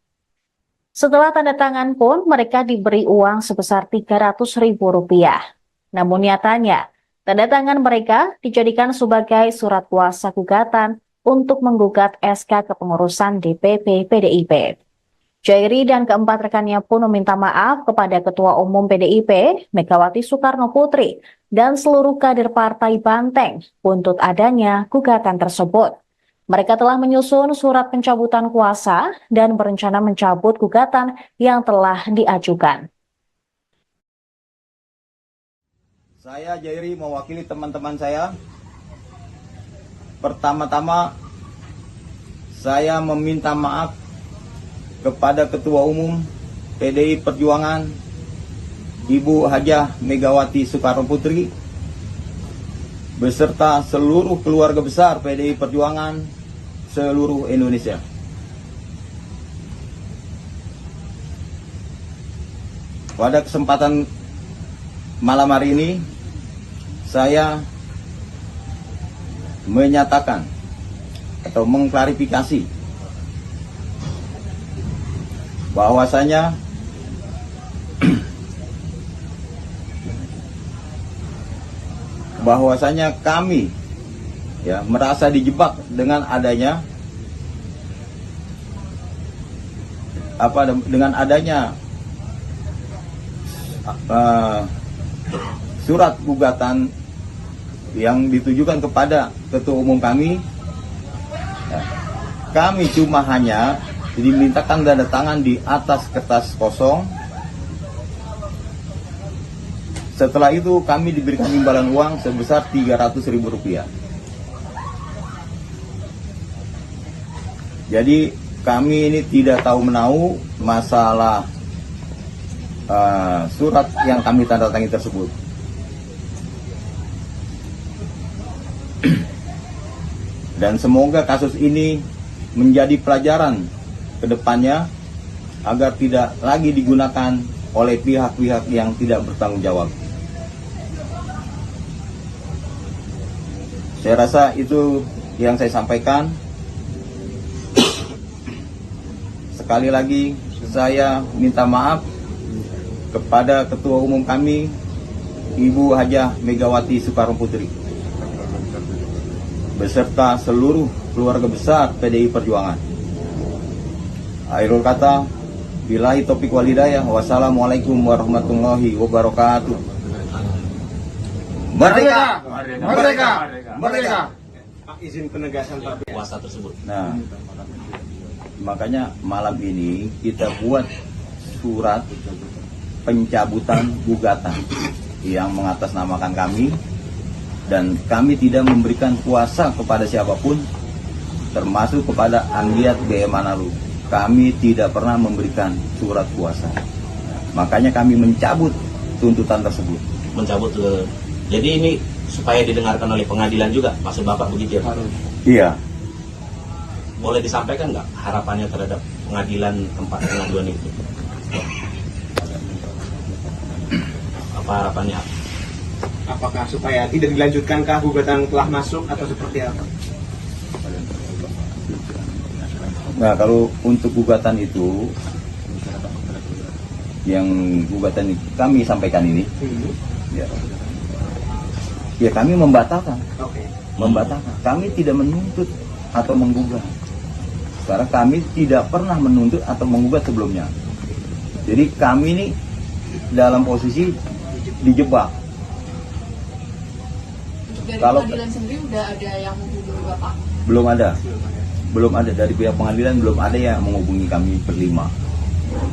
Speaker 1: Setelah tanda tangan pun mereka diberi uang sebesar Rp300.000. Namun nyatanya, tanda tangan mereka dijadikan sebagai surat kuasa gugatan untuk menggugat SK kepengurusan DPP PDIP. Jairi dan keempat rekannya pun meminta maaf kepada Ketua Umum PDIP, Megawati Soekarno Putri, dan seluruh kader Partai Banteng untuk adanya gugatan tersebut. Mereka telah menyusun surat pencabutan kuasa dan berencana mencabut gugatan yang telah diajukan.
Speaker 2: Saya Jairi mewakili teman-teman saya. Pertama-tama saya meminta maaf kepada Ketua Umum PDI Perjuangan Ibu Hajah Megawati Soekarno Putri beserta seluruh keluarga besar PDI Perjuangan seluruh Indonesia. Pada kesempatan malam hari ini saya menyatakan atau mengklarifikasi bahwasanya kami merasa dijebak dengan adanya surat gugatan yang ditujukan kepada Ketua Umum kami. Kami cuma hanya dimintakan tanda tangan di atas kertas kosong. Setelah itu kami diberikan imbalan uang sebesar Rp300.000. Jadi kami ini tidak tahu menahu masalah surat yang kami tanda tangani tersebut. Dan semoga kasus ini menjadi pelajaran ke depannya agar tidak lagi digunakan oleh pihak-pihak yang tidak bertanggung jawab. Saya rasa itu yang saya sampaikan. Sekali lagi saya minta maaf kepada Ketua Umum kami Ibu Hajah Megawati Soekarno Putri beserta seluruh keluarga besar PDI Perjuangan. Akhirul kata, billahi taufiq wal hidayah. Wassalamualaikum warahmatullahi wabarakatuh. Merdeka! Merdeka! Merdeka!
Speaker 4: Izin penegasan Pak.
Speaker 3: Kuasa tersebut.
Speaker 2: Nah, makanya malam ini kita buat surat pencabutan gugatan yang mengatasnamakan kami, dan kami tidak memberikan kuasa kepada siapapun, termasuk kepada Anggiat BM Manalu. Kami tidak pernah memberikan surat kuasa. Makanya kami mencabut tuntutan tersebut.
Speaker 3: Mencabut jadi ini supaya didengarkan oleh pengadilan juga, maksud Bapak begitu ya Pak?
Speaker 2: Iya.
Speaker 3: Boleh disampaikan nggak harapannya terhadap pengadilan tempat pengaduan itu? Apa harapannya?
Speaker 4: Apakah supaya tidak dilanjutkankah gugatan telah masuk atau seperti apa?
Speaker 2: Nah, kalau untuk gugatan itu, yang gugatan kami sampaikan ini, ya kami membatalkan. Membatalkan. Kami tidak menuntut atau menggugat. Karena kami tidak pernah menuntut atau menggugat sebelumnya. Jadi kami ini dalam posisi dijebak.
Speaker 5: Dari
Speaker 2: Kalau
Speaker 5: pengadilan sendiri udah ada yang menghubungi Bapak?
Speaker 2: Belum ada dari pihak pengadilan, belum ada yang menghubungi kami berlima.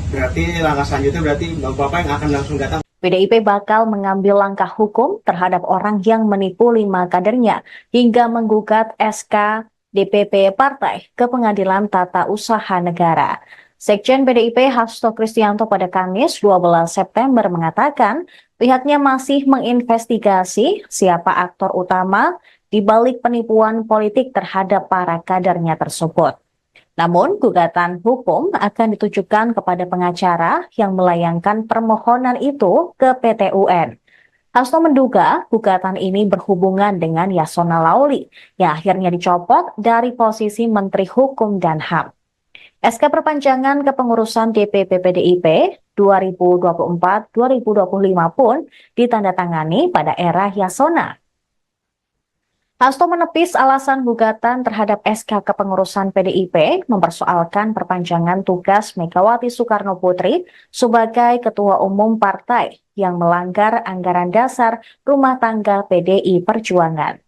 Speaker 4: Berarti langkah selanjutnya berarti Bapak yang akan langsung datang.
Speaker 1: PDIP bakal mengambil langkah hukum terhadap orang yang menipu 5 kadernya hingga menggugat SK DPP Partai ke Pengadilan Tata Usaha Negara. Sekjen PDIP Hasto Kristianto pada Kamis 12 September mengatakan pihaknya masih menginvestigasi siapa aktor utama di balik penipuan politik terhadap para kadernya tersebut. Namun, gugatan hukum akan ditujukan kepada pengacara yang melayangkan permohonan itu ke PT UN. Hasto menduga gugatan ini berhubungan dengan Yasona Lauli yang akhirnya dicopot dari posisi Menteri Hukum dan HAM. SK perpanjangan kepengurusan DPP PDIP 2024-2025 pun ditandatangani pada era Yasona. Hasto menepis alasan gugatan terhadap SK kepengurusan PDIP mempersoalkan perpanjangan tugas Megawati Soekarno Putri sebagai Ketua Umum Partai yang melanggar anggaran dasar rumah tangga PDI Perjuangan.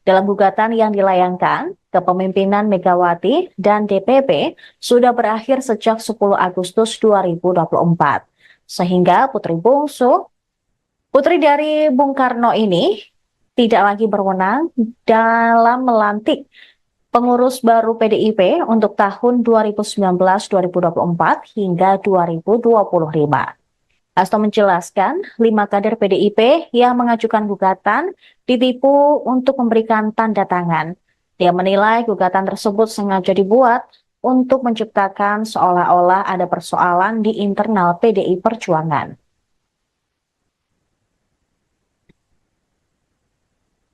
Speaker 1: Dalam gugatan yang dilayangkan, kepemimpinan Megawati dan DPP sudah berakhir sejak 10 Agustus 2024. Sehingga putri bungsu, putri dari Bung Karno ini tidak lagi berwenang dalam melantik pengurus baru PDIP untuk tahun 2019-2024 hingga 2025. Hasto menjelaskan 5 kader PDIP yang mengajukan gugatan ditipu untuk memberikan tanda tangan. Dia menilai gugatan tersebut sengaja dibuat untuk menciptakan seolah-olah ada persoalan di internal PDI Perjuangan.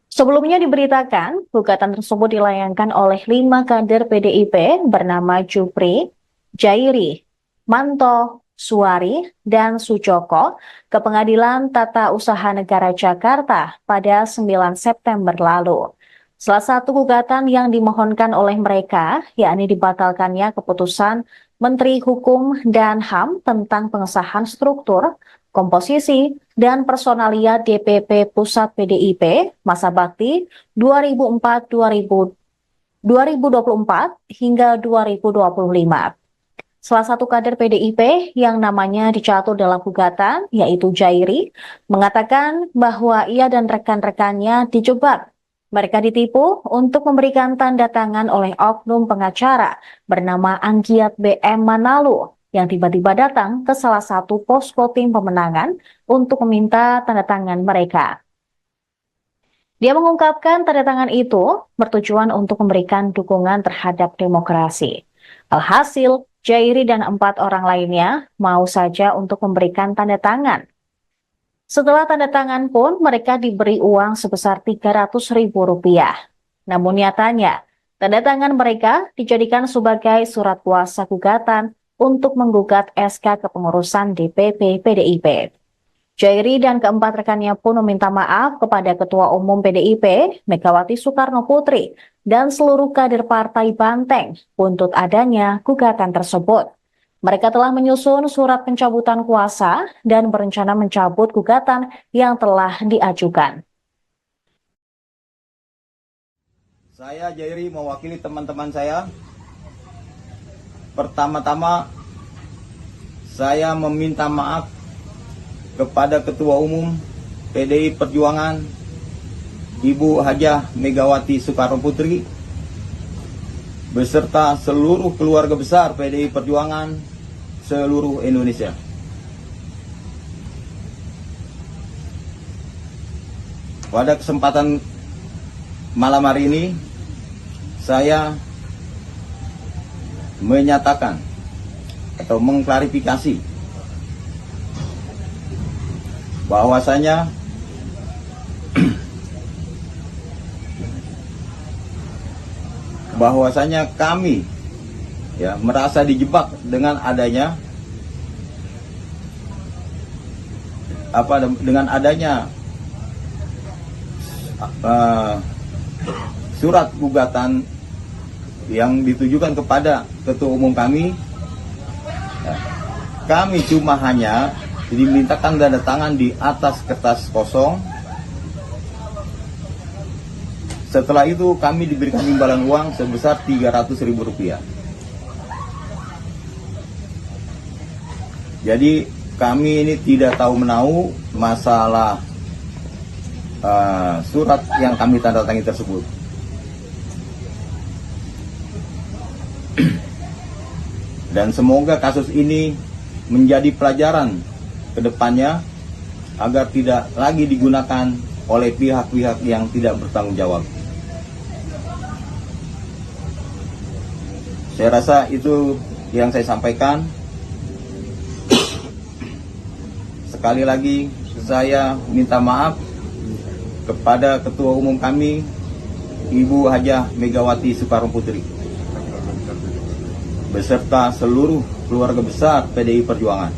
Speaker 1: Sebelumnya diberitakan, gugatan tersebut dilayangkan oleh 5 kader PDIP bernama Jupri, Jairi, Manto, Suwari, dan Sujoko ke Pengadilan Tata Usaha Negara Jakarta pada 9 September lalu. Salah satu gugatan yang dimohonkan oleh mereka, yakni dibatalkannya keputusan Menteri Hukum dan HAM tentang pengesahan struktur, komposisi, dan personalia DPP Pusat PDIP masa bakti 2024 hingga 2025. Salah satu kader PDIP yang namanya dicatur dalam gugatan, yaitu Jairi, mengatakan bahwa ia dan rekan-rekannya dijebak. Mereka ditipu untuk memberikan tanda tangan oleh oknum pengacara bernama Anggiat BM Manalu yang tiba-tiba datang ke salah satu posko tim pemenangan untuk meminta tanda tangan mereka. Dia mengungkapkan tanda tangan itu bertujuan untuk memberikan dukungan terhadap demokrasi. Alhasil, Jairi dan 4 orang lainnya mau saja untuk memberikan tanda tangan. Setelah tanda tangan pun mereka diberi uang sebesar Rp300.000. Namun nyatanya, tanda tangan mereka dijadikan sebagai surat kuasa gugatan untuk menggugat SK kepengurusan DPP PDIP. Jairi dan keempat rekannya pun meminta maaf kepada Ketua Umum PDIP, Megawati Soekarno Putri, dan seluruh kader Partai Banteng untuk adanya gugatan tersebut. Mereka telah menyusun surat pencabutan kuasa dan berencana mencabut gugatan yang telah diajukan.
Speaker 2: Saya Jairi mewakili teman-teman saya. Pertama-tama saya meminta maaf kepada Ketua Umum PDI Perjuangan Ibu Hajah Megawati Soekarno Putri beserta seluruh keluarga besar PDI Perjuangan seluruh Indonesia. Pada kesempatan malam hari ini saya menyatakan atau mengklarifikasi bahwasanya kami merasa dijebak dengan adanya surat gugatan yang ditujukan kepada Ketua Umum kami. Kami cuma hanya dimintakan tanda tangan di atas kertas kosong. Setelah itu kami diberikan imbalan uang sebesar Rp300.000. Jadi kami ini tidak tahu menahu masalah surat yang kami tanda tangan tersebut. Dan semoga kasus ini menjadi pelajaran ke depannya agar tidak lagi digunakan oleh pihak-pihak yang tidak bertanggung jawab. Saya rasa itu yang saya sampaikan. Sekali lagi saya minta maaf kepada Ketua Umum kami, Ibu Hajah Megawati Soekarno Putri, beserta seluruh keluarga besar PDI Perjuangan.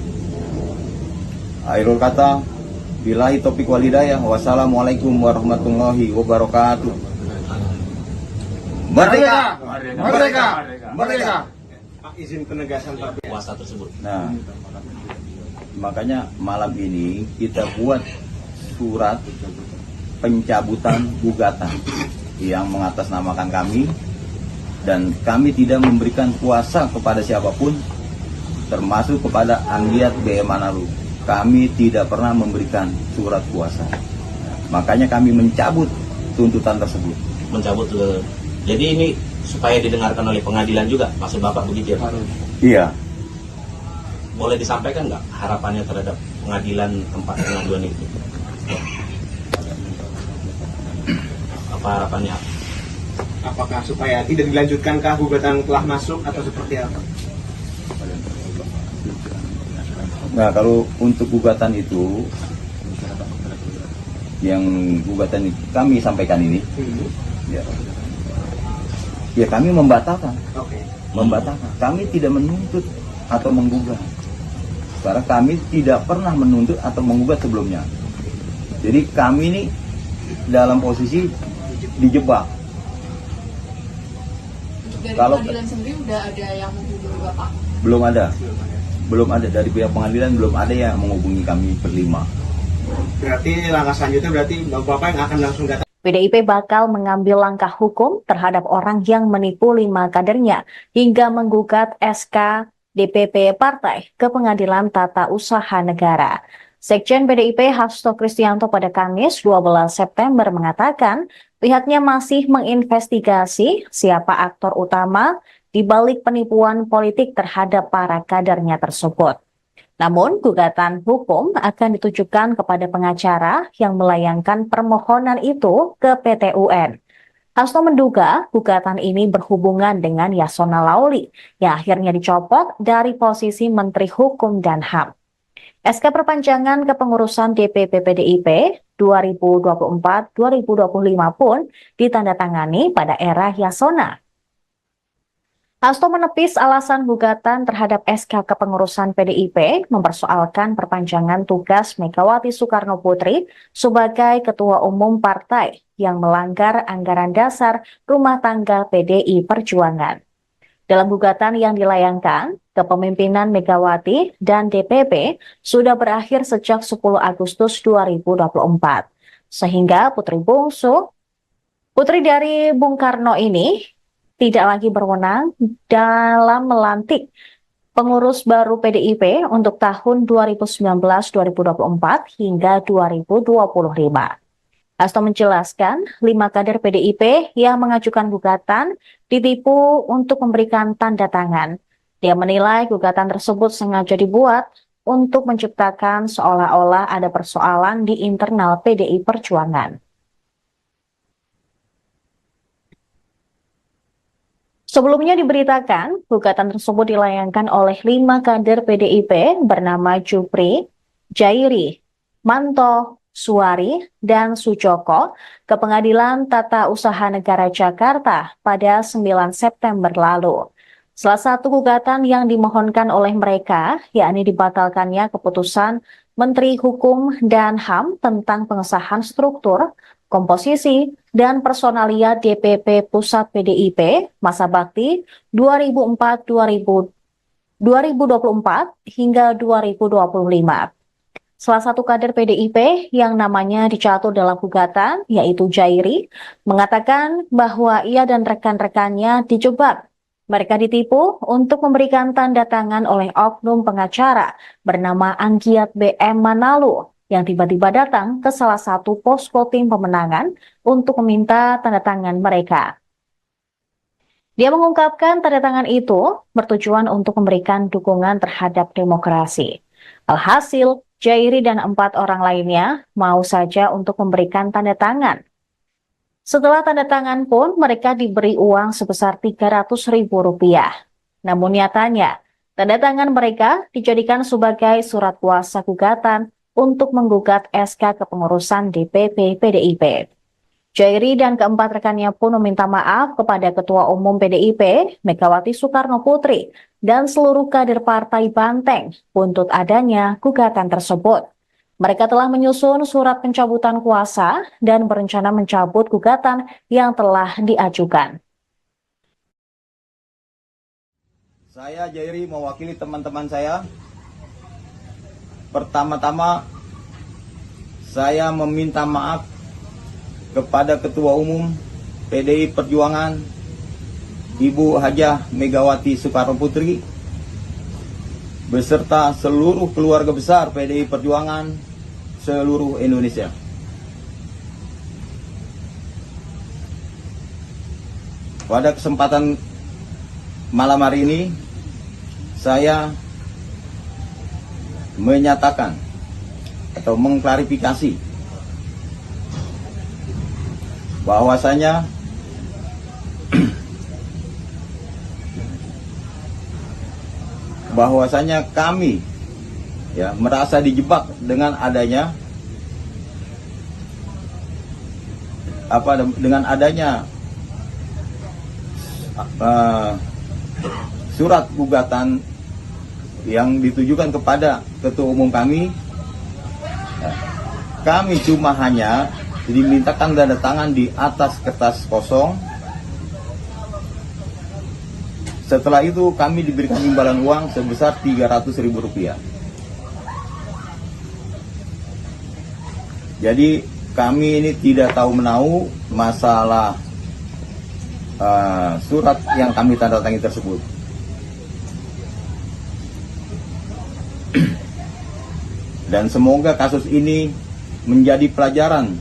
Speaker 2: Akhirul kata, billahi taufiq wal hidayah, wassalamualaikum warahmatullahi wabarakatuh. Merdeka! Merdeka! Merdeka!
Speaker 4: Pak, izin penegasan Pak.
Speaker 3: Kuasa tersebut.
Speaker 2: Nah, makanya malam ini kita buat surat pencabutan gugatan yang mengatasnamakan kami, dan kami tidak memberikan kuasa kepada siapapun, termasuk kepada Anggiat BM Manalu. Kami tidak pernah memberikan surat kuasa. Makanya kami mencabut tuntutan tersebut.
Speaker 3: Mencabut jadi ini supaya didengarkan oleh pengadilan juga, maksud Bapak begitu ya Pak?
Speaker 2: Iya.
Speaker 3: Boleh disampaikan nggak harapannya terhadap pengadilan tempat pengaduan itu? Apa harapannya?
Speaker 4: Apakah supaya tidak dilanjutkankah gugatan telah masuk atau seperti apa?
Speaker 2: Nah, kalau untuk gugatan itu, yang gugatan kami sampaikan ini, ya kami membatalkan.
Speaker 4: Oke.
Speaker 2: Membatalkan. Kami tidak menuntut atau menggugat. Karena kami tidak pernah menuntut atau menggugat sebelumnya. Jadi kami ini dalam posisi dijebak.
Speaker 5: Dari
Speaker 2: Kalau-
Speaker 5: pengadilan sendiri udah ada yang menghubungi Bapak?
Speaker 2: Belum ada. Belum ada dari pihak pengadilan, belum ada yang menghubungi kami berlima.
Speaker 4: Berarti langkah selanjutnya berarti Bapak yang akan langsung datang.
Speaker 1: PDIP bakal mengambil langkah hukum terhadap orang yang menipu 5 kadernya hingga menggugat SK DPP Partai ke Pengadilan Tata Usaha Negara. Sekjen PDIP Hasto Kristianto pada Kamis 12 September mengatakan pihaknya masih menginvestigasi siapa aktor utama di balik penipuan politik terhadap para kadernya tersebut. Namun, gugatan hukum akan ditujukan kepada pengacara yang melayangkan permohonan itu ke PT UN. Hasto menduga gugatan ini berhubungan dengan Yasona Lauli yang akhirnya dicopot dari posisi Menteri Hukum dan HAM. SK perpanjangan kepengurusan DPP PDIP 2024-2025 pun ditandatangani pada era Yasona. Hasto menepis alasan gugatan terhadap SK kepengurusan PDIP mempersoalkan perpanjangan tugas Megawati Soekarno Putri sebagai Ketua Umum Partai yang melanggar anggaran dasar rumah tangga PDI Perjuangan. Dalam gugatan yang dilayangkan, kepemimpinan Megawati dan DPP sudah berakhir sejak 10 Agustus 2024. Sehingga putri dari Bung Karno ini tidak lagi berwenang dalam melantik pengurus baru PDIP untuk tahun 2019-2024 hingga 2025. Hasto menjelaskan 5 kader PDIP yang mengajukan gugatan ditipu untuk memberikan tanda tangan. Dia menilai gugatan tersebut sengaja dibuat untuk menciptakan seolah-olah ada persoalan di internal PDI Perjuangan. Sebelumnya diberitakan, gugatan tersebut dilayangkan oleh 5 kader PDIP bernama Jupri, Jairi, Manto, Suari, dan Sujoko ke Pengadilan Tata Usaha Negara Jakarta pada 9 September lalu. Salah satu gugatan yang dimohonkan oleh mereka, yakni dibatalkannya keputusan Menteri Hukum dan HAM tentang pengesahan struktur, komposisi, dan personalia DPP Pusat PDIP masa bakti 2024 hingga 2025. Salah satu kader PDIP yang namanya dicatur dalam gugatan, yaitu Jairi, mengatakan bahwa ia dan rekan-rekannya dijebak. Mereka ditipu untuk memberikan tanda tangan oleh oknum pengacara bernama Anggiat BM Manalu yang tiba-tiba datang ke salah satu posko tim pemenangan untuk meminta tanda tangan mereka. Dia mengungkapkan tanda tangan itu bertujuan untuk memberikan dukungan terhadap demokrasi. Alhasil, Jairi dan 4 orang lainnya mau saja untuk memberikan tanda tangan. Setelah tanda tangan pun, mereka diberi uang sebesar Rp300.000. Namun nyatanya, tanda tangan mereka dijadikan sebagai surat kuasa gugatan untuk menggugat SK kepengurusan DPP PDIP. Jairi dan keempat rekannya pun meminta maaf kepada Ketua Umum PDIP, Megawati Soekarno Putri, dan seluruh kader Partai Banteng untuk adanya gugatan tersebut. Mereka telah menyusun surat pencabutan kuasa dan berencana mencabut gugatan yang telah diajukan.
Speaker 2: Saya Jairi mewakili teman-teman saya. Pertama-tama saya meminta maaf kepada Ketua Umum PDI Perjuangan Ibu Hajah Megawati Soekarno Putri beserta seluruh keluarga besar PDI Perjuangan seluruh Indonesia. Pada kesempatan malam hari ini saya menyatakan atau mengklarifikasi bahwasanya kami merasa dijebak dengan adanya surat gugatan yang ditujukan kepada Ketua Umum kami. Kami cuma hanya dimintakan tanda tangan di atas kertas kosong. Setelah itu kami diberikan imbalan uang sebesar Rp300.000. Jadi kami ini tidak tahu menahu masalah surat yang kami tanda tangan tersebut. Dan semoga kasus ini menjadi pelajaran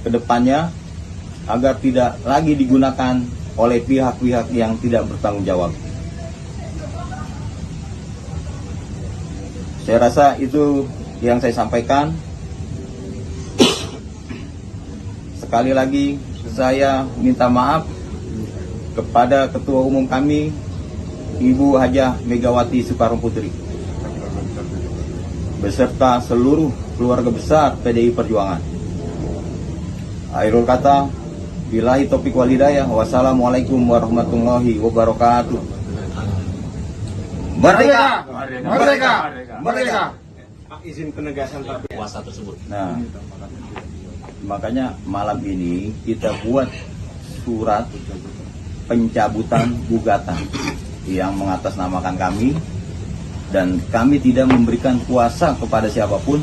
Speaker 2: ke depannya agar tidak lagi digunakan oleh pihak-pihak yang tidak bertanggung jawab. Saya rasa itu yang saya sampaikan. Sekali lagi saya minta maaf kepada Ketua Umum kami Ibu Hajah Megawati Soekarno Putri beserta seluruh keluarga besar PDI Perjuangan. Akhirul kata, billahi taufiq wal hidayah. Wassalamualaikum warahmatullahi wabarakatuh. Merdeka! Merdeka! Merdeka!
Speaker 4: Pak, izin penegasan Pak.
Speaker 3: Kuasa tersebut.
Speaker 2: Nah, makanya malam ini kita buat surat pencabutan gugatan yang mengatasnamakan kami, dan kami tidak memberikan kuasa kepada siapapun,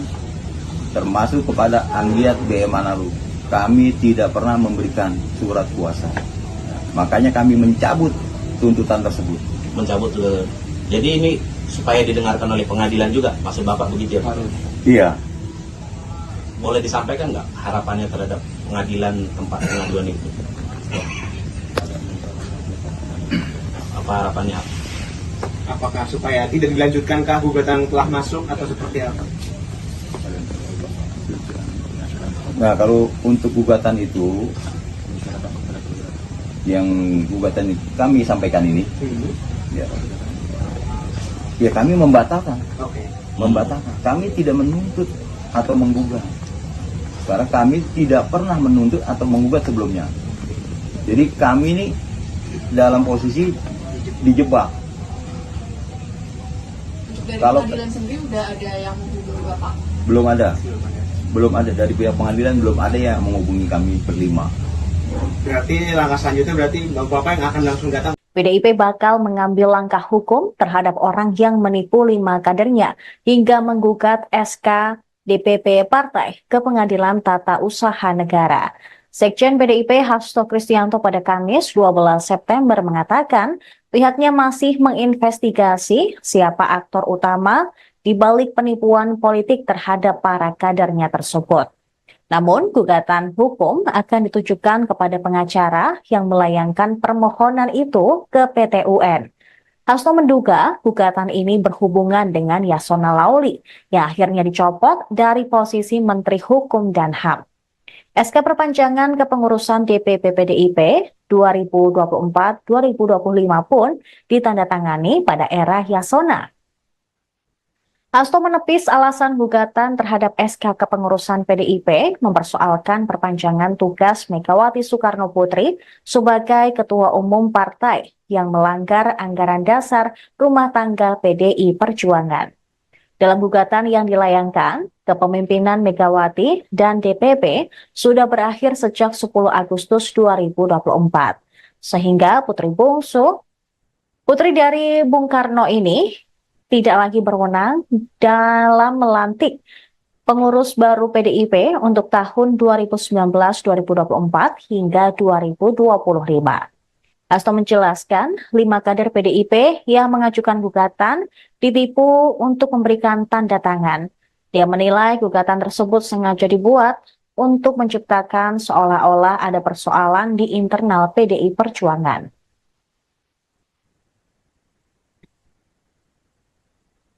Speaker 2: termasuk kepada Anggiat BM Analu. Kami tidak pernah memberikan surat kuasa. Makanya kami mencabut tuntutan tersebut.
Speaker 3: Mencabut jadi ini supaya didengarkan oleh pengadilan juga, maksud Bapak begitu ya Pak?
Speaker 2: Iya.
Speaker 3: Boleh disampaikan nggak harapannya terhadap pengadilan tempat pengaduan itu? Apa harapannya?
Speaker 4: Apakah supaya tidak dilanjutkan gugatan telah masuk atau seperti apa?
Speaker 2: Nah, kalau untuk gugatan itu, yang gugatan itu kami sampaikan ini, ya kami membatalkan.
Speaker 4: Oke.
Speaker 2: Membatalkan. Kami tidak menuntut atau menggugat. Karena kami tidak pernah menuntut atau menggugat sebelumnya. Jadi kami ini dalam posisi dijebak.
Speaker 5: Dari
Speaker 2: Kalau
Speaker 5: pengadilan sendiri udah ada yang menghubungi Bapak?
Speaker 2: Belum ada dari pihak pengadilan, belum ada yang menghubungi kami berlima.
Speaker 4: Berarti langkah selanjutnya berarti Bapak yang akan langsung datang.
Speaker 1: PDIP bakal mengambil langkah hukum terhadap orang yang menipu 5 kadernya hingga menggugat SK DPP Partai ke Pengadilan Tata Usaha Negara. Sekjen PDIP Hasto Kristianto pada Kamis 12 September mengatakan pihaknya masih menginvestigasi siapa aktor utama di balik penipuan politik terhadap para kadernya tersebut. Namun, gugatan hukum akan ditujukan kepada pengacara yang melayangkan permohonan itu ke PT UN. Hasto menduga gugatan ini berhubungan dengan Yasona Lauli yang akhirnya dicopot dari posisi Menteri Hukum dan HAM. SK perpanjangan kepengurusan DPP PDIP 2024-2025 pun ditandatangani pada era Yasona. Hasto menepis alasan gugatan terhadap SK kepengurusan PDIP mempersoalkan perpanjangan tugas Megawati Soekarno Putri sebagai Ketua Umum Partai yang melanggar anggaran dasar rumah tangga PDI Perjuangan. Dalam gugatan yang dilayangkan, kepemimpinan Megawati dan DPP sudah berakhir sejak 10 Agustus 2024. Sehingga putri dari Bung Karno ini tidak lagi berwenang dalam melantik pengurus baru PDIP untuk tahun 2019-2024 hingga 2025. Hasto menjelaskan 5 kader PDIP yang mengajukan gugatan ditipu untuk memberikan tanda tangan. Dia menilai gugatan tersebut sengaja dibuat untuk menciptakan seolah-olah ada persoalan di internal PDI Perjuangan.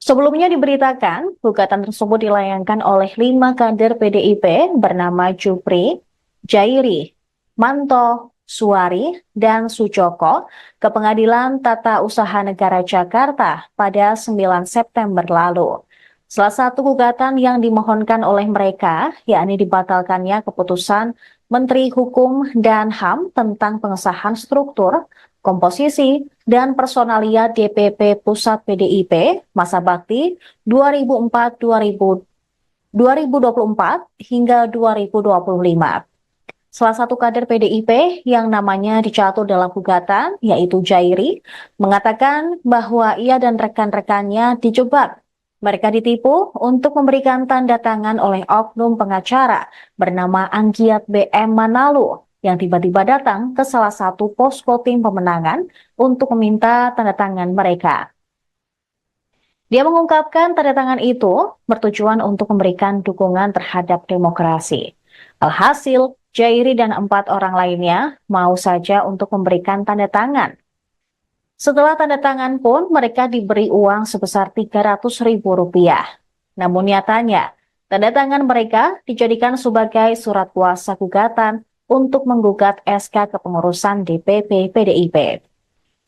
Speaker 1: Sebelumnya diberitakan, gugatan tersebut dilayangkan oleh 5 kader PDIP bernama Jupri, Jairi, Manto, Suari, dan Sujoko ke Pengadilan Tata Usaha Negara Jakarta pada 9 September lalu. Salah satu gugatan yang dimohonkan oleh mereka, yakni dibatalkannya keputusan Menteri Hukum dan HAM tentang pengesahan struktur, komposisi, dan personalia DPP Pusat PDIP masa bakti 2024 hingga 2025. Salah satu kader PDIP yang namanya dicatur dalam gugatan, yaitu Jairi, mengatakan bahwa ia dan rekan-rekannya dijebak. Mereka ditipu untuk memberikan tanda tangan oleh oknum pengacara bernama Anggiat BM Manalu yang tiba-tiba datang ke salah satu posko tim pemenangan untuk meminta tanda tangan mereka. Dia mengungkapkan tanda tangan itu bertujuan untuk memberikan dukungan terhadap demokrasi. Alhasil, Jairi dan 4 orang lainnya mau saja untuk memberikan tanda tangan. Setelah tanda tangan pun mereka diberi uang sebesar Rp300.000. Namun nyatanya, tanda tangan mereka dijadikan sebagai surat kuasa gugatan untuk menggugat SK kepengurusan DPP PDIP.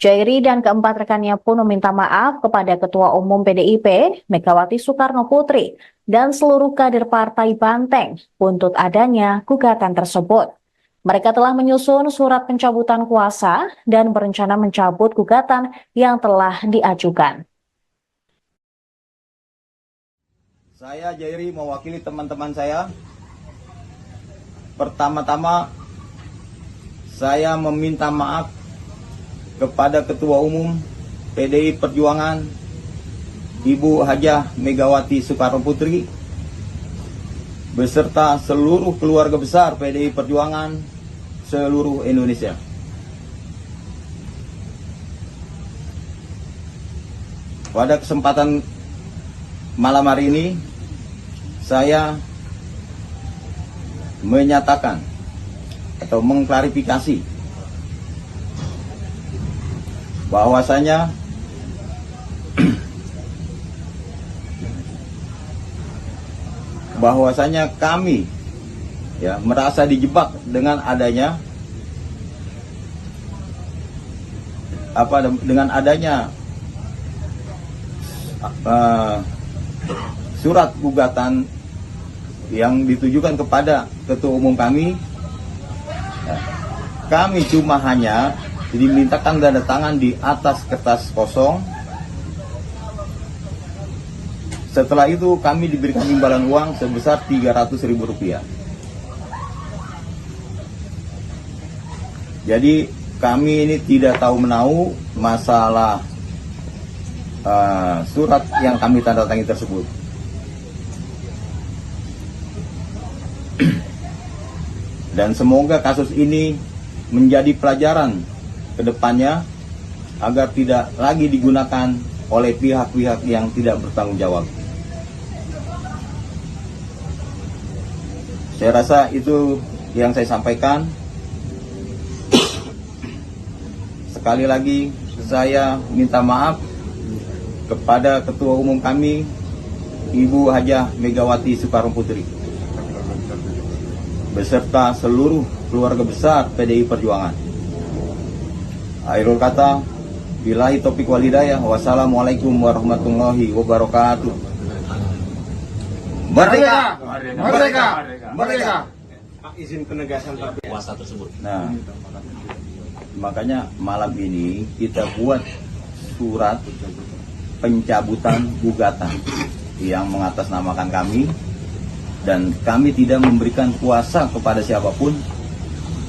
Speaker 1: Jairi dan keempat rekannya pun meminta maaf kepada Ketua Umum PDIP, Megawati Soekarno Putri, dan seluruh kader Partai Banteng untuk adanya gugatan tersebut. Mereka telah menyusun surat pencabutan kuasa dan berencana mencabut gugatan yang telah diajukan.
Speaker 2: Saya Jairi mewakili teman-teman saya. Pertama-tama saya meminta maaf kepada Ketua Umum PDI Perjuangan Ibu Hajah Megawati Soekarno Putri beserta seluruh keluarga besar PDI Perjuangan seluruh Indonesia. Pada kesempatan malam hari ini saya menyatakan atau mengklarifikasi bahwasanya kami merasa dijebak dengan adanya surat gugatan yang ditujukan kepada Ketua Umum kami. Kami cuma hanya dimintakan tanda tangan di atas kertas kosong. Setelah itu kami diberikan imbalan uang sebesar Rp300.000. Jadi kami ini tidak tahu menahu masalah surat yang kami tanda tangani tersebut. Dan semoga kasus ini menjadi pelajaran ke depannya agar tidak lagi digunakan oleh pihak-pihak yang tidak bertanggung jawab. Saya rasa itu yang saya sampaikan. Sekali lagi saya minta maaf kepada Ketua Umum kami, Ibu Hajah Megawati Soekarno Putri, beserta seluruh keluarga besar PDI Perjuangan. Akhirul kata, billahi taufiq wal hidayah, wassalamualaikum warahmatullahi wabarakatuh. Merdeka! Merdeka! Merdeka!
Speaker 4: Pak, izin penegasan Pak.
Speaker 3: Kuasa tersebut.
Speaker 2: Nah, makanya malam ini kita buat surat pencabutan gugatan yang mengatasnamakan kami, dan kami tidak memberikan kuasa kepada siapapun,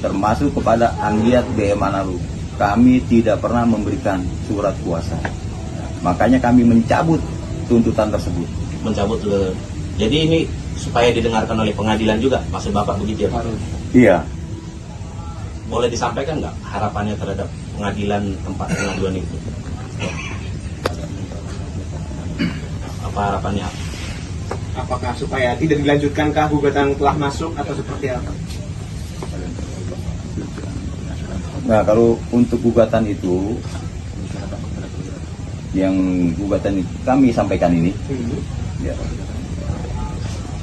Speaker 2: termasuk kepada Anggiat BM Manalu. Kami tidak pernah memberikan surat kuasa. Makanya kami mencabut tuntutan tersebut.
Speaker 3: Mencabut jadi ini supaya didengarkan oleh pengadilan juga, maksud Bapak begitu ya Pak?
Speaker 2: Iya.
Speaker 3: Boleh disampaikan nggak harapannya terhadap pengadilan tempat pengaduan itu? Apa harapannya?
Speaker 4: Apakah supaya tidak dilanjutkankah gugatan telah masuk atau seperti apa?
Speaker 2: Nah, kalau untuk gugatan itu, yang gugatan kami sampaikan ini,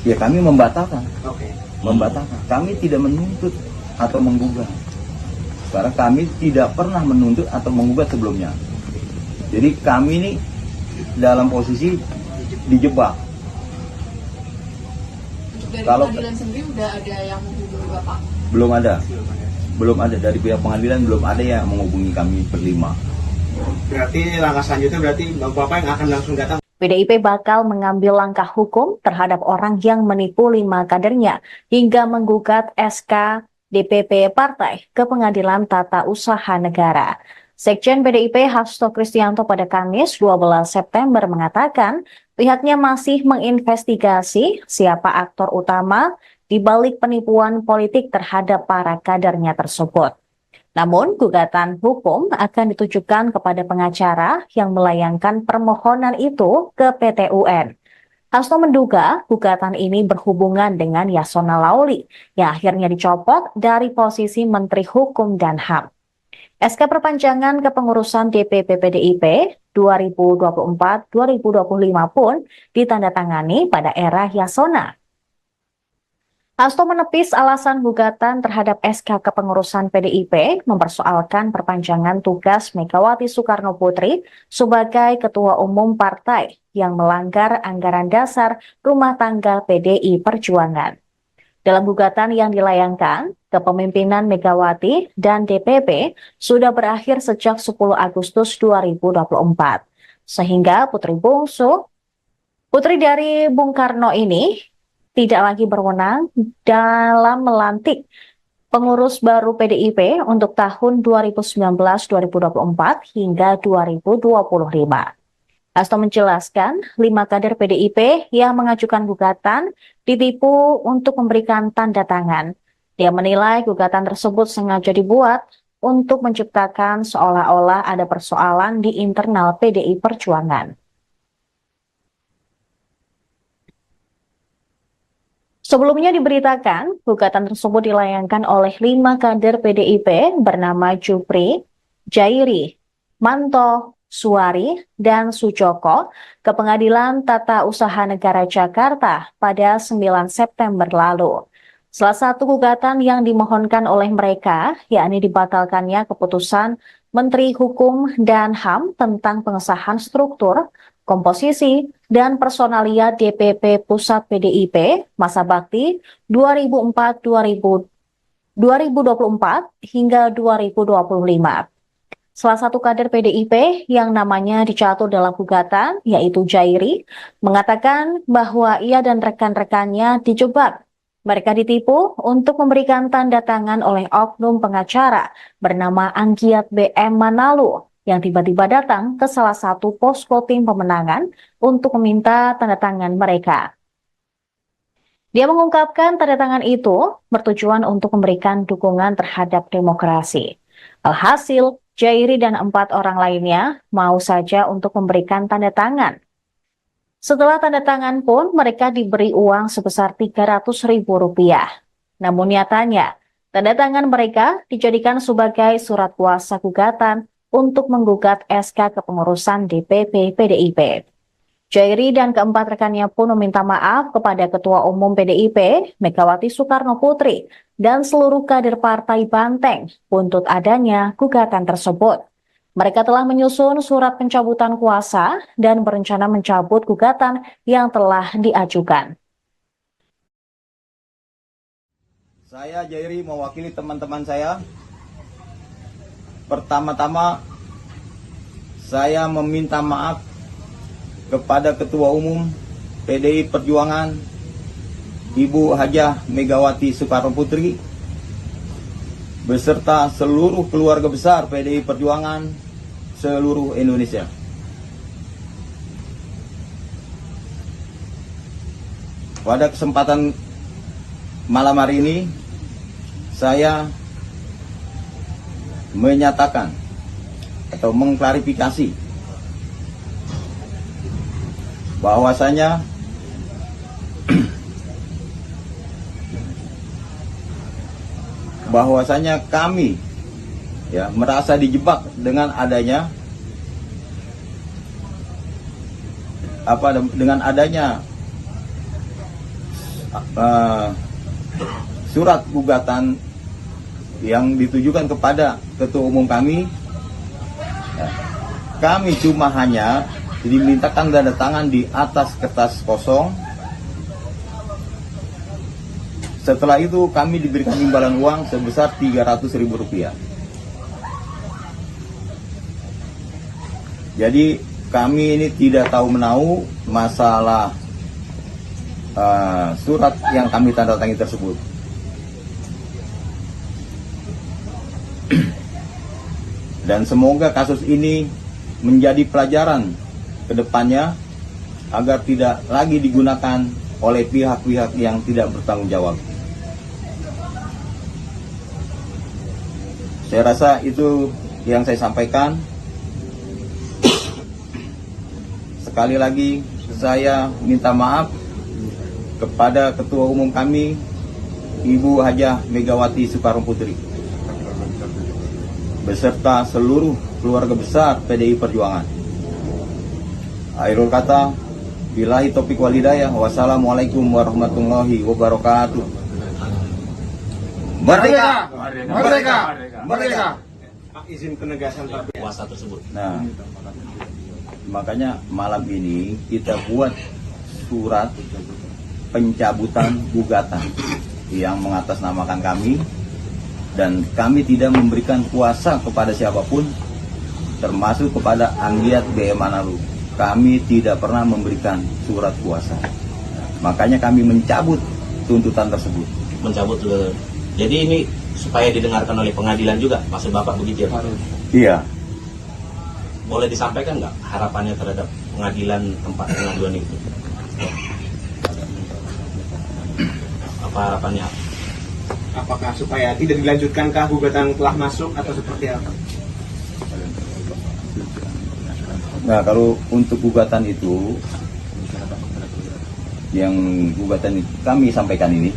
Speaker 2: ya kami membatalkan.
Speaker 4: Oke.
Speaker 2: Membatalkan. Kami tidak menuntut atau menggugat. Karena kami tidak pernah menuntut atau menggugat sebelumnya. Jadi kami ini dalam posisi dijebak.
Speaker 5: Untuk dari
Speaker 2: Kalau-
Speaker 5: pengadilan sendiri udah ada yang menghubungi Bapak?
Speaker 2: Belum ada dari pihak pengadilan, belum ada yang menghubungi kami berlima.
Speaker 4: Berarti langkah selanjutnya berarti Bapak yang akan langsung datang.
Speaker 1: PDIP bakal mengambil langkah hukum terhadap orang yang menipu 5 kadernya hingga menggugat SK DPP Partai ke Pengadilan Tata Usaha Negara. Sekjen PDIP Hasto Kristianto pada Kamis 12 September mengatakan pihaknya masih menginvestigasi siapa aktor utama di balik penipuan politik terhadap para kadernya tersebut. Namun, gugatan hukum akan ditujukan kepada pengacara yang melayangkan permohonan itu ke PT UN. Hasto menduga gugatan ini berhubungan dengan Yasona Lauli yang akhirnya dicopot dari posisi Menteri Hukum dan HAM. SK perpanjangan kepengurusan DPP PDIP 2024-2025 pun ditandatangani pada era Yasona. Hasto menepis alasan gugatan terhadap SK kepengurusan PDIP mempersoalkan perpanjangan tugas Megawati Soekarno Putri sebagai Ketua Umum Partai yang melanggar anggaran dasar rumah tangga PDI Perjuangan. Dalam gugatan yang dilayangkan, kepemimpinan Megawati dan DPP sudah berakhir sejak 10 Agustus 2024. Sehingga putri dari Bung Karno ini tidak lagi berwenang dalam melantik pengurus baru PDIP untuk tahun 2019-2024 hingga 2025. Hasto menjelaskan 5 kader PDIP yang mengajukan gugatan ditipu untuk memberikan tanda tangan. Dia menilai gugatan tersebut sengaja dibuat untuk menciptakan seolah-olah ada persoalan di internal PDI Perjuangan. Sebelumnya diberitakan, gugatan tersebut dilayangkan oleh 5 kader PDIP bernama Jupri, Jairi, Manto, Suari, dan Sujoko ke Pengadilan Tata Usaha Negara Jakarta pada 9 September lalu. Salah satu gugatan yang dimohonkan oleh mereka, yakni dibatalkannya keputusan Menteri Hukum dan HAM tentang pengesahan struktur, komposisi, dan personalia DPP Pusat PDIP masa bakti 2024 hingga 2025. Salah satu kader PDIP yang namanya dicatur dalam gugatan, yaitu Jairi, mengatakan bahwa ia dan rekan-rekannya dijebak. Mereka ditipu untuk memberikan tanda tangan oleh oknum pengacara bernama Anggiat BM Manalu yang tiba-tiba datang ke salah satu posko tim pemenangan untuk meminta tanda tangan mereka. Dia mengungkapkan tanda tangan itu bertujuan untuk memberikan dukungan terhadap demokrasi. Alhasil, Jairi dan 4 orang lainnya mau saja untuk memberikan tanda tangan. Setelah tanda tangan pun mereka diberi uang sebesar Rp300.000. Namun nyatanya, tanda tangan mereka dijadikan sebagai surat kuasa gugatan untuk menggugat SK kepengurusan DPP PDIP. Jairi dan keempat rekannya pun meminta maaf kepada Ketua Umum PDIP, Megawati Soekarno Putri, dan seluruh kader Partai Banteng untuk adanya gugatan tersebut. Mereka telah menyusun surat pencabutan kuasa dan berencana mencabut gugatan yang telah diajukan.
Speaker 2: Saya Jairi mewakili teman-teman saya. Pertama-tama saya meminta maaf kepada Ketua Umum PDI Perjuangan Ibu Hajah Megawati Soekarno Putri beserta seluruh keluarga besar PDI Perjuangan seluruh Indonesia. Pada kesempatan malam hari ini, saya menyatakan atau mengklarifikasi bahwasanya kami merasa dijebak dengan adanya surat gugatan yang ditujukan kepada Ketua Umum kami. Kami cuma hanya dimintakan tanda tangan di atas kertas kosong. Setelah itu kami diberikan imbalan uang sebesar Rp300.000. Jadi kami ini tidak tahu menahu masalah surat yang kami tanda tangan tersebut. Dan semoga kasus ini menjadi pelajaran ke depannya agar tidak lagi digunakan oleh pihak-pihak yang tidak bertanggung jawab. Saya rasa itu yang saya sampaikan. Sekali lagi saya minta maaf kepada Ketua Umum kami Ibu Hajah Megawati Soekarno Putri beserta seluruh keluarga besar PDI Perjuangan. Akhirul kata, billahi taufiq wal hidayah. Wassalamualaikum warahmatullahi wabarakatuh. Merdeka! Merdeka! Merdeka!
Speaker 4: Izin penegasan Pak.
Speaker 3: Kuasa tersebut.
Speaker 2: Nah, makanya malam ini kita buat surat pencabutan gugatan yang mengatasnamakan kami, dan kami tidak memberikan kuasa kepada siapapun, termasuk kepada Anggiat B. Manalu. Kami tidak pernah memberikan surat kuasa. Makanya kami mencabut tuntutan tersebut.
Speaker 3: Mencabut. Jadi ini supaya didengarkan oleh pengadilan juga, maksud Bapak begitu ya Pak?
Speaker 2: Iya.
Speaker 3: Boleh disampaikan nggak harapannya terhadap pengadilan tempat pengaduan itu? Apa harapannya?
Speaker 4: Apakah supaya tidak dilanjutkankah gugatan telah masuk atau seperti apa?
Speaker 2: Nah, kalau untuk gugatan itu, yang gugatan itu kami sampaikan ini,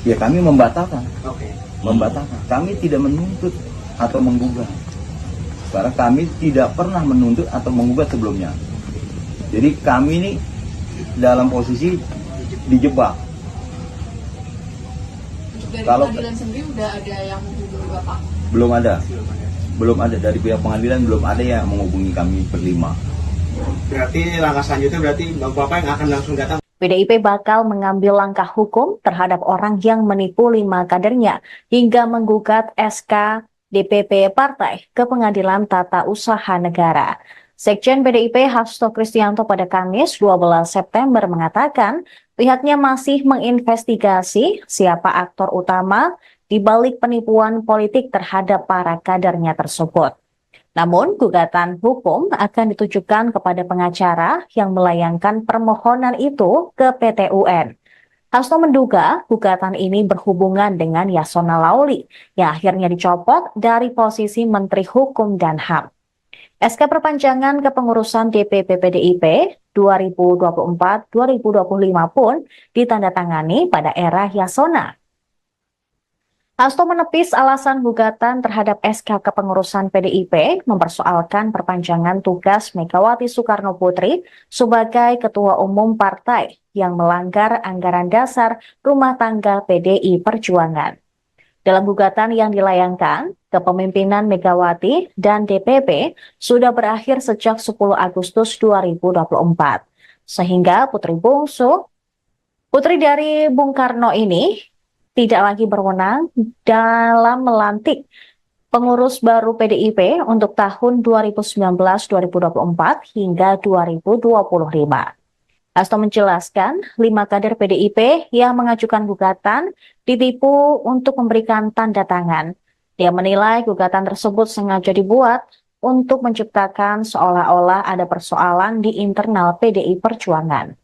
Speaker 2: ya kami membatalkan.
Speaker 4: Oke.
Speaker 2: Membatalkan. Kami tidak menuntut atau menggugat. Karena kami tidak pernah menuntut atau menggugat sebelumnya. Jadi kami ini dalam posisi dijebak.
Speaker 5: Dari
Speaker 2: Kalau
Speaker 5: pengadilan sendiri udah ada yang menghubungi Bapak?
Speaker 2: belum ada dari pihak pengadilan, belum ada yang menghubungi kami berlima.
Speaker 4: Berarti langkah selanjutnya berarti Bapak yang akan langsung datang.
Speaker 1: PDIP bakal mengambil langkah hukum terhadap orang yang menipu 5 kadernya hingga menggugat SK DPP Partai ke Pengadilan Tata Usaha Negara. Sekjen PDIP Hasto Kristianto pada Kamis 12 September mengatakan pihaknya masih menginvestigasi siapa aktor utama di balik penipuan politik terhadap para kadernya tersebut. Namun, gugatan hukum akan ditujukan kepada pengacara yang melayangkan permohonan itu ke PT UN. Hasto menduga gugatan ini berhubungan dengan Yasona Lauli yang akhirnya dicopot dari posisi Menteri Hukum dan HAM. SK perpanjangan kepengurusan DPP PDIP 2024-2025 pun ditandatangani pada era Yasona. Hasto menepis alasan gugatan terhadap SK kepengurusan PDIP mempersoalkan perpanjangan tugas Megawati Soekarno Putri sebagai Ketua Umum Partai yang melanggar anggaran dasar rumah tangga PDI Perjuangan. Dalam gugatan yang dilayangkan, kepemimpinan Megawati dan DPP sudah berakhir sejak 10 Agustus 2024, sehingga putri dari Bung Karno ini tidak lagi berwenang dalam melantik pengurus baru PDIP untuk tahun 2019-2024 hingga 2025. Hasto menjelaskan 5 kader PDIP yang mengajukan gugatan ditipu untuk memberikan tanda tangan. Dia menilai gugatan tersebut sengaja dibuat untuk menciptakan seolah-olah ada persoalan di internal PDI Perjuangan.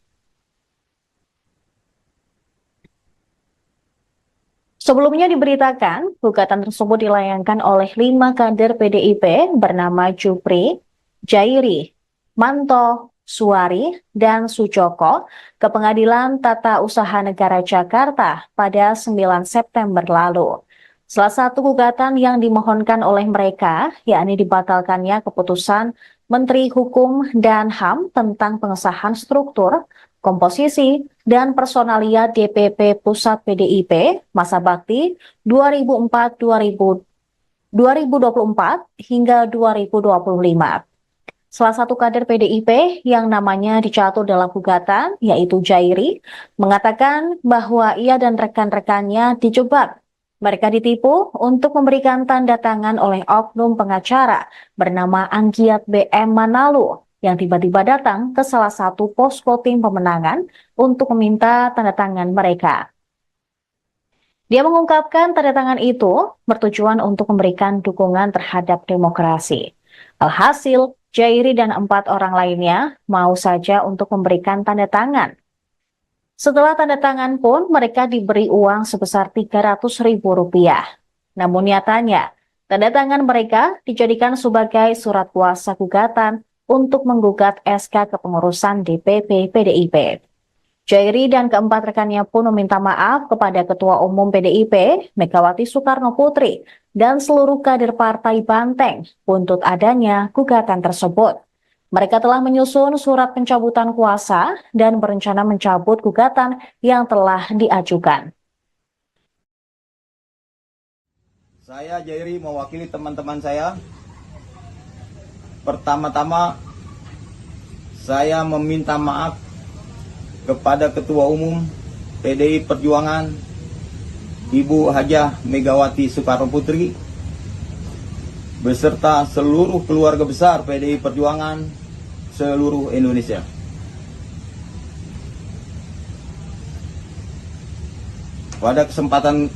Speaker 1: Sebelumnya diberitakan, gugatan tersebut dilayangkan oleh 5 kader PDIP bernama Jupri, Jairi, Manto, Suwari, dan Sujoko ke Pengadilan Tata Usaha Negara Jakarta pada 9 September lalu. Salah satu gugatan yang dimohonkan oleh mereka, yakni dibatalkannya keputusan Menteri Hukum dan HAM tentang pengesahan struktur, komposisi, dan personalia DPP Pusat PDIP masa bakti 2024 hingga 2025. Salah satu kader PDIP yang namanya dicatur dalam gugatan, yaitu Jairi, mengatakan bahwa ia dan rekan-rekannya dijebak. Mereka ditipu untuk memberikan tanda tangan oleh oknum pengacara bernama Anggiat BM Manalu yang tiba-tiba datang ke salah satu posko tim pemenangan untuk meminta tanda tangan mereka. Dia mengungkapkan tanda tangan itu bertujuan untuk memberikan dukungan terhadap demokrasi. Alhasil, Jairi dan 4 orang lainnya mau saja untuk memberikan tanda tangan. Setelah tanda tangan pun mereka diberi uang sebesar Rp300.000. Namun nyatanya, tanda tangan mereka dijadikan sebagai surat kuasa gugatan untuk menggugat SK kepengurusan DPP PDIP. Jairi dan keempat rekannya pun meminta maaf kepada Ketua Umum PDIP, Megawati Soekarno Putri, dan seluruh kader Partai Banteng untuk adanya gugatan tersebut. Mereka telah menyusun surat pencabutan kuasa dan berencana mencabut gugatan yang telah diajukan.
Speaker 2: Saya Jairi mewakili teman-teman saya. Pertama-tama saya meminta maaf kepada Ketua Umum PDI Perjuangan Ibu Hajah Megawati Soekarno Putri beserta seluruh keluarga besar PDI Perjuangan seluruh Indonesia. Pada kesempatan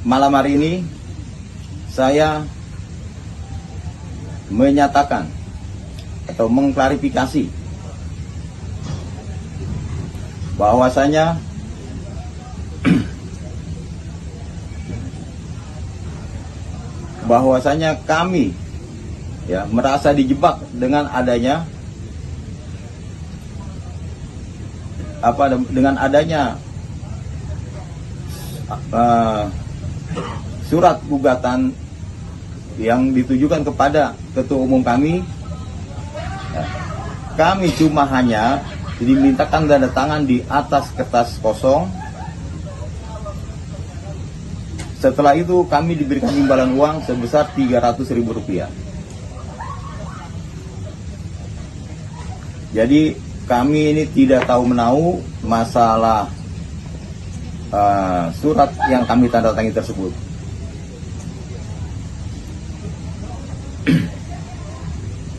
Speaker 2: malam hari ini saya menyatakan atau mengklarifikasi bahwasanya kami merasa dijebak dengan adanya surat gugatan yang ditujukan kepada Ketua Umum kami. Kami cuma hanya dimintakan tanda tangan di atas kertas kosong. Setelah itu kami diberikan imbalan uang sebesar Rp300.000. Jadi kami ini tidak tahu menahu masalah surat yang kami tanda tangani tersebut.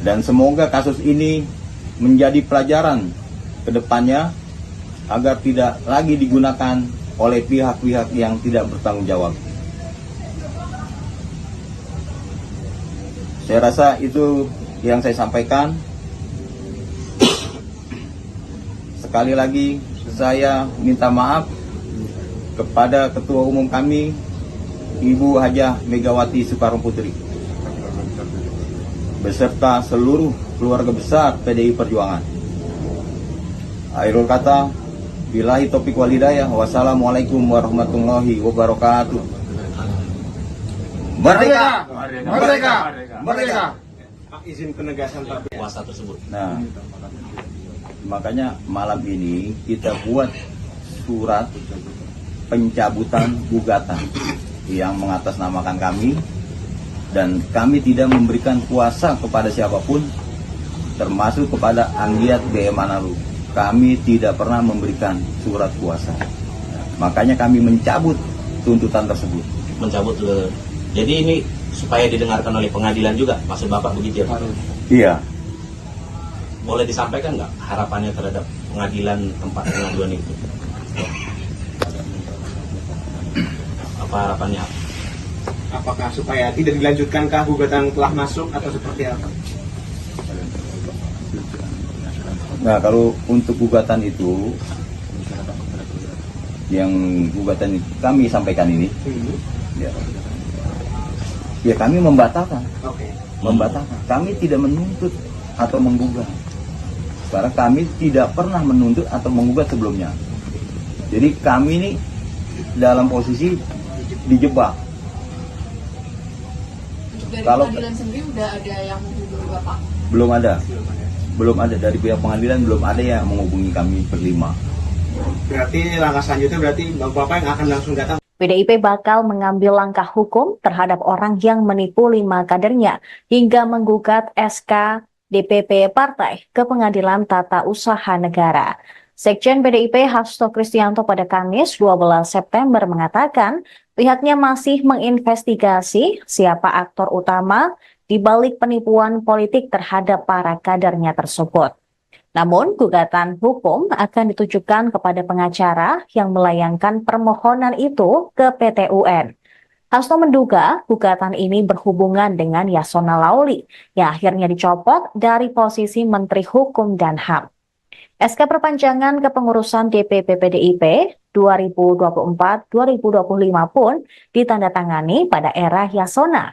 Speaker 2: Dan semoga kasus ini menjadi pelajaran ke depannya agar tidak lagi digunakan oleh pihak-pihak yang tidak bertanggung jawab. Saya rasa itu yang saya sampaikan. Sekali lagi saya minta maaf kepada Ketua Umum kami, Ibu Hajah Megawati Soekarno Putri. beserta seluruh keluarga besar PDI Perjuangan. Akhirul kata, billahi taufiq wal hidayah. Wassalamualaikum warahmatullahi wabarakatuh. Merdeka! Merdeka! Merdeka!
Speaker 4: Izin penegasan Pak.
Speaker 3: Kuasa tersebut.
Speaker 2: Nah, makanya malam ini kita buat surat pencabutan gugatan yang mengatasnamakan kami, dan kami tidak memberikan kuasa kepada siapapun, termasuk kepada Anggiat BM Manalu. Kami tidak pernah memberikan surat kuasa. Makanya kami mencabut tuntutan tersebut.
Speaker 3: Mencabut jadi ini supaya didengarkan oleh pengadilan juga, maksud Bapak begitu ya Pak?
Speaker 2: Iya.
Speaker 3: Boleh disampaikan nggak harapannya terhadap pengadilan tempat pengaduan itu? Apa harapannya?
Speaker 4: Apakah supaya tidak dilanjutkankah gugatan telah masuk atau seperti apa?
Speaker 2: Nah, kalau untuk gugatan itu, yang gugatan kami sampaikan ini, ya kami membatalkan.
Speaker 4: Oke.
Speaker 2: Membatalkan. Kami tidak menuntut atau menggugat. Karena kami tidak pernah menuntut atau menggugat sebelumnya. Jadi kami ini dalam posisi dijebak.
Speaker 5: Untuk dari
Speaker 2: Kalau-
Speaker 5: pengadilan sendiri udah ada yang menghubungi Bapak?
Speaker 2: Belum ada. Belum ada dari pihak pengadilan, belum ada yang menghubungi kami berlima.
Speaker 4: Berarti langkah selanjutnya berarti Bapak yang akan langsung datang.
Speaker 1: PDIP bakal mengambil langkah hukum terhadap orang yang menipu 5 kadernya hingga menggugat SK DPP Partai ke Pengadilan Tata Usaha Negara. Sekjen PDIP Hasto Kristianto pada Kamis 12 September mengatakan pihaknya masih menginvestigasi siapa aktor utama di balik penipuan politik terhadap para kadernya tersebut. Namun, gugatan hukum akan ditujukan kepada pengacara yang melayangkan permohonan itu ke PT UN. Hasto menduga gugatan ini berhubungan dengan Yasona Lauli yang akhirnya dicopot dari posisi Menteri Hukum dan HAM. SK perpanjangan kepengurusan DPP PDIP 2024-2025 pun ditandatangani pada era Yasona.